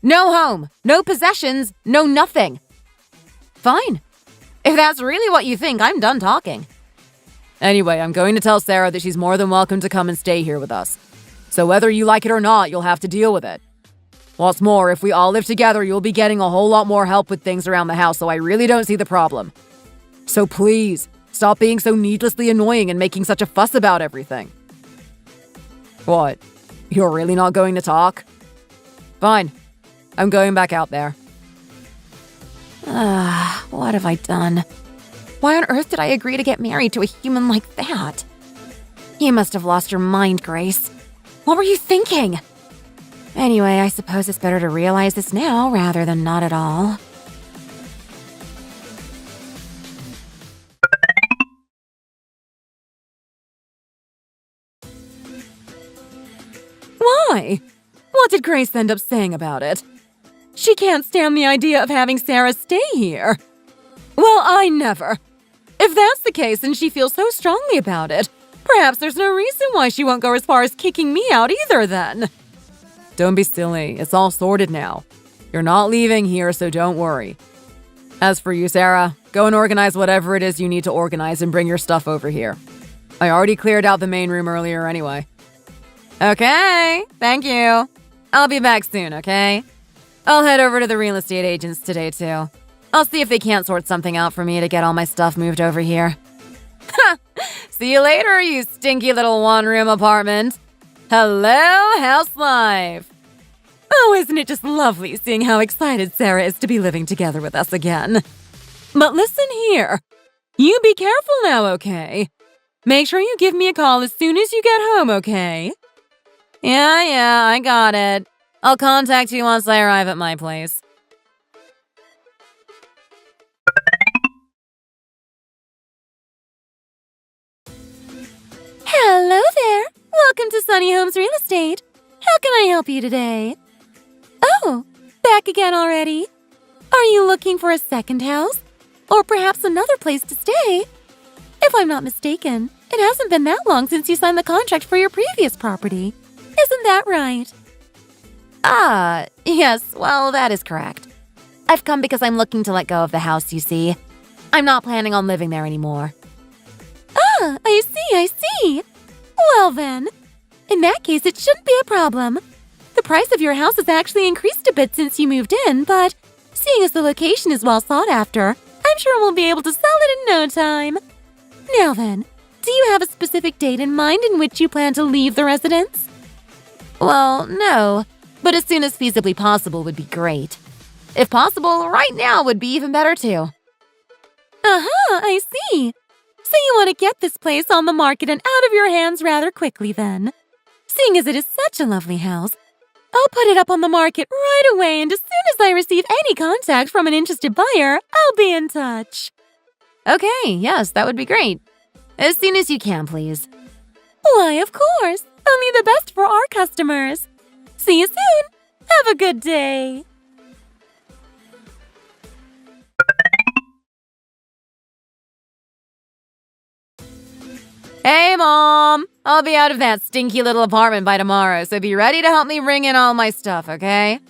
No home, no possessions, no nothing. Fine. If that's really what you think, I'm done talking. Anyway, I'm going to tell Sarah that she's more than welcome to come and stay here with us. So whether you like it or not, you'll have to deal with it. What's more, if we all live together, you'll be getting a whole lot more help with things around the house, so I really don't see the problem. So please, stop being so needlessly annoying and making such a fuss about everything. What? You're really not going to talk? Fine. I'm going back out there. What have I done? Why on earth did I agree to get married to a human like that? You must have lost your mind, Grace. What were you thinking? Anyway, I suppose it's better to realize this now rather than not at all. Why? What did Grace end up saying about it? She can't stand the idea of having Sarah stay here. Well, I never. If that's the case and she feels so strongly about it, perhaps there's no reason why she won't go as far as kicking me out either then. Don't be silly. It's all sorted now. You're not leaving here, so don't worry. As for you, Sarah, go and organize whatever it is you need to organize and bring your stuff over here. I already cleared out the main room earlier anyway. Okay, thank you. I'll be back soon, okay? I'll head over to the real estate agents today, too. I'll see if they can't sort something out for me to get all my stuff moved over here. Ha! See you later, you stinky little one-room apartment. Hello, house life. Oh, isn't it just lovely seeing how excited Sarah is to be living together with us again? But listen here. You be careful now, okay? Make sure you give me a call as soon as you get home, okay? Yeah, I got it. I'll contact you once I arrive at my place. Hello there. Welcome to Sunny Homes Real Estate. How can I help you today? Oh, back again already? Are you looking for a second house? Or perhaps another place to stay? If I'm not mistaken, it hasn't been that long since you signed the contract for your previous property. Isn't that right? Yes, well, that is correct. I've come because I'm looking to let go of the house, you see. I'm not planning on living there anymore. I see. Well then, in that case, it shouldn't be a problem. The price of your house has actually increased a bit since you moved in, but seeing as the location is well sought after, I'm sure we'll be able to sell it in no time. Now then, do you have a specific date in mind in which you plan to leave the residence? Well, no, but as soon as feasibly possible would be great. If possible, right now would be even better too. I see. So you want to get this place on the market and out of your hands rather quickly then. Seeing as it is such a lovely house, I'll put it up on the market right away, and as soon as I receive any contact from an interested buyer, I'll be in touch. Okay, yes, that would be great. As soon as you can, please. Why, of course. Only the best for our customers. See you soon. Have a good day. Hey, Mom! I'll be out of that stinky little apartment by tomorrow, so be ready to help me bring in all my stuff, okay?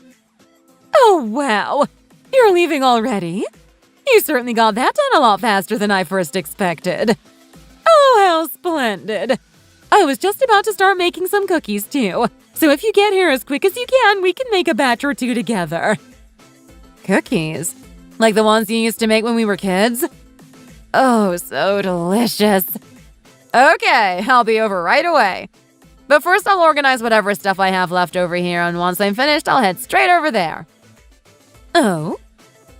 Oh, wow. You're leaving already? You certainly got that done a lot faster than I first expected. Oh, how splendid. I was just about to start making some cookies, too. So if you get here as quick as you can, we can make a batch or two together. Cookies? Like the ones you used to make when we were kids? Oh, so delicious. Okay, I'll be over right away. But first I'll organize whatever stuff I have left over here, and once I'm finished, I'll head straight over there. Oh?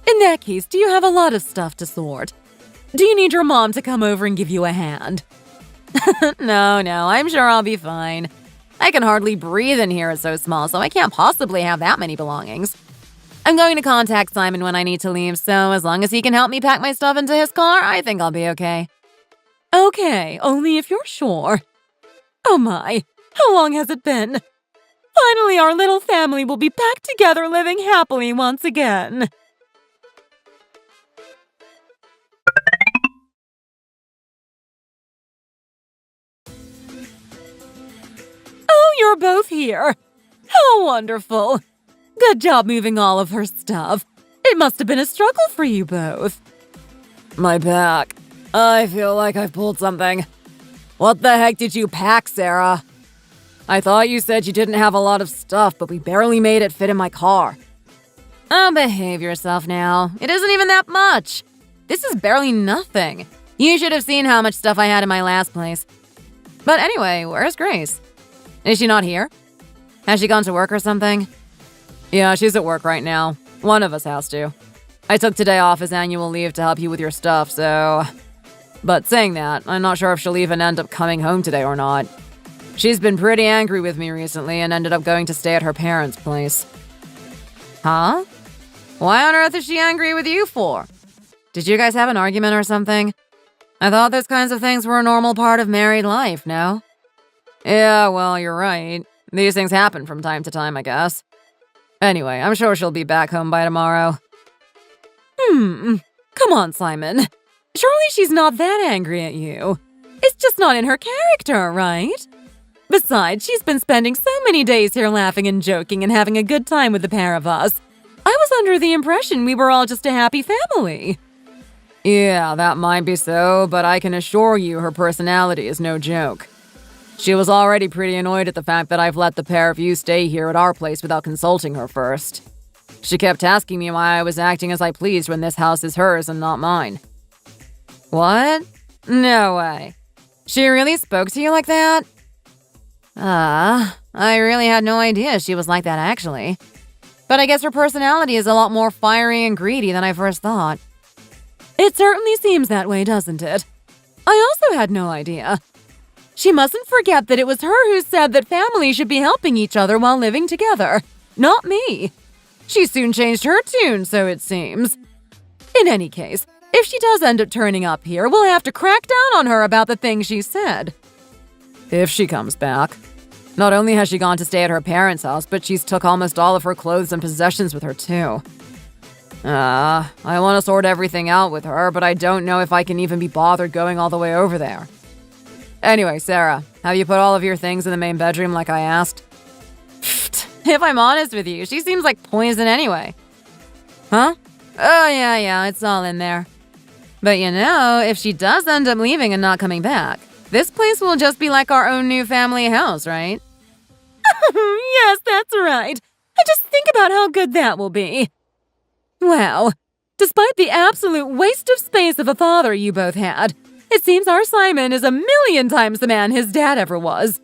In that case, do you have a lot of stuff to sort? Do you need your mom to come over and give you a hand? No, I'm sure I'll be fine. I can hardly breathe in here, it's so small, so I can't possibly have that many belongings. I'm going to contact Simon when I need to leave, so as long as he can help me pack my stuff into his car, I think I'll be okay. Okay, only if you're sure. Oh my, how long has it been? Finally, our little family will be back together living happily once again. Oh, you're both here. How wonderful. Good job moving all of her stuff. It must have been a struggle for you both. My back. I feel like I've pulled something. What the heck did you pack, Sarah? I thought you said you didn't have a lot of stuff, but we barely made it fit in my car. Oh, behave yourself now. It isn't even that much. This is barely nothing. You should have seen how much stuff I had in my last place. But anyway, where's Grace? Is she not here? Has she gone to work or something? Yeah, she's at work right now. One of us has to. I took today off as annual leave to help you with your stuff, so... But saying that, I'm not sure if she'll even end up coming home today or not. She's been pretty angry with me recently and ended up going to stay at her parents' place. Huh? Why on earth is she angry with you for? Did you guys have an argument or something? I thought those kinds of things were a normal part of married life, no? Yeah, well, you're right. These things happen from time to time, I guess. Anyway, I'm sure she'll be back home by tomorrow. Come on, Simon. Surely she's not that angry at you. It's just not in her character, right? Besides, she's been spending so many days here laughing and joking and having a good time with the pair of us. I was under the impression we were all just a happy family. Yeah, that might be so, but I can assure you her personality is no joke. She was already pretty annoyed at the fact that I've let the pair of you stay here at our place without consulting her first. She kept asking me why I was acting as I pleased when this house is hers and not mine. What? No way. She really spoke to you like that? I really had no idea she was like that, actually. But I guess her personality is a lot more fiery and greedy than I first thought. It certainly seems that way, doesn't it? I also had no idea. She mustn't forget that it was her who said that families should be helping each other while living together, not me. She soon changed her tune, so it seems. In any case, if she does end up turning up here, we'll have to crack down on her about the things she said. If she comes back. Not only has she gone to stay at her parents' house, but she's took almost all of her clothes and possessions with her, too. I want to sort everything out with her, but I don't know if I can even be bothered going all the way over there. Anyway, Sarah, have you put all of your things in the main bedroom like I asked? If I'm honest with you, she seems like poison anyway. Huh? Oh, yeah, it's all in there. But you know, if she does end up leaving and not coming back, this place will just be like our own new family house, right? Yes, that's right. And just think about how good that will be. Wow. Despite the absolute waste of space of a father you both had, it seems our Simon is 1,000,000 times the man his dad ever was.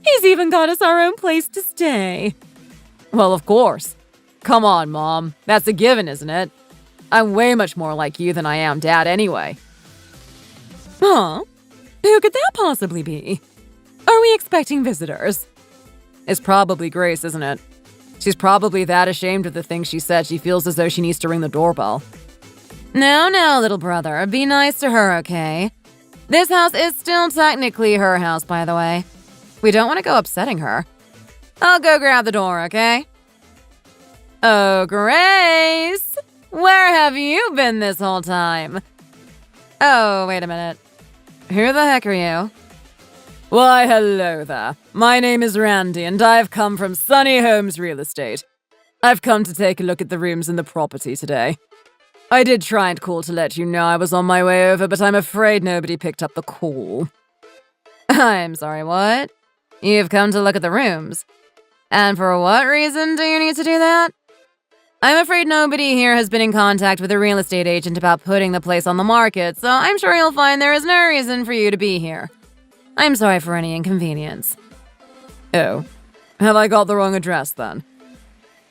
He's even got us our own place to stay. Well, of course. Come on, Mom. That's a given, isn't it? I'm way much more like you than I am Dad anyway. Huh? Who could that possibly be? Are we expecting visitors? It's probably Grace, isn't it? She's probably that ashamed of the things she said she feels as though she needs to ring the doorbell. No, little brother. Be nice to her, okay? This house is still technically her house, by the way. We don't want to go upsetting her. I'll go grab the door, okay? Oh, Grace! Where have you been this whole time? Oh, wait a minute. Who the heck are you? Why, hello there. My name is Randy, and I've come from Sunny Homes Real Estate. I've come to take a look at the rooms in the property today. I did try and call to let you know I was on my way over, but I'm afraid nobody picked up the call. I'm sorry, what? You've come to look at the rooms? And for what reason do you need to do that? I'm afraid nobody here has been in contact with a real estate agent about putting the place on the market, so I'm sure you'll find there is no reason for you to be here. I'm sorry for any inconvenience. Oh, have I got the wrong address then?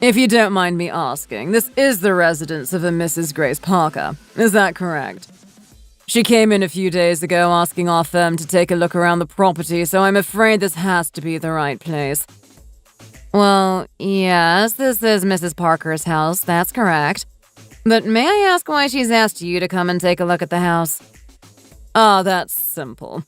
If you don't mind me asking, this is the residence of a Mrs. Grace Parker, is that correct? She came in a few days ago asking our firm to take a look around the property, so I'm afraid this has to be the right place. Well, yes, this is Mrs. Parker's house, that's correct. But may I ask why she's asked you to come and take a look at the house? Ah, that's simple.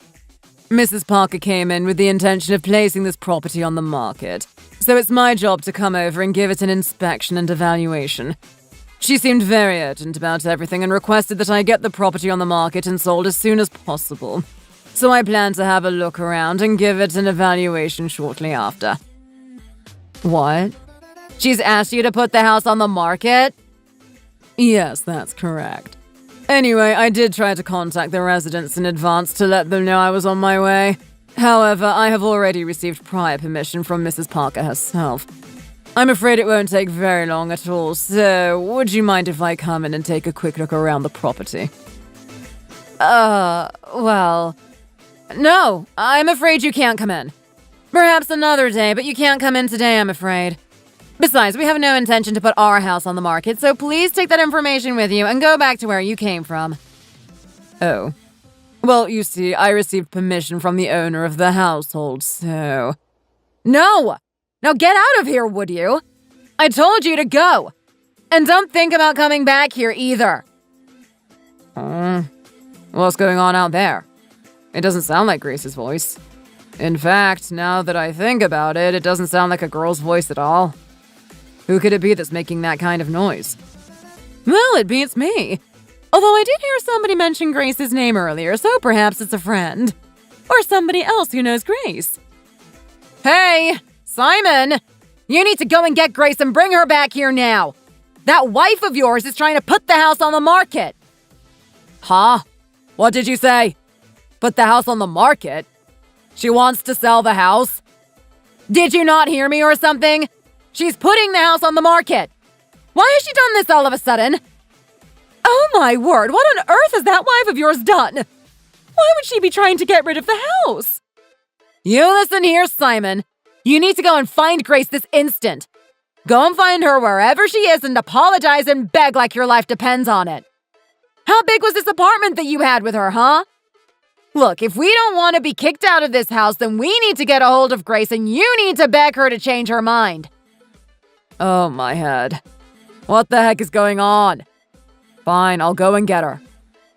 Mrs. Parker came in with the intention of placing this property on the market, so it's my job to come over and give it an inspection and evaluation. She seemed very urgent about everything and requested that I get the property on the market and sold as soon as possible. So I plan to have a look around and give it an evaluation shortly after. What? She's asked you to put the house on the market? Yes, that's correct. Anyway, I did try to contact the residents in advance to let them know I was on my way. However, I have already received prior permission from Mrs. Parker herself. I'm afraid it won't take very long at all, so would you mind if I come in and take a quick look around the property? Well... No, I'm afraid you can't come in. Perhaps another day, but you can't come in today, I'm afraid. Besides, we have no intention to put our house on the market, so please take that information with you and go back to where you came from. Oh. Well, you see, I received permission from the owner of the household, so... No! Now get out of here, would you? I told you to go! And don't think about coming back here either. What's going on out there? It doesn't sound like Grace's voice. In fact, now that I think about it, it doesn't sound like a girl's voice at all. Who could it be that's making that kind of noise? Well, it beats me. Although I did hear somebody mention Grace's name earlier, so perhaps it's a friend. Or somebody else who knows Grace. Hey, Simon! You need to go and get Grace and bring her back here now. That wife of yours is trying to put the house on the market. Huh? What did you say? Put the house on the market? She wants to sell the house? Did you not hear me or something? She's putting the house on the market. Why has she done this all of a sudden? Oh my word, what on earth has that wife of yours done? Why would she be trying to get rid of the house? You listen here, Simon. You need to go and find Grace this instant. Go and find her wherever she is and apologize and beg like your life depends on it. How big was this apartment that you had with her, huh? Look, if we don't want to be kicked out of this house, then we need to get a hold of Grace and you need to beg her to change her mind. Oh, my head. What the heck is going on? Fine, I'll go and get her.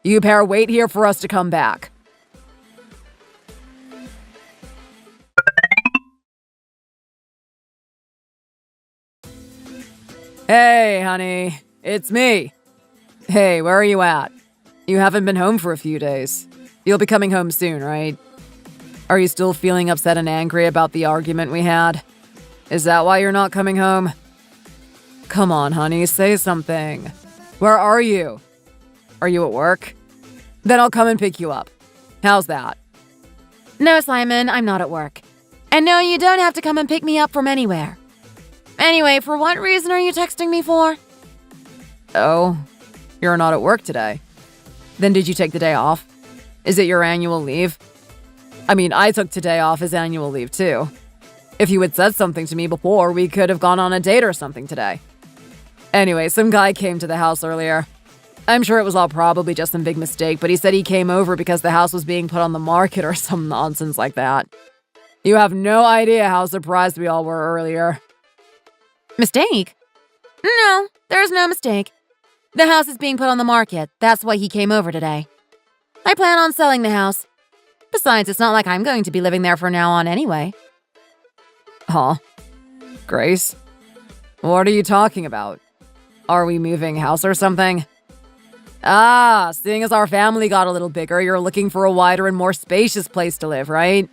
You pair wait here for us to come back. Hey, honey. It's me. Hey, where are you at? You haven't been home for a few days. You'll be coming home soon, right? Are you still feeling upset and angry about the argument we had? Is that why you're not coming home? Come on, honey, say something. Where are you? Are you at work? Then I'll come and pick you up. How's that? No, Simon, I'm not at work. And no, you don't have to come and pick me up from anywhere. Anyway, for what reason are you texting me for? Oh, you're not at work today. Then did you take the day off? Is it your annual leave? I mean, I took today off as annual leave too. If you had said something to me before, we could have gone on a date or something today. Anyway, some guy came to the house earlier. I'm sure it was all probably just some big mistake, but he said he came over because the house was being put on the market or some nonsense like that. You have no idea how surprised we all were earlier. Mistake? No, there's no mistake. The house is being put on the market. That's why he came over today. I plan on selling the house. Besides, it's not like I'm going to be living there from now on anyway. Huh? Grace? What are you talking about? Are we moving house or something? Ah, seeing as our family got a little bigger, you're looking for a wider and more spacious place to live, right?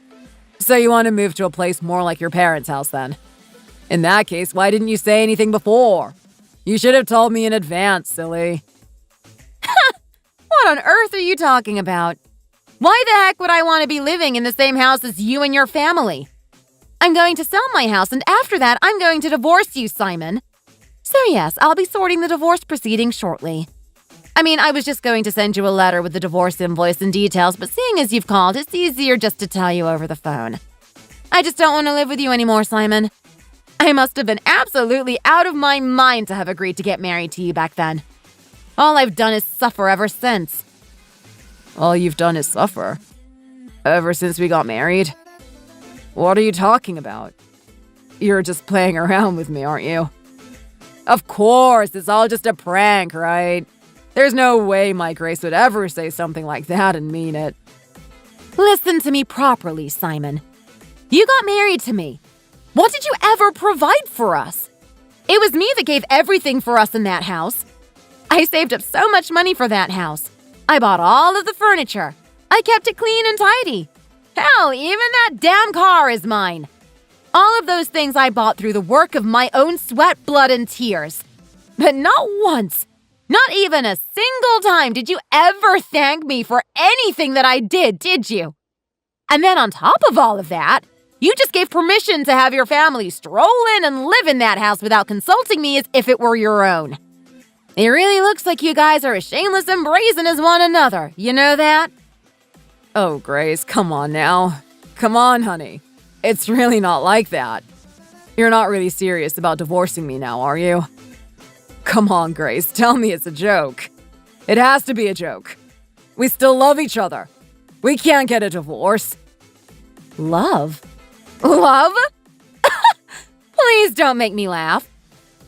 So you want to move to a place more like your parents' house then? In that case, why didn't you say anything before? You should have told me in advance, silly. What on earth are you talking about? Why the heck would I want to be living in the same house as you and your family? I'm going to sell my house, and after that, I'm going to divorce you, Simon. So yes, I'll be sorting the divorce proceedings shortly. I mean, I was just going to send you a letter with the divorce invoice and details, but seeing as you've called, it's easier just to tell you over the phone. I just don't want to live with you anymore, Simon. I must have been absolutely out of my mind to have agreed to get married to you back then. All I've done is suffer ever since. All you've done is suffer? Ever since we got married? What are you talking about? You're just playing around with me, aren't you? Of course, it's all just a prank, right? There's no way my Grace would ever say something like that and mean it. Listen to me properly, Simon. You got married to me. What did you ever provide for us? It was me that gave everything for us in that house. I saved up so much money for that house. I bought all of the furniture. I kept it clean and tidy. Hell, even that damn car is mine. All of those things I bought through the work of my own sweat, blood, and tears. But not once, not even a single time did you ever thank me for anything that I did you? And then on top of all of that, you just gave permission to have your family stroll in and live in that house without consulting me as if it were your own. It really looks like you guys are as shameless and brazen as one another. You know that? Oh, Grace, come on now. Come on, honey. It's really not like that. You're not really serious about divorcing me now, are you? Come on, Grace, tell me it's a joke. It has to be a joke. We still love each other. We can't get a divorce. Love? Love? Please don't make me laugh.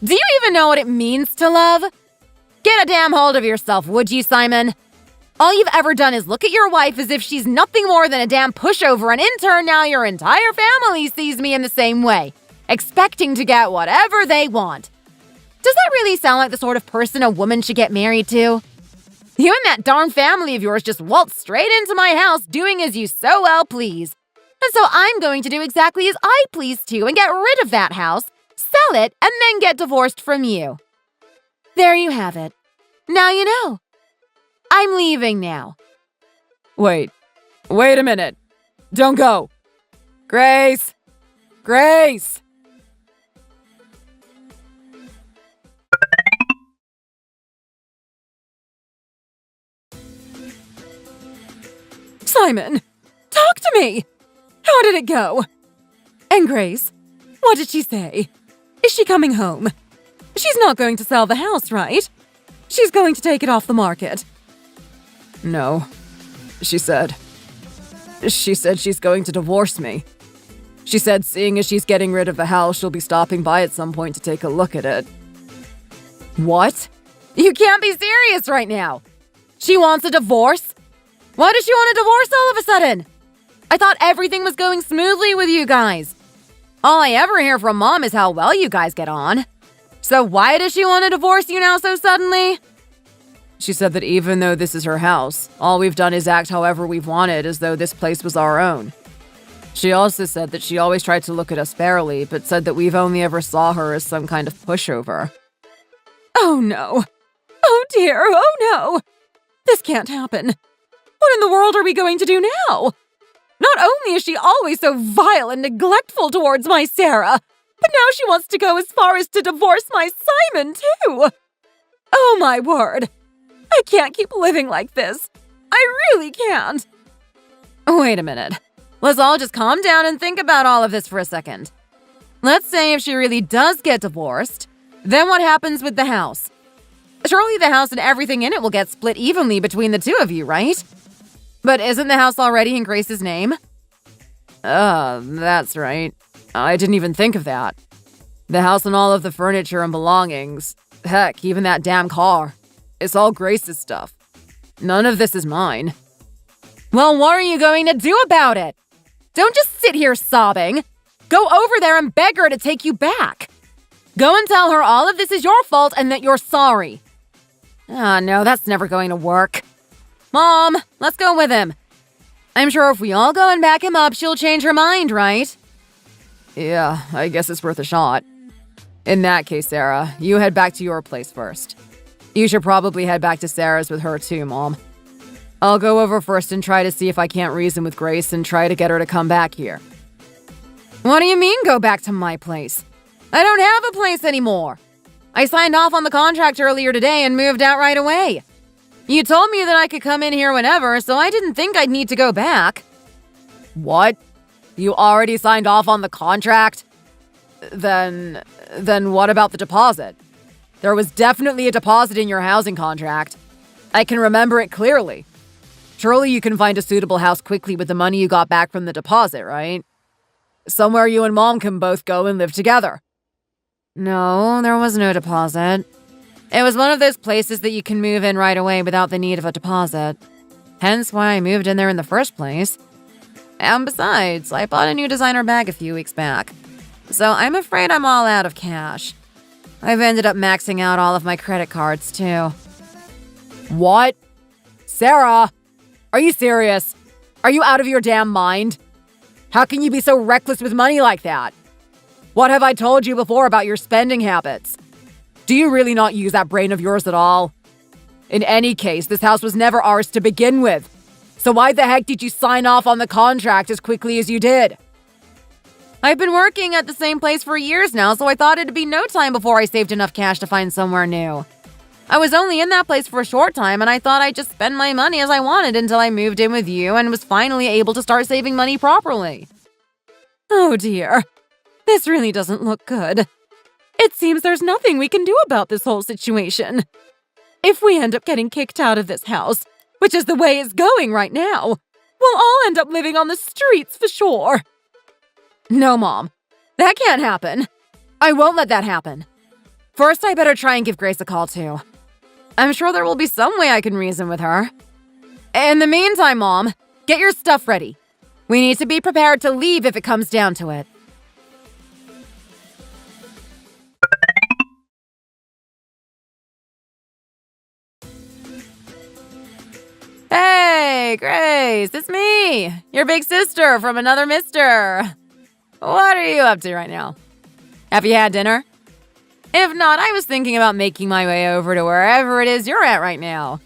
Do you even know what it means to love? Get a damn hold of yourself, would you, Simon? All you've ever done is look at your wife as if she's nothing more than a damn pushover, and in turn now your entire family sees me in the same way, expecting to get whatever they want. Does that really sound like the sort of person a woman should get married to? You and that darn family of yours just waltz straight into my house doing as you so well please. And so I'm going to do exactly as I please too and get rid of that house, sell it, and then get divorced from you. There you have it. Now you know. I'm leaving now. Wait a minute. Don't go. Grace! Grace! Simon, talk to me. How did it go? And Grace, what did she say? Is she coming home? She's not going to sell the house, right? She's going to take it off the market. No. She said she's going to divorce me. She said seeing as she's getting rid of the house, she'll be stopping by at some point to take a look at it. What? You can't be serious right now. She wants a divorce? Why does she want a divorce all of a sudden? I thought everything was going smoothly with you guys. All I ever hear from Mom is how well you guys get on. So why does she want to divorce you now so suddenly? She said that even though this is her house, all we've done is act however we've wanted as though this place was our own. She also said that she always tried to look at us fairly, but said that we've only ever saw her as some kind of pushover. Oh no. Oh dear, oh no. This can't happen. What in the world are we going to do now? Not only is she always so vile and neglectful towards my Sarah, but now she wants to go as far as to divorce my Simon, too. Oh my word. I can't keep living like this. I really can't. Wait a minute. Let's all just calm down and think about all of this for a second. Let's say if she really does get divorced, then what happens with the house? Surely the house and everything in it will get split evenly between the two of you, right? But isn't the house already in Grace's name? That's right. I didn't even think of that. The house and all of the furniture and belongings, heck, even that damn car. It's all Grace's stuff. None of this is mine. Well, what are you going to do about it? Don't just sit here sobbing. Go over there and beg her to take you back. Go and tell her all of this is your fault and that you're sorry. No, that's never going to work. Mom, let's go with him. I'm sure if we all go and back him up, she'll change her mind, right? Yeah, I guess it's worth a shot. In that case, Sarah, you head back to your place first. You should probably head back to Sarah's with her too, Mom. I'll go over first and try to see if I can't reason with Grace and try to get her to come back here. What do you mean, go back to my place? I don't have a place anymore. I signed off on the contract earlier today and moved out right away. You told me that I could come in here whenever, so I didn't think I'd need to go back. What? You already signed off on the contract? Then what about the deposit? There was definitely a deposit in your housing contract. I can remember it clearly. Surely you can find a suitable house quickly with the money you got back from the deposit, right? Somewhere you and Mom can both go and live together. No, there was no deposit. It was one of those places that you can move in right away without the need of a deposit. Hence why I moved in there in the first place. And besides, I bought a new designer bag a few weeks back. So I'm afraid I'm all out of cash. I've ended up maxing out all of my credit cards, too. What? Sarah? Are you serious? Are you out of your damn mind? How can you be so reckless with money like that? What have I told you before about your spending habits? Do you really not use that brain of yours at all? In any case, this house was never ours to begin with. So why the heck did you sign off on the contract as quickly as you did? I've been working at the same place for years now, so I thought it'd be no time before I saved enough cash to find somewhere new. I was only in that place for a short time, and I thought I'd just spend my money as I wanted until I moved in with you and was finally able to start saving money properly. Oh dear. This really doesn't look good. It seems there's nothing we can do about this whole situation. If we end up getting kicked out of this house, which is the way it's going right now, we'll all end up living on the streets for sure. No, Mom. That can't happen. I won't let that happen. First, I better try and give Grace a call, too. I'm sure there will be some way I can reason with her. In the meantime, Mom, get your stuff ready. We need to be prepared to leave if it comes down to it. Hey, Grace, it's me, your big sister from another mister. What are you up to right now? Have you had dinner? If not, I was thinking about making my way over to wherever it is you're at right now.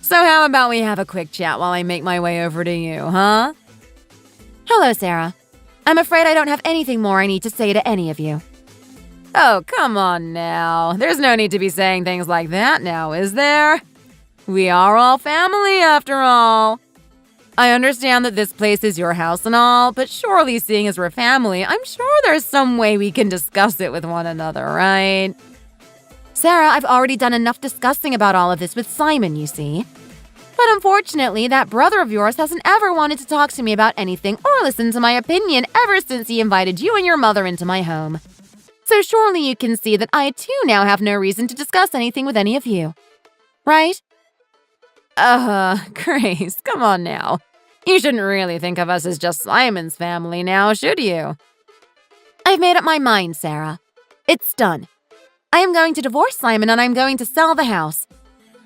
So how about we have a quick chat while I make my way over to you, huh? Hello, Sarah. I'm afraid I don't have anything more I need to say to any of you. Oh, come on now. There's no need to be saying things like that now, is there? We are all family, after all. I understand that this place is your house and all, but surely seeing as we're family, I'm sure there's some way we can discuss it with one another, right? Sarah, I've already done enough discussing about all of this with Simon, you see. But unfortunately, that brother of yours hasn't ever wanted to talk to me about anything or listen to my opinion ever since he invited you and your mother into my home. So surely you can see that I too now have no reason to discuss anything with any of you. Right? Grace, come on now. You shouldn't really think of us as just Simon's family now, should you? I've made up my mind, Sarah. It's done. I am going to divorce Simon and I'm going to sell the house.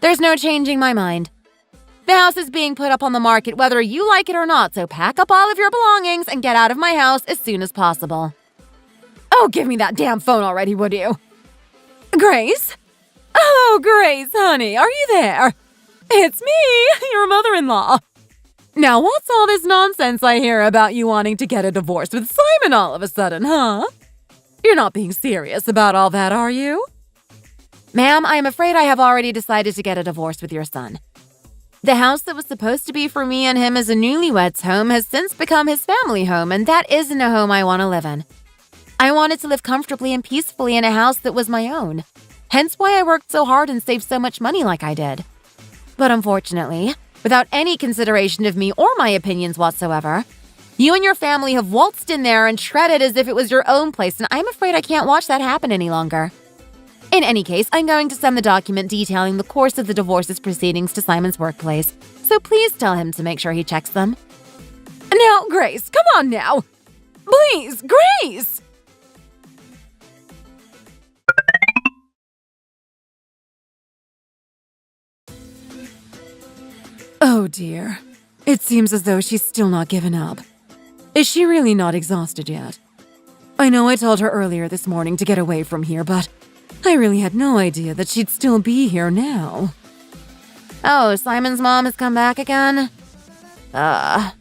There's no changing my mind. The house is being put up on the market whether you like it or not, so pack up all of your belongings and get out of my house as soon as possible. Oh, give me that damn phone already, would you? Grace? Oh, Grace, honey, are you there? It's me, your mother-in-law. Now, what's all this nonsense I hear about you wanting to get a divorce with Simon all of a sudden, huh? You're not being serious about all that, are you? Ma'am, I am afraid I have already decided to get a divorce with your son. The house that was supposed to be for me and him as a newlywed's home has since become his family home, and that isn't a home I want to live in. I wanted to live comfortably and peacefully in a house that was my own. Hence why I worked so hard and saved so much money like I did. But unfortunately, without any consideration of me or my opinions whatsoever, you and your family have waltzed in there and treated as if it was your own place, and I'm afraid I can't watch that happen any longer. In any case, I'm going to send the document detailing the course of the divorce's proceedings to Simon's workplace, so please tell him to make sure he checks them. Now, Grace, come on now! Please, Grace! Oh dear. It seems as though she's still not given up. Is she really not exhausted yet? I know I told her earlier this morning to get away from here, but I really had no idea that she'd still be here now. Oh, Simon's mom has come back again? Why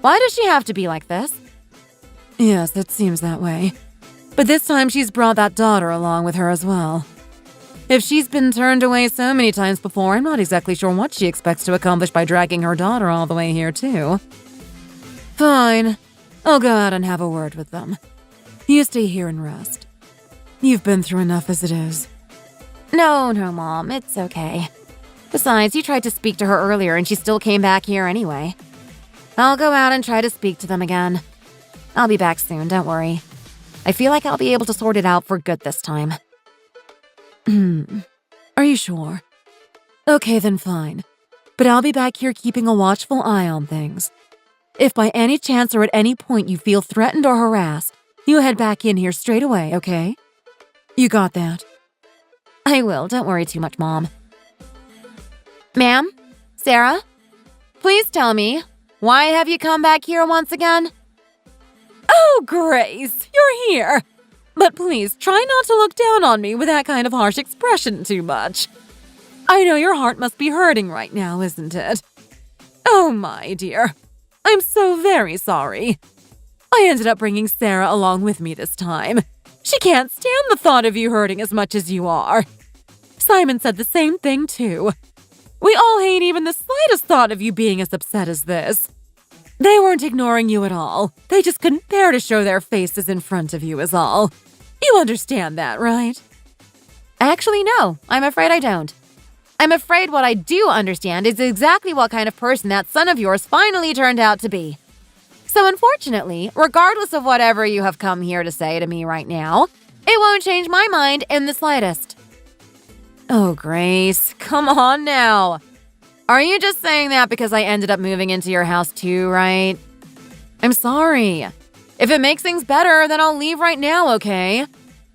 does she have to be like this? Yes, it seems that way. But this time she's brought that daughter along with her as well. If she's been turned away so many times before, I'm not exactly sure what she expects to accomplish by dragging her daughter all the way here, too. Fine. I'll go out and have a word with them. You stay here and rest. You've been through enough as it is. No, Mom, it's okay. Besides, you tried to speak to her earlier and she still came back here anyway. I'll go out and try to speak to them again. I'll be back soon, don't worry. I feel like I'll be able to sort it out for good this time. Are you sure? Okay, then fine. But I'll be back here keeping a watchful eye on things. If by any chance or at any point you feel threatened or harassed, you head back in here straight away, okay? You got that? I will, don't worry too much, Mom. Ma'am? Sarah? Please tell me, why have you come back here once again? Oh, Grace, you're here. But please, try not to look down on me with that kind of harsh expression too much. I know your heart must be hurting right now, isn't it? Oh, my dear. I'm so very sorry. I ended up bringing Sarah along with me this time. She can't stand the thought of you hurting as much as you are. Simon said the same thing, too. We all hate even the slightest thought of you being as upset as this. They weren't ignoring you at all. They just couldn't bear to show their faces in front of you is all. You understand that, right? Actually, no. I'm afraid I don't. I'm afraid what I do understand is exactly what kind of person that son of yours finally turned out to be. So unfortunately, regardless of whatever you have come here to say to me right now, it won't change my mind in the slightest. Oh, Grace, come on now. Are you just saying that because I ended up moving into your house too, right? I'm sorry. If it makes things better, then I'll leave right now, okay?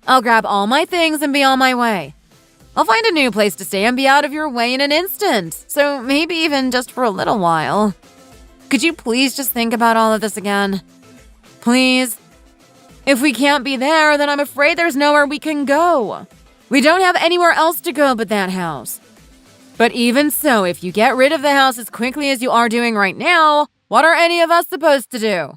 I'll grab all my things and be on my way. I'll find a new place to stay and be out of your way in an instant. So maybe even just for a little while. Could you please just think about all of this again? Please? If we can't be there, then I'm afraid there's nowhere we can go. We don't have anywhere else to go but that house. But even so, if you get rid of the house as quickly as you are doing right now, what are any of us supposed to do?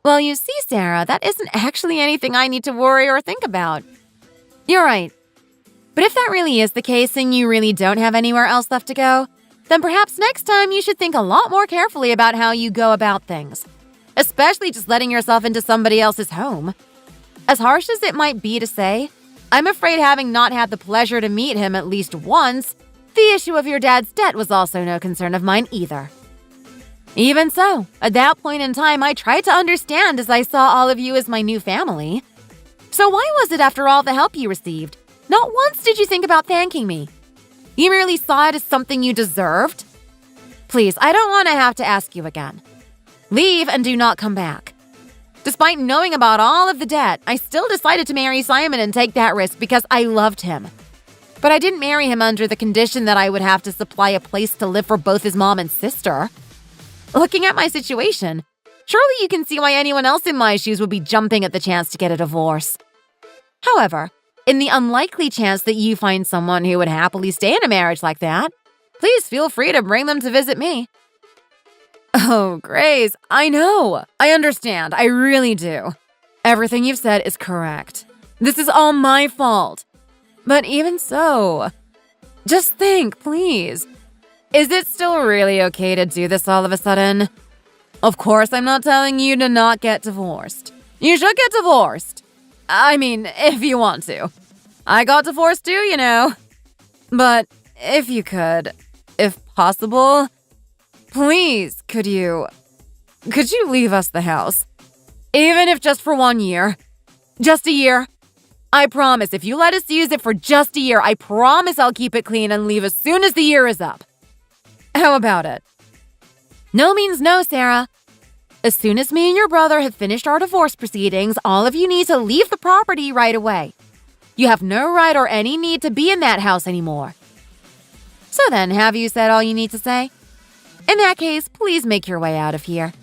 Well, you see, Sarah, that isn't actually anything I need to worry or think about. You're right. But if that really is the case and you really don't have anywhere else left to go, then perhaps next time you should think a lot more carefully about how you go about things. Especially just letting yourself into somebody else's home. As harsh as it might be to say, I'm afraid having not had the pleasure to meet him at least once, the issue of your dad's debt was also no concern of mine either. Even so, at that point in time, I tried to understand as I saw all of you as my new family. So why was it after all the help you received, not once did you think about thanking me? You merely saw it as something you deserved? Please, I don't want to have to ask you again. Leave and do not come back. Despite knowing about all of the debt, I still decided to marry Simon and take that risk because I loved him. But I didn't marry him under the condition that I would have to supply a place to live for both his mom and sister. Looking at my situation, surely you can see why anyone else in my shoes would be jumping at the chance to get a divorce. However, in the unlikely chance that you find someone who would happily stay in a marriage like that, please feel free to bring them to visit me. Oh, Grace, I know. I understand. I really do. Everything you've said is correct. This is all my fault. But even so, just think, please. Is it still really okay to do this all of a sudden? Of course, I'm not telling you to not get divorced. You should get divorced. I mean, if you want to. I got divorced too, you know. But if you could, if possible, please, could you leave us the house? Even if just for 1 year. Just a year. I promise, if you let us use it for just a year, I promise I'll keep it clean and leave as soon as the year is up. How about it? No means no, Sarah. As soon as me and your brother have finished our divorce proceedings, all of you need to leave the property right away. You have no right or any need to be in that house anymore. So then, have you said all you need to say? In that case, please make your way out of here.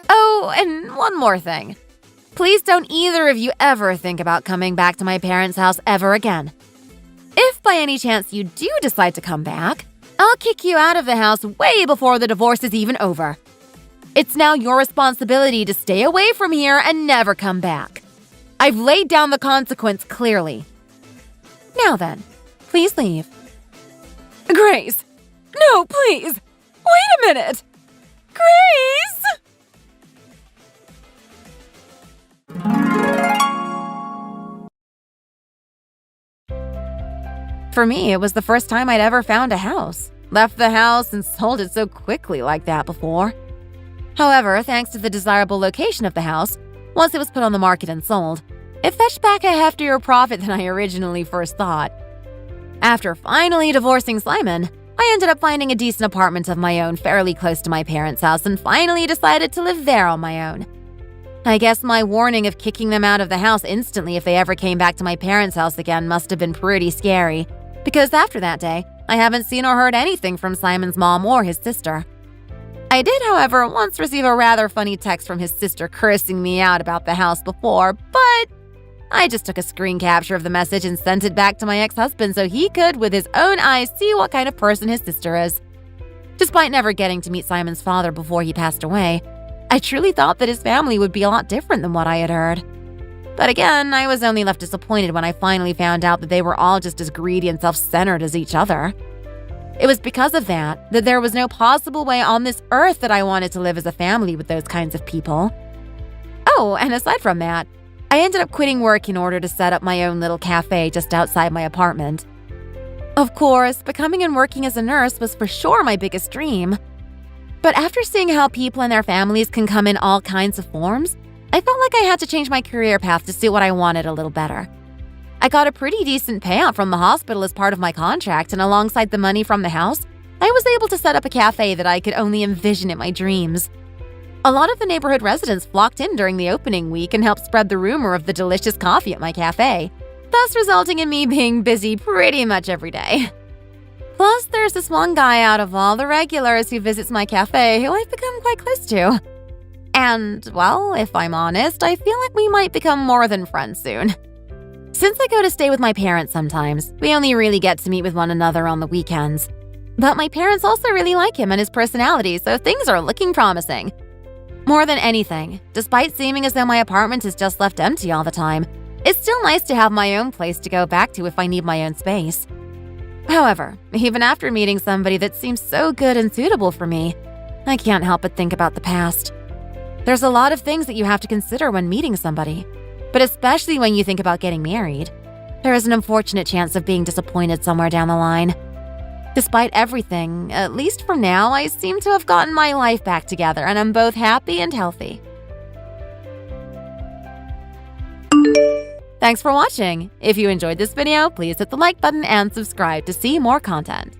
Oh, and one more thing. Please don't either of you ever think about coming back to my parents' house ever again. If by any chance you do decide to come back, I'll kick you out of the house way before the divorce is even over. It's now your responsibility to stay away from here and never come back. I've laid down the consequence clearly. Now then, please leave. Grace! No, please! Wait a minute! Grace! For me, it was the first time I'd ever found a house. Left the house and sold it so quickly like that before. However, thanks to the desirable location of the house, once it was put on the market and sold, it fetched back a heftier profit than I originally first thought. After finally divorcing Simon, I ended up finding a decent apartment of my own fairly close to my parents' house and finally decided to live there on my own. I guess my warning of kicking them out of the house instantly if they ever came back to my parents' house again must have been pretty scary, because after that day, I haven't seen or heard anything from Simon's mom or his sister. I did, however, once receive a rather funny text from his sister cursing me out about the house before, but I just took a screen capture of the message and sent it back to my ex-husband so he could, with his own eyes, see what kind of person his sister is. Despite never getting to meet Simon's father before he passed away, I truly thought that his family would be a lot different than what I had heard. But again, I was only left disappointed when I finally found out that they were all just as greedy and self-centered as each other. It was because of that there was no possible way on this earth that I wanted to live as a family with those kinds of people. Oh, and aside from that, I ended up quitting work in order to set up my own little cafe just outside my apartment. Of course, becoming and working as a nurse was for sure my biggest dream. But after seeing how people and their families can come in all kinds of forms, I felt like I had to change my career path to suit what I wanted a little better. I got a pretty decent payout from the hospital as part of my contract, and alongside the money from the house, I was able to set up a cafe that I could only envision in my dreams. A lot of the neighborhood residents flocked in during the opening week and helped spread the rumor of the delicious coffee at my cafe, thus resulting in me being busy pretty much every day. Plus, there's this one guy out of all the regulars who visits my cafe who I've become quite close to. And, well, if I'm honest, I feel like we might become more than friends soon. Since I go to stay with my parents sometimes, we only really get to meet with one another on the weekends. But my parents also really like him and his personality, so things are looking promising. More than anything, despite seeming as though my apartment is just left empty all the time, it's still nice to have my own place to go back to if I need my own space. However, even after meeting somebody that seems so good and suitable for me, I can't help but think about the past. There's a lot of things that you have to consider when meeting somebody, but especially when you think about getting married. There is an unfortunate chance of being disappointed somewhere down the line. Despite everything, at least for now, I seem to have gotten my life back together and I'm both happy and healthy. Thanks for watching. If you enjoyed this video, please hit the like button and subscribe to see more content.